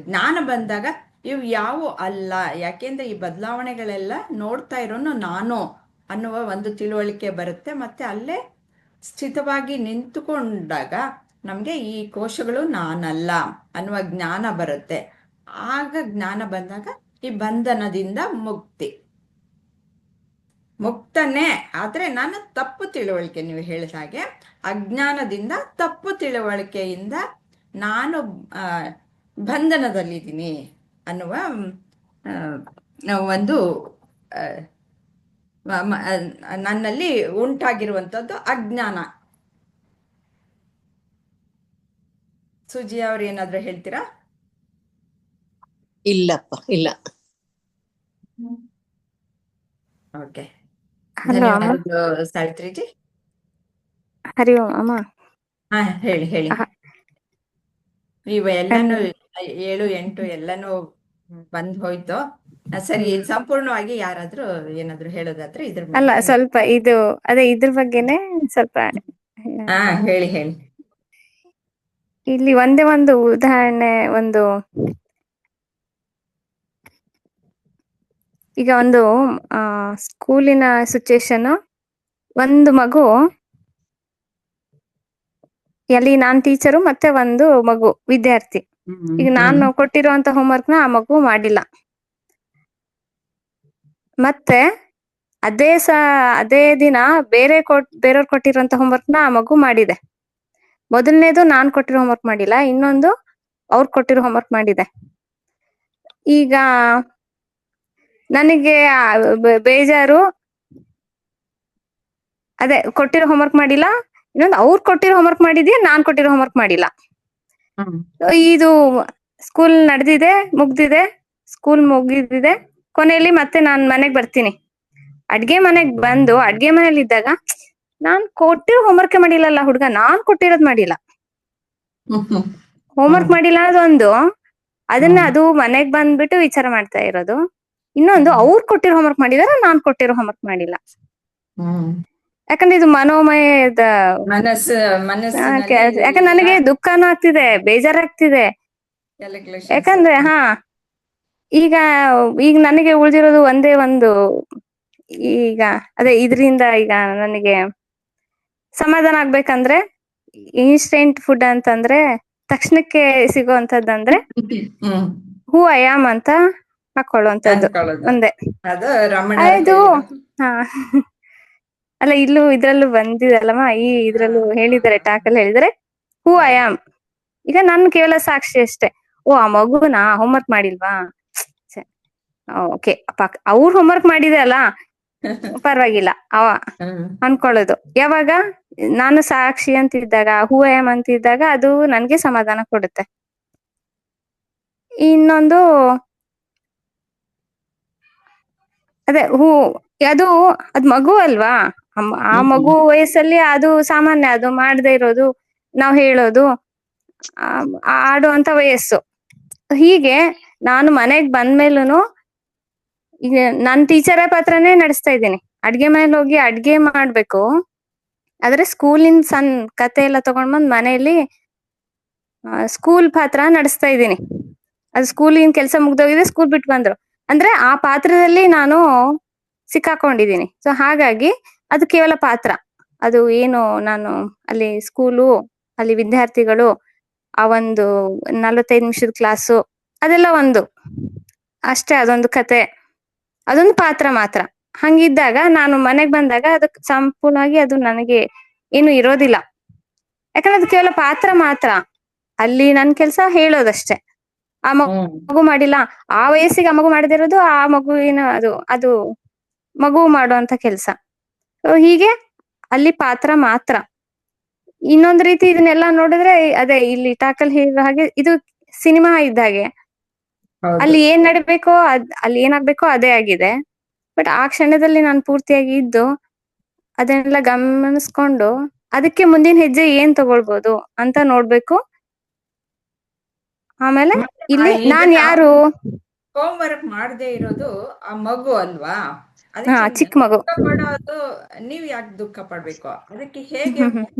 ಜ್ಞಾನ ಬಂದಾಗ ಇವು ಯಾವ ಅಲ್ಲ. ಯಾಕೆಂದ್ರೆ ಈ ಬದಲಾವಣೆಗಳೆಲ್ಲ ನೋಡ್ತಾ ಇರೋನು ನಾನು ಅನ್ನುವ ಒಂದು ತಿಳುವಳಿಕೆ ಬರುತ್ತೆ. ಮತ್ತೆ ಅಲ್ಲೇ ಸ್ಥಿತವಾಗಿ ನಿಂತುಕೊಂಡಾಗ ನಮಗೆ ಈ ಕೋಶಗಳು ನಾನಲ್ಲ ಅನ್ನುವ ಜ್ಞಾನ ಬರುತ್ತೆ. ಆಗ ಜ್ಞಾನ ಬಂದಾಗ ಈ ಬಂಧನದಿಂದ ಮುಕ್ತನೇ. ಆದರೆ ನಾನು ತಪ್ಪು ತಿಳುವಳಿಕೆ, ನೀವು ಹೇಳಿದ ಹಾಗೆ ಅಜ್ಞಾನದಿಂದ ತಪ್ಪು ತಿಳುವಳಿಕೆಯಿಂದ ನಾನು ಬಂಧನದಲ್ಲಿದ್ದೀನಿ ಅನ್ನುವ ಒಂದು ನನ್ನಲ್ಲಿ ಉಂಟಾಗಿರುವಂಥದ್ದು ಅಜ್ಞಾನ. ಸುಜಿ ಅವ್ರು ಏನಾದ್ರು ಹೇಳ್ತೀರಾ? ಇಲ್ಲಪ್ಪ, ಇಲ್ಲ. ಓಕೆ, ಹಲೋ ಅಮ್ಮ. ಧನ್ಯವಾದಗಳು ಸಾವಿತ್ರಿಜಿ. ಹರಿ ಓಂ ಅಮ್ಮ. ಹಾ, ಹೇಳಿ ಹೇಳಿ. ಇವ ಎಲ್ಲಾನು 7, 8 ಎಲ್ಲಾನು ಬಂದ್ ಹೋಯ್ತು. ಸರಿ, ಸಂಪೂರ್ಣವಾಗಿ ಯಾರಾದ್ರೂ ಏನಾದ್ರು ಹೇಳೋದಾದ್ರೆ ಇದ್ರ ಅಲ್ಲ, ಬಗ್ಗೆ. ಸ್ವಲ್ಪ ಇದು ಅದೇ ಇದ್ರ ಬಗ್ಗೆನೆ ಸ್ವಲ್ಪ ಹಾ, ಹೇಳಿ ಹೇಳಿ. ಇಲ್ಲಿ ಒಂದೇ ಒಂದು ಉದಾಹರಣೆ. ಈಗ ಒಂದು ಸ್ಕೂಲಿನ ಸಿಚುಯೇಷನ್. ಒಂದು ಮಗು, ಅಲ್ಲಿ ನಾನ್ ಟೀಚರು ಮತ್ತೆ ಒಂದು ಮಗು ವಿದ್ಯಾರ್ಥಿ. ಈಗ ನಾನು ಕೊಟ್ಟಿರುವಂತ ಹೋಮ್ವರ್ಕ್ ನ ಆ ಮಗು ಮಾಡಿಲ್ಲ. ಮತ್ತೆ ಅದೇ ದಿನ ಬೇರೆಯವ್ರು ಕೊಟ್ಟಿರುವಂತ ಹೋಮ್ವರ್ಕ್ ನ ಆ ಮಗು ಮಾಡಿದೆ. ಮೊದಲನೇದು ನಾನ್ ಕೊಟ್ಟಿರೋ ಹೋಮ್ವರ್ಕ್ ಮಾಡಿಲ್ಲ, ಇನ್ನೊಂದು ಅವ್ರು ಕೊಟ್ಟಿರೋ ಹೋಮ್ವರ್ಕ್ ಮಾಡಿದೆ. ಈಗ ನನಗೆ ಬೇಜಾರು, ಅದೇ ಕೊಟ್ಟಿರೋ ಹೋಮ್ವರ್ಕ್ ಮಾಡಿಲ್ಲ, ಇನ್ನೊಂದು ಅವ್ರು ಕೊಟ್ಟಿರೋ ಹೋಮ್ವರ್ಕ್ ಮಾಡಿದ್ಯಾ, ನಾನ್ ಕೊಟ್ಟಿರೋ ಹೋಮ್ವರ್ಕ್ ಮಾಡಿಲ್ಲ. ಇದು ಸ್ಕೂಲ್ ನಡೆದಿದೆ, ಮುಗ್ದಿದೆ, ಸ್ಕೂಲ್ ಮುಗಿದಿದೆ. ಕೊನೆಯಲ್ಲಿ ಮತ್ತೆ ನಾನ್ ಮನೆಗ್ ಬರ್ತೀನಿ. ಅಡ್ಗೆ ಮನೆಗ್ ಬಂದು ಅಡ್ಗೆ ಮನೇಲಿ ಇದ್ದಾಗ ನಾನ್ ಕೊಟ್ಟಿರೋ ಹೋಮ್ವರ್ಕ್ ಮಾಡಿಲ್ಲಲ್ಲ ಹುಡ್ಗ, ನಾನ್ ಕೊಟ್ಟಿರೋದ್ ಮಾಡಿಲ್ಲ. ಹೋಮ್ವರ್ಕ್ ಮಾಡಿಲ್ಲ ಅನ್ನೋದೊಂದು, ಅದು ಮನೆಗ್ ಬಂದ್ಬಿಟ್ಟು ವಿಚಾರ ಮಾಡ್ತಾ ಇರೋದು. ಇನ್ನೊಂದು ಅವ್ರು ಕೊಟ್ಟಿರೋ ಹೋಮ್ವರ್ಕ್ ಮಾಡಿದಾರ, ನಾನ್ ಕೊಟ್ಟಿರೋ ಹೋಮ್ವರ್ಕ್ ಮಾಡಿಲ್ಲ. ಯಾಕಂದ್ರೆ ಇದು ಮನೋಮಯದ ಯಾಕಂದ್ರೆ ನನಗೆ ದುಃಖನೂ ಆಗ್ತಿದೆ, ಬೇಜಾರಾಗ್ತಿದೆ. ಯಾಕಂದ್ರೆ ಈಗ ನನಗೆ ಉಳಿದಿರೋದು ಒಂದೇ ಒಂದು. ಈಗ ಅದೇ ಇದರಿಂದ ಈಗ ನನಗೆ ಸಮಾಧಾನ ಆಗ್ಬೇಕಂದ್ರೆ ಇನ್ಸ್ಟೆಂಟ್ ಫುಡ್ ಅಂತಂದ್ರೆ ತಕ್ಷಣಕ್ಕೆ ಸಿಗುವಂತದ್ದಂದ್ರೆ ಹೂ ಐ ಆಮ್ ಅಂತ ಹಾಕೊಳ್ಳುವಂತದ್ದು ಒಂದೇ. ಅದು ಅಲ್ಲ, ಇದ್ರಲ್ಲೂ ಬಂದಿದಲ್ಲಮ್ಮ, ಇದ್ರಲ್ಲೂ ಹೇಳಿದ್ದಾರೆ, ಟಾಕಲ್ಲಿ ಹೇಳಿದರೆ ಹೂ ಐ ಆಮ್. ಈಗ ನನ್ ಕೇವಲ ಸಾಕ್ಷಿ ಅಷ್ಟೇ. ಓ, ಆ ಮಗುನ ಹೋಮ್ವರ್ಕ್ ಮಾಡಿಲ್ವಾ, ಓಕೆ, ಅವ್ರು ಹೋಮ್ವರ್ಕ್ ಮಾಡಿದೆ ಅಲ್ಲ, ಪರವಾಗಿಲ್ಲ ಅನ್ಕೊಳ್ಳೋದು. ಯಾವಾಗ ನಾನು ಸಾಕ್ಷಿ ಅಂತಿದ್ದಾಗ, ಹೂ ಐ ಆಮ್ ಅಂತಿದ್ದಾಗ ಅದು ನನ್ಗೆ ಸಮಾಧಾನ ಕೊಡುತ್ತೆ. ಇನ್ನೊಂದು ಅದೇ ಅದು ಮಗು ಅಲ್ವಾ, ಆ ಮಗು ವಯಸ್ಸಲ್ಲಿ ಅದು ಸಾಮಾನ್ಯ, ಅದು ಮಾಡದೇ ಇರೋದು, ನಾವ್ ಹೇಳೋದು, ಆಡುವಂತ ವಯಸ್ಸು. ಹೀಗೆ ನಾನು ಮನೆಗ್ ಬಂದ್ಮೇಲೂನು ಈಗ ನನ್ ಟೀಚರ್ ಪಾತ್ರನೇ ನಡೆಸ್ತಾ ಇದ್ದೀನಿ. ಅಡ್ಗೆ ಮನೇಲಿ ಹೋಗಿ ಅಡ್ಗೆ ಮಾಡ್ಬೇಕು, ಆದ್ರೆ ಸ್ಕೂಲಿನ ಕತೆ ಎಲ್ಲ ತಗೊಂಡ್ಬಂದ್ ಮನೆಯಲ್ಲಿ ಸ್ಕೂಲ್ ಪಾತ್ರ ನಡೆಸ್ತಾ ಇದ್ದೀನಿ. ಅದು ಸ್ಕೂಲಿನ ಕೆಲಸ ಮುಗ್ದೋಗಿದೆ, ಸ್ಕೂಲ್ ಬಿಟ್ಟು ಬಂದ್ರು ಅಂದ್ರೆ ಆ ಪಾತ್ರದಲ್ಲಿ ನಾನು ಸಿಕ್ಕಾಕೊಂಡಿದ್ದೀನಿ. ಸೊ ಹಾಗಾಗಿ ಅದು ಕೇವಲ ಪಾತ್ರ. ಅದು ಏನು, ನಾನು ಅಲ್ಲಿ ಸ್ಕೂಲು, ಅಲ್ಲಿ ವಿದ್ಯಾರ್ಥಿಗಳು, ಆ ಒಂದು 45 ನಿಮಿಷದ ಕ್ಲಾಸು ಅದೆಲ್ಲ ಒಂದು ಅಷ್ಟೇ, ಅದೊಂದು ಕತೆ, ಅದೊಂದು ಪಾತ್ರ ಮಾತ್ರ. ಹಂಗಿದ್ದಾಗ ನಾನು ಮನೆಗ್ ಬಂದಾಗ ಅದಕ್ಕೆ ಸಂಪೂರ್ಣವಾಗಿ ಅದು ನನಗೆ ಏನು ಇರೋದಿಲ್ಲ, ಯಾಕಂದ್ರೆ ಅದು ಕೇವಲ ಪಾತ್ರ ಮಾತ್ರ. ಅಲ್ಲಿ ನನ್ ಕೆಲ್ಸ ಹೇಳೋದಷ್ಟೇ. ಆ ಮಗು ಮಾಡಿಲ್ಲ, ಆ ವಯಸ್ಸಿಗೆ ಆ ಮಗು ಮಾಡದಿರೋದು ಆ ಮಗುವಿನ ಅದು ಮಗು ಮಾಡುವಂತ ಕೆಲ್ಸ. ಹೀಗೆ ಅಲ್ಲಿ ಪಾತ್ರ ಮಾತ್ರ. ಇನ್ನೊಂದ್ ರೀತಿ ಇದನ್ನೆಲ್ಲ ನೋಡಿದ್ರೆ ಅದೇ ಇಲ್ಲಿ ಟಾಕಲ್ ಹೇಳಿದ ಹಾಗೆ ಇದು ಸಿನಿಮಾ ಇದ್ದ ಹಾಗೆ, ಅಲ್ಲಿ ಏನ್ ನಡಿಬೇಕೋ ಅಲ್ಲಿ ಏನಾಗ್ಬೇಕೋ ಅದೇ ಆಗಿದೆ. ಬಟ್ ಆ ಕ್ಷಣದಲ್ಲಿ ನಾನು ಪೂರ್ತಿಯಾಗಿ ಇದ್ದು ಅದನ್ನೆಲ್ಲ ಗಮನಿಸ್ಕೊಂಡು ಅದಕ್ಕೆ ಮುಂದಿನ ಹೆಜ್ಜೆ ಏನ್ ತಗೊಳ್ಬೋದು ಅಂತ ನೋಡ್ಬೇಕು. ಆಮೇಲೆ ಇಲ್ಲಿ ನಾನ್ ಯಾರು ಹೋಮ್ ವರ್ಕ್ ಮಾಡದೇ ಇರೋದು ಆ ಮಗು ಅಲ್ವಾ, ಹಾ, ಅದಕ್ಕೆ ಚಿಕ್ಕ ಮಗು. ದುಃಖ ಪಡೋದು ನೀವ್ ಯಾಕೆ ದುಃಖ ಪಡ್ಬೇಕು, ಅದಕ್ಕೆ ಹೇಗೆ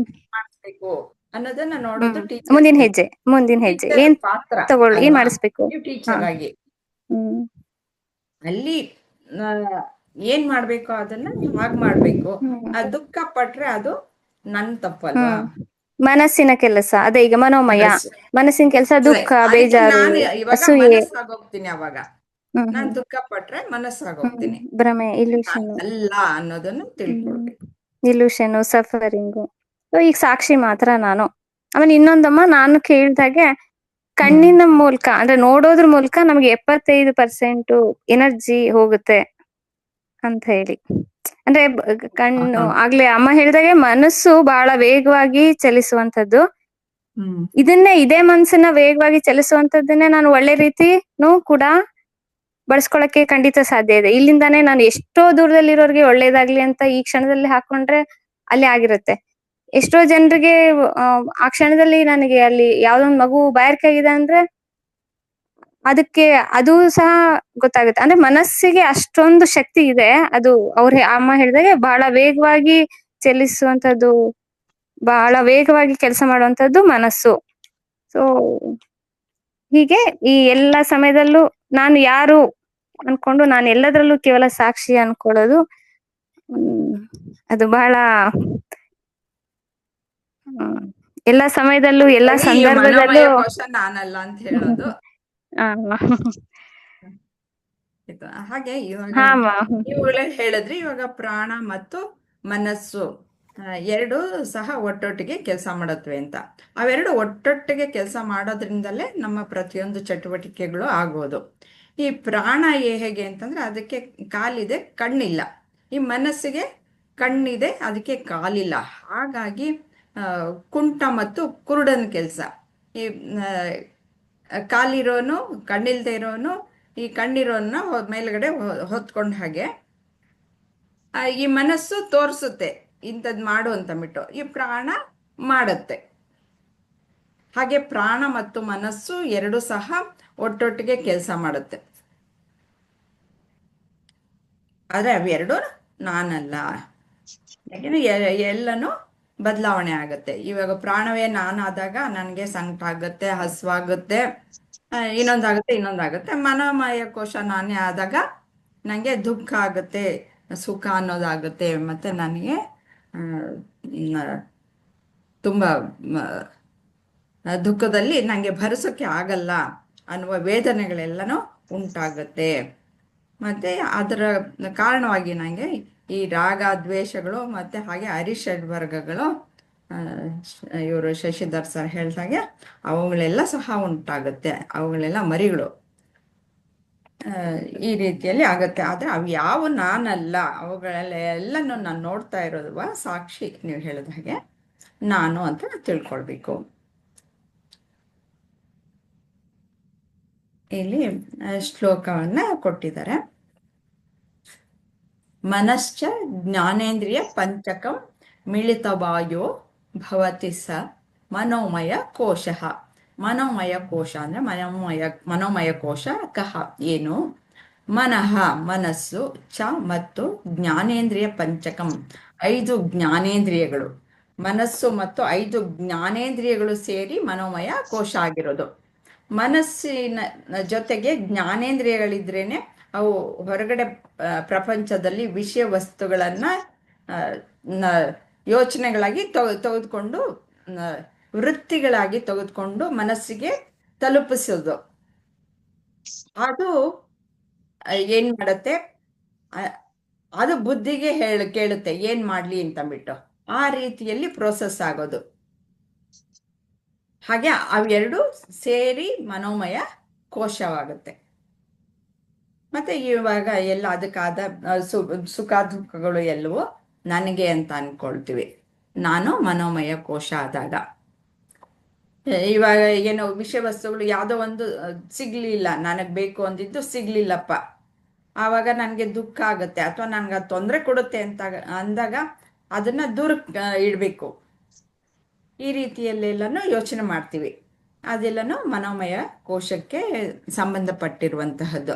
ಮಾಡಿಸ್ಬೇಕು ಅನ್ನೋದನ್ನ ನೋಡೋದು ಟೀಚರ್ ಮುಂದಿನ ಹೆಜ್ಜೆ ಏನ್ ಪಾತ್ರ ತಗೊಳ್ ಏನ್ ಅಲ್ವಾ? ಮಾಡಿಸ್ಬೇಕು. ನೀವು ಟೀಚರ್ ಆಗಿ ಹ್ಮ್ ಅಲ್ಲಿ ಆ, ಏನ್ ಮಾಡ್ಬೇಕು ಅದನ್ನ ಹಾಗ್ ಮಾಡ್ಬೇಕು. ಆ ದುಃಖ ಪಟ್ರೆ ಅದು ನನ್ ತಪ್ಪಲ್ವಾ? ಮನಸ್ಸಿನ ಕೆಲಸ ಅದೇ, ಈಗ ಮನೋಮಯ ಮನಸ್ಸು. ಮನಸ್ಸಿನ ಕೆಲಸ ದುಃಖ, ಅದಕ್ಕೆ ಬೇಜಾರು, ನಾನು ಇವಾಗ ಅಸೂಯೆ, ಮನಸ್ಸಾಗೋಗ್ತೀನಿ. ಅವಾಗ ನಾನ್ ದುಃಖ ಪಟ್ರೆ ಮನಸ್ಸಾಗೋಗ್ತೀನಿ. ಭ್ರಮೆ, ಇಲ್ಯೂಷನ್, ಅಲ್ಲ ಅನ್ನೋದನ್ನ ತಿಳ್ಕೊಳ್ಬೇಕು. ಇಲ್ಯೂಷನ್, ಸಫರಿಂಗು. ಈಗ ಸಾಕ್ಷಿ ಮಾತ್ರ ನಾನು. ಆಮೇಲೆ ಇನ್ನೊಂದಮ್ಮ, ನಾನು ಕೇಳ್ದಾಗೆ ಕಣ್ಣಿನ ಮೂಲಕ ಅಂದ್ರೆ ನೋಡೋದ್ರ ಮೂಲಕ ನಮ್ಗೆ 75% ಎನರ್ಜಿ ಹೋಗುತ್ತೆ ಅಂತ ಹೇಳಿ. ಅಂದ್ರೆ ಕಣ್ಣು ಆಗ್ಲೇ ಅಮ್ಮ ಹೇಳಿದಾಗೆ ಮನಸ್ಸು ಬಹಳ ವೇಗವಾಗಿ ಚಲಿಸುವಂತದ್ದು. ಇದೇ ಮನಸ್ಸನ್ನ ವೇಗವಾಗಿ ಚಲಿಸುವಂತದ್ದನ್ನೇ ನಾನು ಒಳ್ಳೆ ರೀತಿನೂ ಕೂಡ ಬಳಸ್ಕೊಳಕ್ಕೆ ಖಂಡಿತ ಸಾಧ್ಯ ಇದೆ. ಇಲ್ಲಿಂದಾನೇ ನಾನು ಎಷ್ಟೋ ದೂರದಲ್ಲಿರೋರ್ಗೆ ಒಳ್ಳೇದಾಗ್ಲಿ ಅಂತ ಈ ಕ್ಷಣದಲ್ಲಿ ಹಾಕೊಂಡ್ರೆ ಅಲ್ಲಿ ಆಗಿರುತ್ತೆ. ಎಷ್ಟೋ ಜನರಿಗೆ ಆ ಕ್ಷಣದಲ್ಲಿ ನನಗೆ ಅಲ್ಲಿ ಯಾವ್ದೊಂದ್ ಮಗು ಬಾಯಾರಿಕೆ ಆಗಿದೆ ಅಂದ್ರೆ ಅದಕ್ಕೆ ಅದು ಸಹ ಗೊತ್ತಾಗುತ್ತೆ. ಅಂದ್ರೆ ಮನಸ್ಸಿಗೆ ಅಷ್ಟೊಂದು ಶಕ್ತಿ ಇದೆ. ಅದು ಅಮ್ಮ ಹೇಳಿದಾಗೆ ಬಹಳ ವೇಗವಾಗಿ ಚಲಿಸುವಂತದ್ದು, ಬಹಳ ವೇಗವಾಗಿ ಕೆಲಸ ಮಾಡುವಂತದ್ದು ಮನಸ್ಸು. ಸೊ ಹೀಗೆ ಈ ಎಲ್ಲ ಸಮಯದಲ್ಲೂ ನಾನು ಯಾರು ಅನ್ಕೊಂಡು ನಾನು ಎಲ್ಲದರಲ್ಲೂ ಕೇವಲ ಸಾಕ್ಷಿ ಅನ್ಕೊಳ್ಳೋದು ಅದು ಬಹಳ ಎಲ್ಲ ಸಮಯದಲ್ಲೂ ಎಲ್ಲ ಹಾಗಾಗಿ ಈ ಸಂದರ್ಭದಲ್ಲೂ ಮನೋಮಯ ಕೋಶ ನಾನಲ್ಲ ಅಂತ ಹೇಳೋದು. ಹಾಗೆ ಇವಾಗ ಇವುಗಳೇ ಹೇಳಿದ್ರಿ. ಇವಾಗ ಪ್ರಾಣ ಮತ್ತು ಮನಸ್ಸು ಎರಡು ಸಹ ಒಟ್ಟೊಟ್ಟಿಗೆ ಕೆಲಸ ಮಾಡತ್ವೆ ಅಂತ. ಅವೆರಡು ಒಟ್ಟೊಟ್ಟಿಗೆ ಕೆಲಸ ಮಾಡೋದ್ರಿಂದಲೇ ನಮ್ಮ ಪ್ರತಿಯೊಂದು ಚಟುವಟಿಕೆಗಳು ಆಗೋದು. ಈ ಪ್ರಾಣ ಹೇಗೆ ಅಂತಂದ್ರೆ ಅದಕ್ಕೆ ಕಾಲಿದೆ, ಕಣ್ಣಿಲ್ಲ. ಈ ಮನಸ್ಸಿಗೆ ಕಣ್ಣಿದೆ, ಅದಕ್ಕೆ ಕಾಲಿಲ್ಲ. ಹಾಗಾಗಿ ಕುಂಟ ಮತ್ತು ಕುರುಡನ ಕೆಲಸ. ಈ ಕಾಲಿರೋನು, ಕಣ್ಣಿಲ್ದೇ ಇರೋನು ಈ ಕಣ್ಣಿರೋನ್ನ ಮೇಲ್ಗಡೆ ಹೊತ್ಕೊಂಡ ಹಾಗೆ ಈ ಮನಸ್ಸು ತೋರಿಸುತ್ತೆ ಇಂಥದ್ದು ಮಾಡು ಅಂತ ಬಿಟ್ಟು, ಈ ಪ್ರಾಣ ಮಾಡುತ್ತೆ. ಹಾಗೆ ಪ್ರಾಣ ಮತ್ತು ಮನಸ್ಸು ಎರಡು ಸಹ ಒಟ್ಟೊಟ್ಟಿಗೆ ಕೆಲಸ ಮಾಡುತ್ತೆ. ಆದ್ರೆ ಅವೆರಡು ನಾನಲ್ಲ. ಯಾಕೆಂದ್ರೆ ಎಲ್ಲನೂ ಬದಲಾವಣೆ ಆಗುತ್ತೆ. ಇವಾಗ ಪ್ರಾಣವೇ ನಾನಾದಾಗ ನನಗೆ ಸಂಕಟ ಆಗುತ್ತೆ, ಹಸುವಾಗುತ್ತೆ, ಇನ್ನೊಂದಾಗುತ್ತೆ. ಮನೋಮಯ ಕೋಶ ನಾನೇ ಆದಾಗ ನನಗೆ ದುಃಖ ಆಗುತ್ತೆ, ಸುಖ ಅನ್ನೋದಾಗುತ್ತೆ. ಮತ್ತೆ ನನಗೆ ತುಂಬ ದುಃಖದಲ್ಲಿ ನನಗೆ ಭರಿಸೋಕ್ಕೆ ಆಗಲ್ಲ ಅನ್ನುವ ವೇದನೆಗಳೆಲ್ಲನೂ ಉಂಟಾಗುತ್ತೆ. ಮತ್ತು ಅದರ ಕಾರಣವಾಗಿ ನನಗೆ ಈ ರಾಗ ದ್ವೇಷಗಳು ಮತ್ತು ಹಾಗೆ ಅರಿಷಡ್ವರ್ಗಗಳು ಇವರು ಶಶಿಧರ್ ಸರ್ ಹೇಳ್ದಾಗೆ ಅವುಗಳೆಲ್ಲ ಸಹ ಉಂಟಾಗುತ್ತೆ. ಅವುಗಳೆಲ್ಲ ಮರಿಗಳು ಈ ರೀತಿಯಲ್ಲಿ ಆಗುತ್ತೆ. ಆದರೆ ಅವು ಯಾವ ನಾನಲ್ಲ, ಅವುಗಳೆಲ್ಲನೂ ನಾನು ನೋಡ್ತಾ ಇರೋದುವ ಸಾಕ್ಷಿ. ನೀವು ಹೇಳಿದ ಹಾಗೆ ನಾನು ಅಂತ ತಿಳ್ಕೊಳ್ಬೇಕು. ಇಲ್ಲಿ ಶ್ಲೋಕವನ್ನ ಕೊಟ್ಟಿದ್ದಾರೆ. ಮನಶ್ಚ ಜ್ಞಾನೇಂದ್ರಿಯ ಪಂಚಕಂ ಮಿಳಿತವಾಯೋ ಭವತಿ ಸ ಮನೋಮಯ ಕೋಶ. ಮನೋಮಯ ಕೋಶ ಅಂದ್ರೆ ಮನೋಮಯ ಕೋಶ ಕಹ ಏನು? ಮನಃ ಮನಸ್ಸು, ಚ ಮತ್ತು ಜ್ಞಾನೇಂದ್ರಿಯ ಪಂಚಕಂ 5 ಜ್ಞಾನೇಂದ್ರಿಯಗಳು. ಮನಸ್ಸು ಮತ್ತು 5 ಜ್ಞಾನೇಂದ್ರಿಯಗಳು ಸೇರಿ ಮನೋಮಯ ಕೋಶ ಆಗಿರೋದು. ಮನಸ್ಸಿನ ಜೊತೆಗೆ ಜ್ಞಾನೇಂದ್ರಿಯಗಳಿದ್ರೇನೆ ಅವು ಹೊರಗಡೆ ಪ್ರಪಂಚದಲ್ಲಿ ವಿಷಯ ವಸ್ತುಗಳನ್ನ ಯೋಚನೆಗಳಾಗಿ ತೆಗೆದುಕೊಂಡು ವೃತ್ತಿಗಳಾಗಿ ತೆಗೆದುಕೊಂಡು ಮನಸ್ಸಿಗೆ ತಲುಪಿಸೋದು. ಅದು ಏನ್ ಮಾಡತ್ತೆ, ಅದು ಬುದ್ಧಿಗೆ ಕೇಳುತ್ತೆ ಏನ್ ಮಾಡ್ಲಿ ಅಂತಂದ್ಬಿಟ್ಟು. ಆ ರೀತಿಯಲ್ಲಿ ಪ್ರೋಸೆಸ್ ಆಗೋದು. ಹಾಗೆ ಅವೆರಡು ಸೇರಿ ಮನೋಮಯ ಕೋಶವಾಗುತ್ತೆ. ಮತ್ತೆ ಇವಾಗ ಎಲ್ಲ ಅದಕ್ಕಾದ ಸುಖ ದುಃಖಗಳು ಎಲ್ಲವೂ ನನಗೆ ಅಂತ ಅನ್ಕೊಳ್ತೀವಿ ನಾನು ಮನೋಮಯ ಕೋಶ ಆದಾಗ. ಇವಾಗ ಏನೋ ವಿಷಯ ವಸ್ತುಗಳು ಯಾವುದೋ ಒಂದು ಸಿಗ್ಲಿಲ್ಲ, ನನಗೆ ಬೇಕು ಅಂದಿದ್ದು ಸಿಗ್ಲಿಲ್ಲಪ್ಪ, ಆವಾಗ ನನಗೆ ದುಃಖ ಆಗುತ್ತೆ, ಅಥವಾ ನನಗೆ ಅದು ತೊಂದರೆ ಕೊಡುತ್ತೆ ಅಂತ ಅಂದಾಗ ಅದನ್ನ ದೂರಕ್ಕೆ ಇಡಬೇಕು. ಈ ರೀತಿಯಲ್ಲೆಲ್ಲನೂ ಯೋಚನೆ ಮಾಡ್ತೀವಿ. ಅದೆಲ್ಲನೂ ಮನೋಮಯ ಕೋಶಕ್ಕೆ ಸಂಬಂಧಪಟ್ಟಿರುವಂತಹದ್ದು.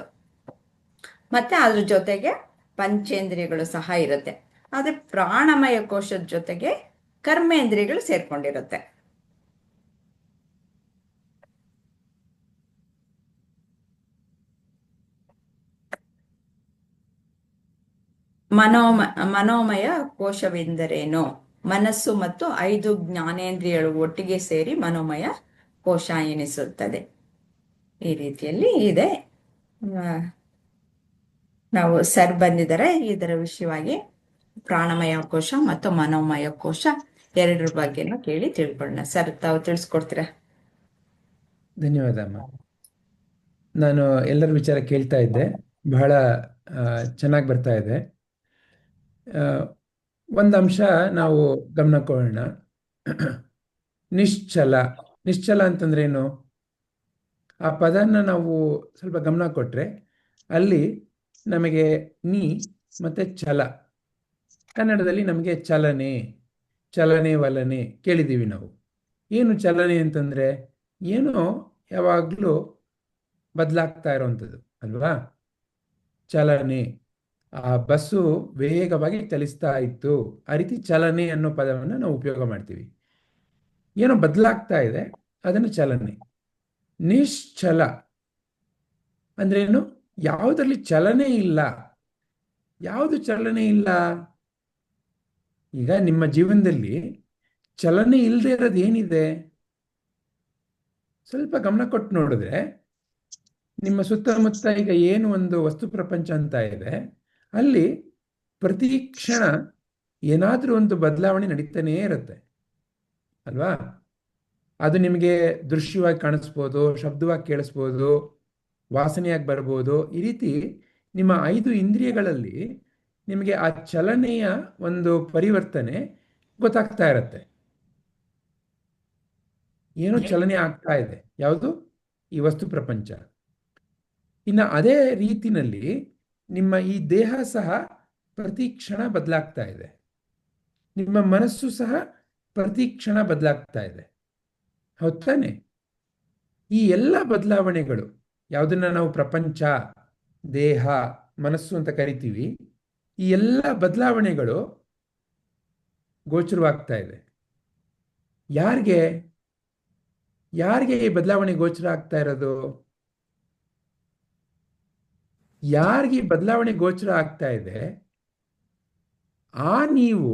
ಮತ್ತೆ ಅದ್ರ ಜೊತೆಗೆ ಪಂಚೇಂದ್ರಿಯಗಳು ಸಹ ಇರುತ್ತೆ. ಆದರೆ ಪ್ರಾಣಮಯ ಕೋಶದ ಜೊತೆಗೆ ಕರ್ಮೇಂದ್ರಿಯಗಳು ಸೇರ್ಕೊಂಡಿರುತ್ತೆ. ಮನೋಮಯ ಕೋಶವೆಂದರೇನು? ಮನಸ್ಸು ಮತ್ತು 5 ಜ್ಞಾನೇಂದ್ರಿಯಗಳು ಒಟ್ಟಿಗೆ ಸೇರಿ ಮನೋಮಯ ಕೋಶ ಎನಿಸುತ್ತದೆ. ಈ ರೀತಿಯಲ್ಲಿ ಇದೆ. ನಾವು ಸರ್ ಬಂದಿದ್ದಾರೆ ಇದರ ವಿಷಯವಾಗಿ ಪ್ರಾಣಮಯ ಕೋಶ ಮತ್ತು ಮನೋಮಯ ಕೋಶ ಎರಡರ ಬಗ್ಗೆನೂ ಕೇಳಿ ತಿಳ್ಕೊಳ್ಳೋಣ. ಸರ್, ತಾವು ತಿಳಿಸ್ಕೊಡ್ತೀರಾ? ಧನ್ಯವಾದ ಅಮ್ಮ. ನಾನು ಎಲ್ಲರ ವಿಚಾರ ಕೇಳ್ತಾ ಇದ್ದೆ, ಬಹಳ ಚೆನ್ನಾಗಿ ಬರ್ತಾ ಇದೆ. ಒಂದು ಅಂಶ ನಾವು ಗಮನ ಕೊಡೋಣ. ನಿಶ್ಚಲ. ನಿಶ್ಚಲ ಅಂತಂದ್ರೇನು? ಆ ಪದನ ನಾವು ಸ್ವಲ್ಪ ಗಮನ ಕೊಟ್ರೆ ಅಲ್ಲಿ ನಮಗೆ ನೀ ಮತ್ತೆ ಛಲ, ಕನ್ನಡದಲ್ಲಿ ನಮಗೆ ಚಲನೆ, ಚಲನೆ ವಲನೆ ಕೇಳಿದ್ದೀವಿ ನಾವು. ಏನು ಚಲನೆ ಅಂತಂದರೆ ಏನೋ ಯಾವಾಗಲೂ ಬದಲಾಗ್ತಾ ಇರೋವಂಥದ್ದು ಅಲ್ವಾ? ಚಲನೆ, ಆ ಬಸ್ಸು ವೇಗವಾಗಿ ಚಲಿಸ್ತಾ ಇತ್ತು, ಆ ರೀತಿ ಚಲನೆ ಅನ್ನೋ ಪದವನ್ನು ನಾವು ಉಪಯೋಗ ಮಾಡ್ತೀವಿ. ಏನೋ ಬದಲಾಗ್ತಾ ಇದೆ, ಅದನ್ನು ಚಲನೆ. ನಿಶ್ಚಲ ಅಂದ್ರೇನು? ಯಾವುದರಲ್ಲಿ ಚಲನೆ ಇಲ್ಲ. ಯಾವುದು ಚಲನೆ ಇಲ್ಲ? ಈಗ ನಿಮ್ಮ ಜೀವನದಲ್ಲಿ ಚಲನೆ ಇಲ್ಲದೆ ಇರೋದು ಏನಿದೆ? ಸ್ವಲ್ಪ ಗಮನ ಕೊಟ್ಟು ನೋಡಿದ್ರೆ ನಿಮ್ಮ ಸುತ್ತಮುತ್ತ ಈಗ ಏನು ಒಂದು ವಸ್ತು ಪ್ರಪಂಚ ಅಂತ ಇದೆ, ಅಲ್ಲಿ ಪ್ರತಿ ಕ್ಷಣ ಏನಾದರೂ ಒಂದು ಬದಲಾವಣೆ ನಡೀತಾನೇ ಇರುತ್ತೆ ಅಲ್ವಾ? ಅದು ನಿಮಗೆ ದೃಶ್ಯವಾಗಿ ಕಾಣಿಸ್ಬೋದು, ಶಬ್ದವಾಗಿ ಕೇಳಿಸ್ಬೋದು, ವಾಸನೆಯಾಗಿ ಬರ್ಬೋದು. ಈ ರೀತಿ ನಿಮ್ಮ 5 ಇಂದ್ರಿಯಗಳಲ್ಲಿ ನಿಮಗೆ ಆ ಚಲನೆಯ ಒಂದು ಪರಿವರ್ತನೆ ಗೊತ್ತಾಗ್ತಾ ಇರುತ್ತೆ. ಏನೋ ಚಲನೆ ಆಗ್ತಾ ಇದೆ. ಯಾವುದು? ಈ ವಸ್ತು ಪ್ರಪಂಚ. ಇನ್ನು ಅದೇ ರೀತಿನಲ್ಲಿ ನಿಮ್ಮ ಈ ದೇಹ ಸಹ ಪ್ರತಿ ಕ್ಷಣ ಬದಲಾಗ್ತಾ ಇದೆ. ನಿಮ್ಮ ಮನಸ್ಸು ಸಹ ಪ್ರತಿ ಕ್ಷಣ ಬದಲಾಗ್ತಾ ಇದೆ. ಹೌದ್ ತಾನೆ? ಈ ಎಲ್ಲ ಬದಲಾವಣೆಗಳು, ಯಾವುದನ್ನ ನಾವು ಪ್ರಪಂಚ, ದೇಹ, ಮನಸ್ಸು ಅಂತ ಕರಿತೀವಿ, ಈ ಎಲ್ಲ ಬದಲಾವಣೆಗಳು ಗೋಚರವಾಗ್ತಾ ಇದೆ. ಯಾರಿಗೆ ಯಾರಿಗೆ ಈ ಬದಲಾವಣೆ ಗೋಚರ ಆಗ್ತಾ ಇರೋದು? ಯಾರಿಗೆ ಈ ಬದಲಾವಣೆ ಗೋಚರ ಆಗ್ತಾ ಇದೆ, ಆ ನೀವು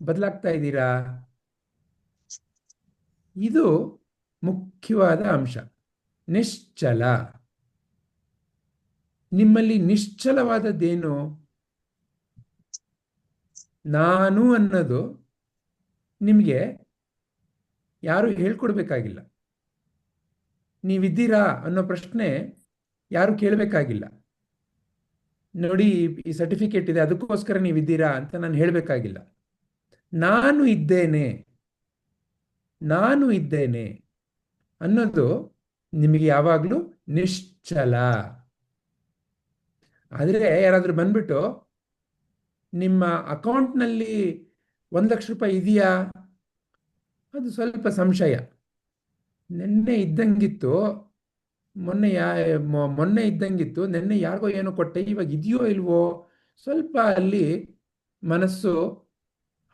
ಬದಲಾಗ್ತಾ ಇದ್ದೀರಾ. ಇದು ಮುಖ್ಯವಾದ ಅಂಶ. ನಿಶ್ಚಲ. ನಿಮ್ಮಲ್ಲಿ ನಿಶ್ಚಲವಾದದ್ದೇನು? ನಾನು ಅನ್ನೋದು ನಿಮಗೆ ಯಾರು ಹೇಳ್ಕೊಡ್ಬೇಕಾಗಿಲ್ಲ. ನೀವಿದ್ದೀರಾ ಅನ್ನೋ ಪ್ರಶ್ನೆ ಯಾರು ಕೇಳಬೇಕಾಗಿಲ್ಲ. ನೋಡಿ, ಈ ಸರ್ಟಿಫಿಕೇಟ್ ಇದೆ, ಅದಕ್ಕೋಸ್ಕರ ನೀವಿದ್ದೀರಾ ಅಂತ ನಾನು ಹೇಳಬೇಕಾಗಿಲ್ಲ. ನಾನು ಇದ್ದೇನೆ, ನಾನು ಇದ್ದೇನೆ ಅನ್ನೋದು ನಿಮಗೆ ಯಾವಾಗಲೂ ನಿಶ್ಚಲ. ಆದರೆ ಯಾರಾದರೂ ಬಂದ್ಬಿಟ್ಟು ನಿಮ್ಮ ಅಕೌಂಟ್ನಲ್ಲಿ 1 ಲಕ್ಷ ರೂಪಾಯಿ ಇದೆಯಾ, ಅದು ಸ್ವಲ್ಪ ಸಂಶಯ. ನೆನ್ನೆ ಇದ್ದಂಗಿತ್ತು, ಮೊನ್ನೆ ಇದ್ದಂಗಿತ್ತು, ನೆನ್ನೆ ಯಾರಿಗೋ ಏನೋ ಕೊಟ್ಟೆ, ಇವಾಗ ಇದೆಯೋ ಇಲ್ವೋ, ಸ್ವಲ್ಪ ಅಲ್ಲಿ ಮನಸ್ಸು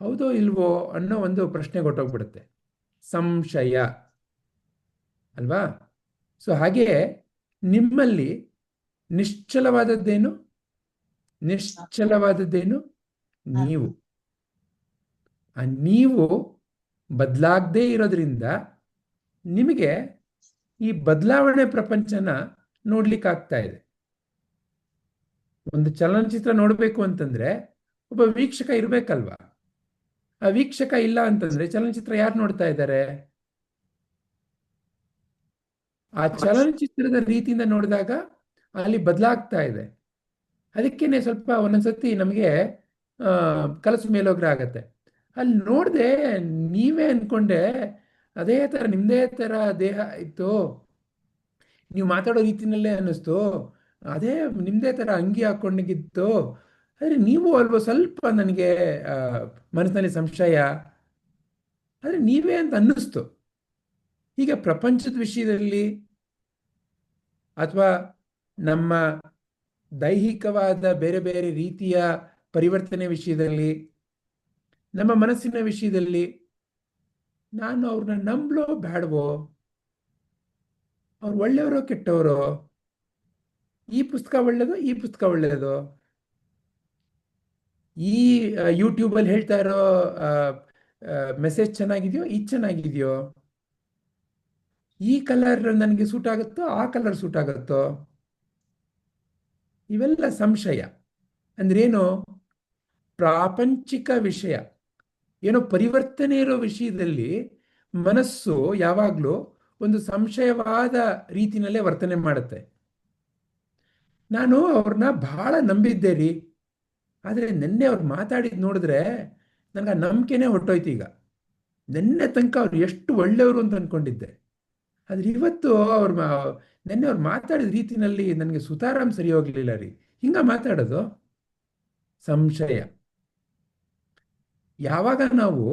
ಹೌದೋ ಇಲ್ವೋ ಅನ್ನೋ ಒಂದು ಪ್ರಶ್ನೆ ಕೊಟ್ಟೋಗ್ಬಿಡುತ್ತೆ. ಸಂಶಯ ಅಲ್ವಾ? ಸೊ ಹಾಗೆ ನಿಮ್ಮಲ್ಲಿ ನಿಶ್ಚಲವಾದದ್ದೇನು? ನಿಶ್ಚಲವಾದದ್ದೇನು? ನೀವು. ಆ ನೀವು ಬದಲಾಗದೇ ಇರೋದ್ರಿಂದ ನಿಮಗೆ ಈ ಬದಲಾವಣೆ ಪ್ರಪಂಚನ ನೋಡ್ಲಿಕ್ಕಾಗ್ತಾ ಇದೆ. ಒಂದು ಚಲನಚಿತ್ರ ನೋಡಬೇಕು ಅಂತಂದ್ರೆ ಒಬ್ಬ ವೀಕ್ಷಕ ಇರ್ಬೇಕಲ್ವಾ? ಆ ವೀಕ್ಷಕ ಇಲ್ಲ ಅಂತಂದ್ರೆ ಚಲನಚಿತ್ರ ಯಾರು ನೋಡ್ತಾ ಇದ್ದಾರೆ? ಆ ಚಲನಚಿತ್ರದ ರೀತಿಯಿಂದ ನೋಡಿದಾಗ ಅಲ್ಲಿ ಬದಲಾಗ್ತಾ ಇದೆ. ಅದಕ್ಕೇನೆ ಸ್ವಲ್ಪ ಒಂದೊಂದ್ಸತಿ ನಮಗೆ ಕಲಸು ಮೇಲೋಗ್ರ ಆಗತ್ತೆ. ಅಲ್ಲಿ ನೋಡ್ದೆ ನೀವೇ ಅನ್ಕೊಂಡೆ ಅದೇ ತರ ನಿಮ್ದೇ ತರ ದೇಹ ಇತ್ತು, ನೀವು ಮಾತಾಡೋ ರೀತಿನಲ್ಲೇ ಅನ್ನಿಸ್ತು, ಅದೇ ನಿಮ್ದೇ ತರ ಅಂಗಿ ಹಾಕೊಂಡಿಗಿತ್ತು. ಆದ್ರೆ ನೀವು ಅಲ್ವ ಸ್ವಲ್ಪ ನನಗೆ ಮನಸ್ಸಿನಲ್ಲಿ ಸಂಶಯ, ಆದ್ರೆ ನೀವೇ ಅಂತ ಅನ್ನಿಸ್ತು. ಹೀಗೆ ಪ್ರಪಂಚದ ವಿಷಯದಲ್ಲಿ ಅಥವಾ ನಮ್ಮ ದೈಹಿಕವಾದ ಬೇರೆ ಬೇರೆ ರೀತಿಯ ಪರಿವರ್ತನೆ ವಿಷಯದಲ್ಲಿ, ನಮ್ಮ ಮನಸ್ಸಿನ ವಿಷಯದಲ್ಲಿ ನಾನು ಅವ್ರನ್ನ ನಂಬಲೋ ಬೇಡವೋ, ಅವ್ರು ಒಳ್ಳೆಯವರೋ ಕೆಟ್ಟವರೋ, ಈ ಪುಸ್ತಕ ಒಳ್ಳೆಯದು ಈ ಪುಸ್ತಕ ಒಳ್ಳೆಯದು, ಈ ಯೂಟ್ಯೂಬಲ್ಲಿ ಹೇಳ್ತಾ ಇರೋ ಮೆಸೇಜ್ ಚೆನ್ನಾಗಿದೆಯೋ ಇದು ಚೆನ್ನಾಗಿದೆಯೋ, ಈ ಕಲರ್ ನನಗೆ ಸೂಟ್ ಆಗುತ್ತೋ ಆ ಕಲರ್ ಸೂಟ್ ಆಗುತ್ತೋ, ಇವೆಲ್ಲ ಸಂಶಯ. ಅಂದ್ರೇನು? ಪ್ರಾಪಂಚಿಕ ವಿಷಯ, ಏನೋ ಪರಿವರ್ತನೆ ಇರೋ ವಿಷಯದಲ್ಲಿ ಮನಸ್ಸು ಯಾವಾಗಲೂ ಒಂದು ಸಂಶಯವಾದ ರೀತಿನಲ್ಲೇ ವರ್ತನೆ ಮಾಡುತ್ತೆ. ನಾನು ಅವ್ರನ್ನ ಬಹಳ ನಂಬಿದ್ದೆ ರೀ, ಆದರೆ ನಿನ್ನೆ ಅವ್ರು ಮಾತಾಡಿದ್ ನೋಡಿದ್ರೆ ನನಗೆ ಆ ನಂಬಿಕೆನೇ ಹೊಟ್ಟೋಯ್ತು. ಈಗ ನಿನ್ನೆ ತನಕ ಅವ್ರು ಎಷ್ಟು ಒಳ್ಳೆಯವರು ಅಂತ ಅಂದ್ಕೊಂಡಿದ್ದೆ, ಆದ್ರೆ ಇವತ್ತು ನಿನ್ನೆ ಅವ್ರು ಮಾತಾಡಿದ ರೀತಿನಲ್ಲಿ ನನಗೆ ಸುತಾರಾಮ್ ಸರಿ ಹೋಗ್ಲಿಲ್ಲ ರೀ. ಹಿಂಗ ಮಾತಾಡೋದು ಸಂಶಯ. ಯಾವಾಗ ನಾವು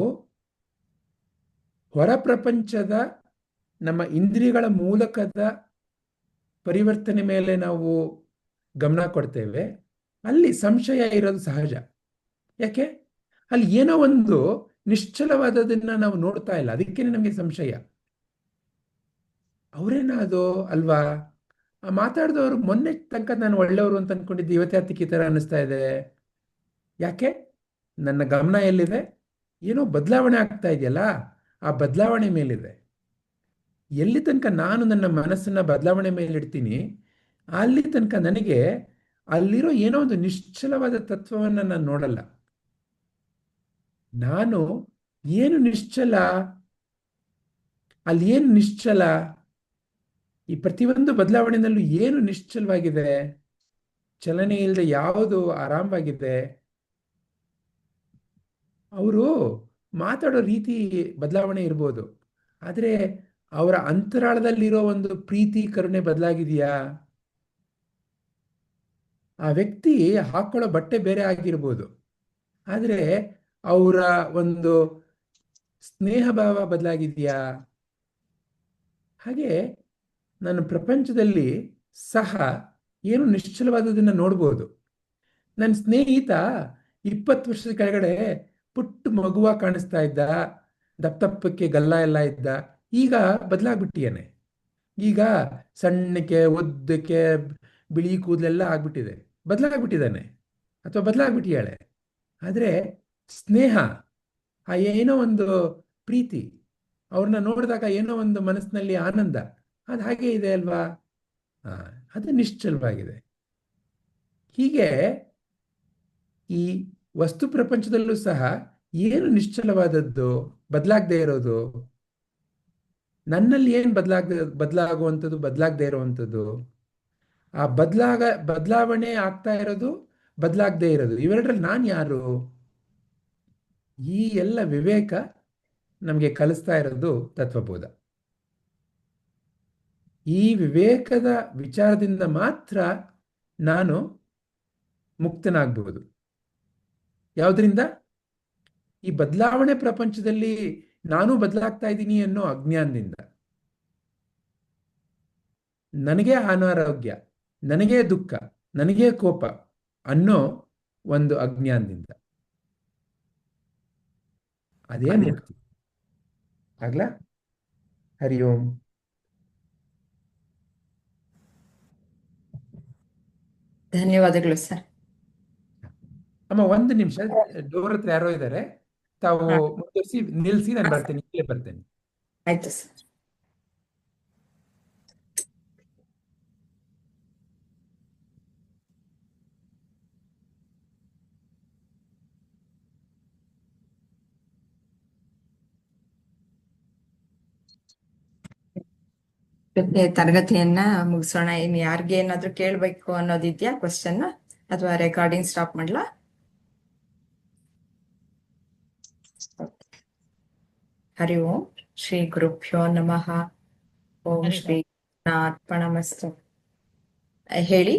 ಹೊರ ಪ್ರಪಂಚದ ನಮ್ಮ ಇಂದ್ರಿಯಗಳ ಮೂಲಕದ ಪರಿವರ್ತನೆ ಮೇಲೆ ನಾವು ಗಮನ ಕೊಡ್ತೇವೆ, ಅಲ್ಲಿ ಸಂಶಯ ಇರೋದು ಸಹಜ. ಯಾಕೆ? ಅಲ್ಲಿ ಏನೋ ಒಂದು ನಿಶ್ಚಲವಾದದನ್ನ ನಾವು ನೋಡ್ತಾ ಇಲ್ಲ, ಅದಕ್ಕೇನೆ ನಮಗೆ ಸಂಶಯ. ಅವರೇನ ಅದು ಅಲ್ವಾ? ಮಾತಾಡಿದವರು ಮೊನ್ನೆ ತನಕ ನಾನು ಒಳ್ಳೆಯವರು ಅಂತ ಅನ್ಕೊಂಡಿದ್ದೆ, ಇವತ್ತೇ ಈ ಥರ ಅನ್ನಿಸ್ತಾ ಇದೆ. ಯಾಕೆ? ನನ್ನ ಗಮನ ಎಲ್ಲಿದೆ? ಏನೋ ಬದಲಾವಣೆ ಆಗ್ತಾ ಇದೆಯಲ್ಲ, ಆ ಬದಲಾವಣೆ ಮೇಲಿದೆ. ಎಲ್ಲಿ ತನಕ ನಾನು ನನ್ನ ಮನಸ್ಸನ್ನ ಬದಲಾವಣೆ ಮೇಲಿಡ್ತೀನಿ, ಅಲ್ಲಿ ತನಕ ನನಗೆ ಅಲ್ಲಿರೋ ಏನೋ ಒಂದು ನಿಶ್ಚಲವಾದ ತತ್ವವನ್ನು ನಾನು ನೋಡಲ್ಲ. ನಾನು ಏನು ನಿಶ್ಚಲ, ಅಲ್ಲಿ ಏನು ನಿಶ್ಚಲ, ಈ ಪ್ರತಿಯೊಂದು ಬದಲಾವಣೆಯಲ್ಲೂ ಏನು ನಿಶ್ಚಲವಾಗಿದೆ? ಚಲನೆ ಇಲ್ಲದೆ ಯಾವುದು ಆರಾಮವಾಗಿದೆ? ಅವರು ಮಾತಾಡೋ ರೀತಿ ಬದಲಾವಣೆ ಇರ್ಬೋದು, ಆದರೆ ಅವರ ಅಂತರಾಳದಲ್ಲಿರೋ ಒಂದು ಪ್ರೀತಿ ಕರುಣೆ ಬದಲಾಗಿದೆಯಾ? ಆ ವ್ಯಕ್ತಿ ಹಾಕೊಳ್ಳೋ ಬಟ್ಟೆ ಬೇರೆ ಆಗಿರ್ಬೋದು, ಆದರೆ ಅವರ ಒಂದು ಸ್ನೇಹ ಭಾವ ಬದಲಾಗಿದೆಯಾ? ಹಾಗೆ ನಾನು ಪ್ರಪಂಚದಲ್ಲಿ ಸಹ ಏನು ನಿಶ್ಚಲವಾದದನ್ನು ನೋಡ್ಬೋದು. ನನ್ನ ಸ್ನೇಹಿತ 20 ವರ್ಷದ ಕೆಳಗಡೆ ಪುಟ್ಟ ಮಗುವ ಕಾಣಿಸ್ತಾ ಇದ್ದ, ದಪ್ಪಕ್ಕೆ ಗಲ್ಲ ಎಲ್ಲ ಇದ್ದ, ಈಗ ಬದಲಾಗ್ಬಿಟ್ಟಿಯಾನೆ. ಈಗ ಸಣ್ಣಕ್ಕೆ ಒದ್ದಕ್ಕೆ ಬಿಳಿ ಕೂದಲೆಲ್ಲ ಆಗ್ಬಿಟ್ಟಿದೆ, ಬದಲಾಗ್ಬಿಟ್ಟಿದ್ದಾನೆ ಅಥವಾ ಬದಲಾಗ್ಬಿಟ್ಟಿಯಾಳೆ. ಆದರೆ ಸ್ನೇಹ, ಆ ಏನೋ ಒಂದು ಪ್ರೀತಿ, ಅವ್ರನ್ನ ನೋಡಿದಾಗ ಏನೋ ಒಂದು ಮನಸ್ಸಿನಲ್ಲಿ ಆನಂದ, ಅದು ಹಾಗೆ ಇದೆ ಅಲ್ವಾ? ಅದು ನಿಶ್ಚಲವಾಗಿದೆ. ಹೀಗೆ ಈ ವಸ್ತು ಪ್ರಪಂಚದಲ್ಲೂ ಸಹ ಏನು ನಿಶ್ಚಲವಾದದ್ದು, ಬದಲಾಗದೆ ಇರೋದು, ನನ್ನಲ್ಲಿ ಏನು ಬದಲಾಗುವಂಥದ್ದು, ಬದಲಾಗದೆ ಇರುವಂಥದ್ದು, ಆ ಬದಲಾವಣೆ ಆಗ್ತಾ ಇರೋದು, ಬದಲಾಗದೆ ಇರೋದು, ಇವೆರಡರಲ್ಲಿ ನಾನು ಯಾರು? ಈ ಎಲ್ಲ ವಿವೇಕ ನಮಗೆ ಕಲಿಸ್ತಾ ಇರೋದು ತತ್ವಬೋಧ. ಈ ವಿವೇಕದ ವಿಚಾರದಿಂದ ಮಾತ್ರ ನಾನು ಮುಕ್ತನಾಗಬಹುದು. ಯಾವುದರಿಂದ? ಈ ಬದಲಾವಣೆ ಪ್ರಪಂಚದಲ್ಲಿ ನಾನು ಬದಲಾಗ್ತಾ ಇದ್ದೀನಿ ಅನ್ನೋ ಅಜ್ಞಾನದಿಂದ, ನನಗೆ ಅನಾರೋಗ್ಯ, ನನಗೆ ದುಃಖ, ನನಗೆ ಕೋಪ ಅನ್ನೋ ಒಂದು ಅಜ್ಞಾನದಿಂದ. ಅದೇ ಮುಕ್ತಿ. ಆಗ್ಲಾ? ಹರಿ ಓಂ. ಧನ್ಯವಾದಗಳು ಸರ್. ಅಮ್ಮ, ಒಂದು ನಿಮಿಷ, ಡೋರ್ ಹತ್ರ ಯಾರೋ ಇದ್ದಾರೆ, ತಾವು ಹಾ. ಮುಂದುವರಿಸಿ ನಿಲ್ಲಿಸಿ, ನಾನು ಬರ್ತೇನೆ, ಇಲ್ಲೇ ಬರ್ತೇನೆ. ಆಯ್ತು ಸರ್. ಇವತ್ತಿನ ತರಗತಿಯನ್ನ ಮುಗಿಸೋಣ. ಇನ್ ಯಾರಿಗೆ ಏನಾದ್ರು ಕೇಳ್ಬೇಕು ಅನ್ನೋದಿದ್ಯಾ ಕ್ವಶನ್, ಅಥವಾ ರೆಕಾರ್ಡಿಂಗ್ ಸ್ಟಾಪ್ ಮಾಡ್ಲಾ? ಹರಿ ಓಂ ಶ್ರೀ ಗುರುಭ್ಯೋ ನಮಃ. ಓಂ ಹರಿ ಓಂ. ಶ್ರೀ ಕೃಷ್ಣಾರ್ಪಣಮಸ್ತು. ಹೇಳಿ.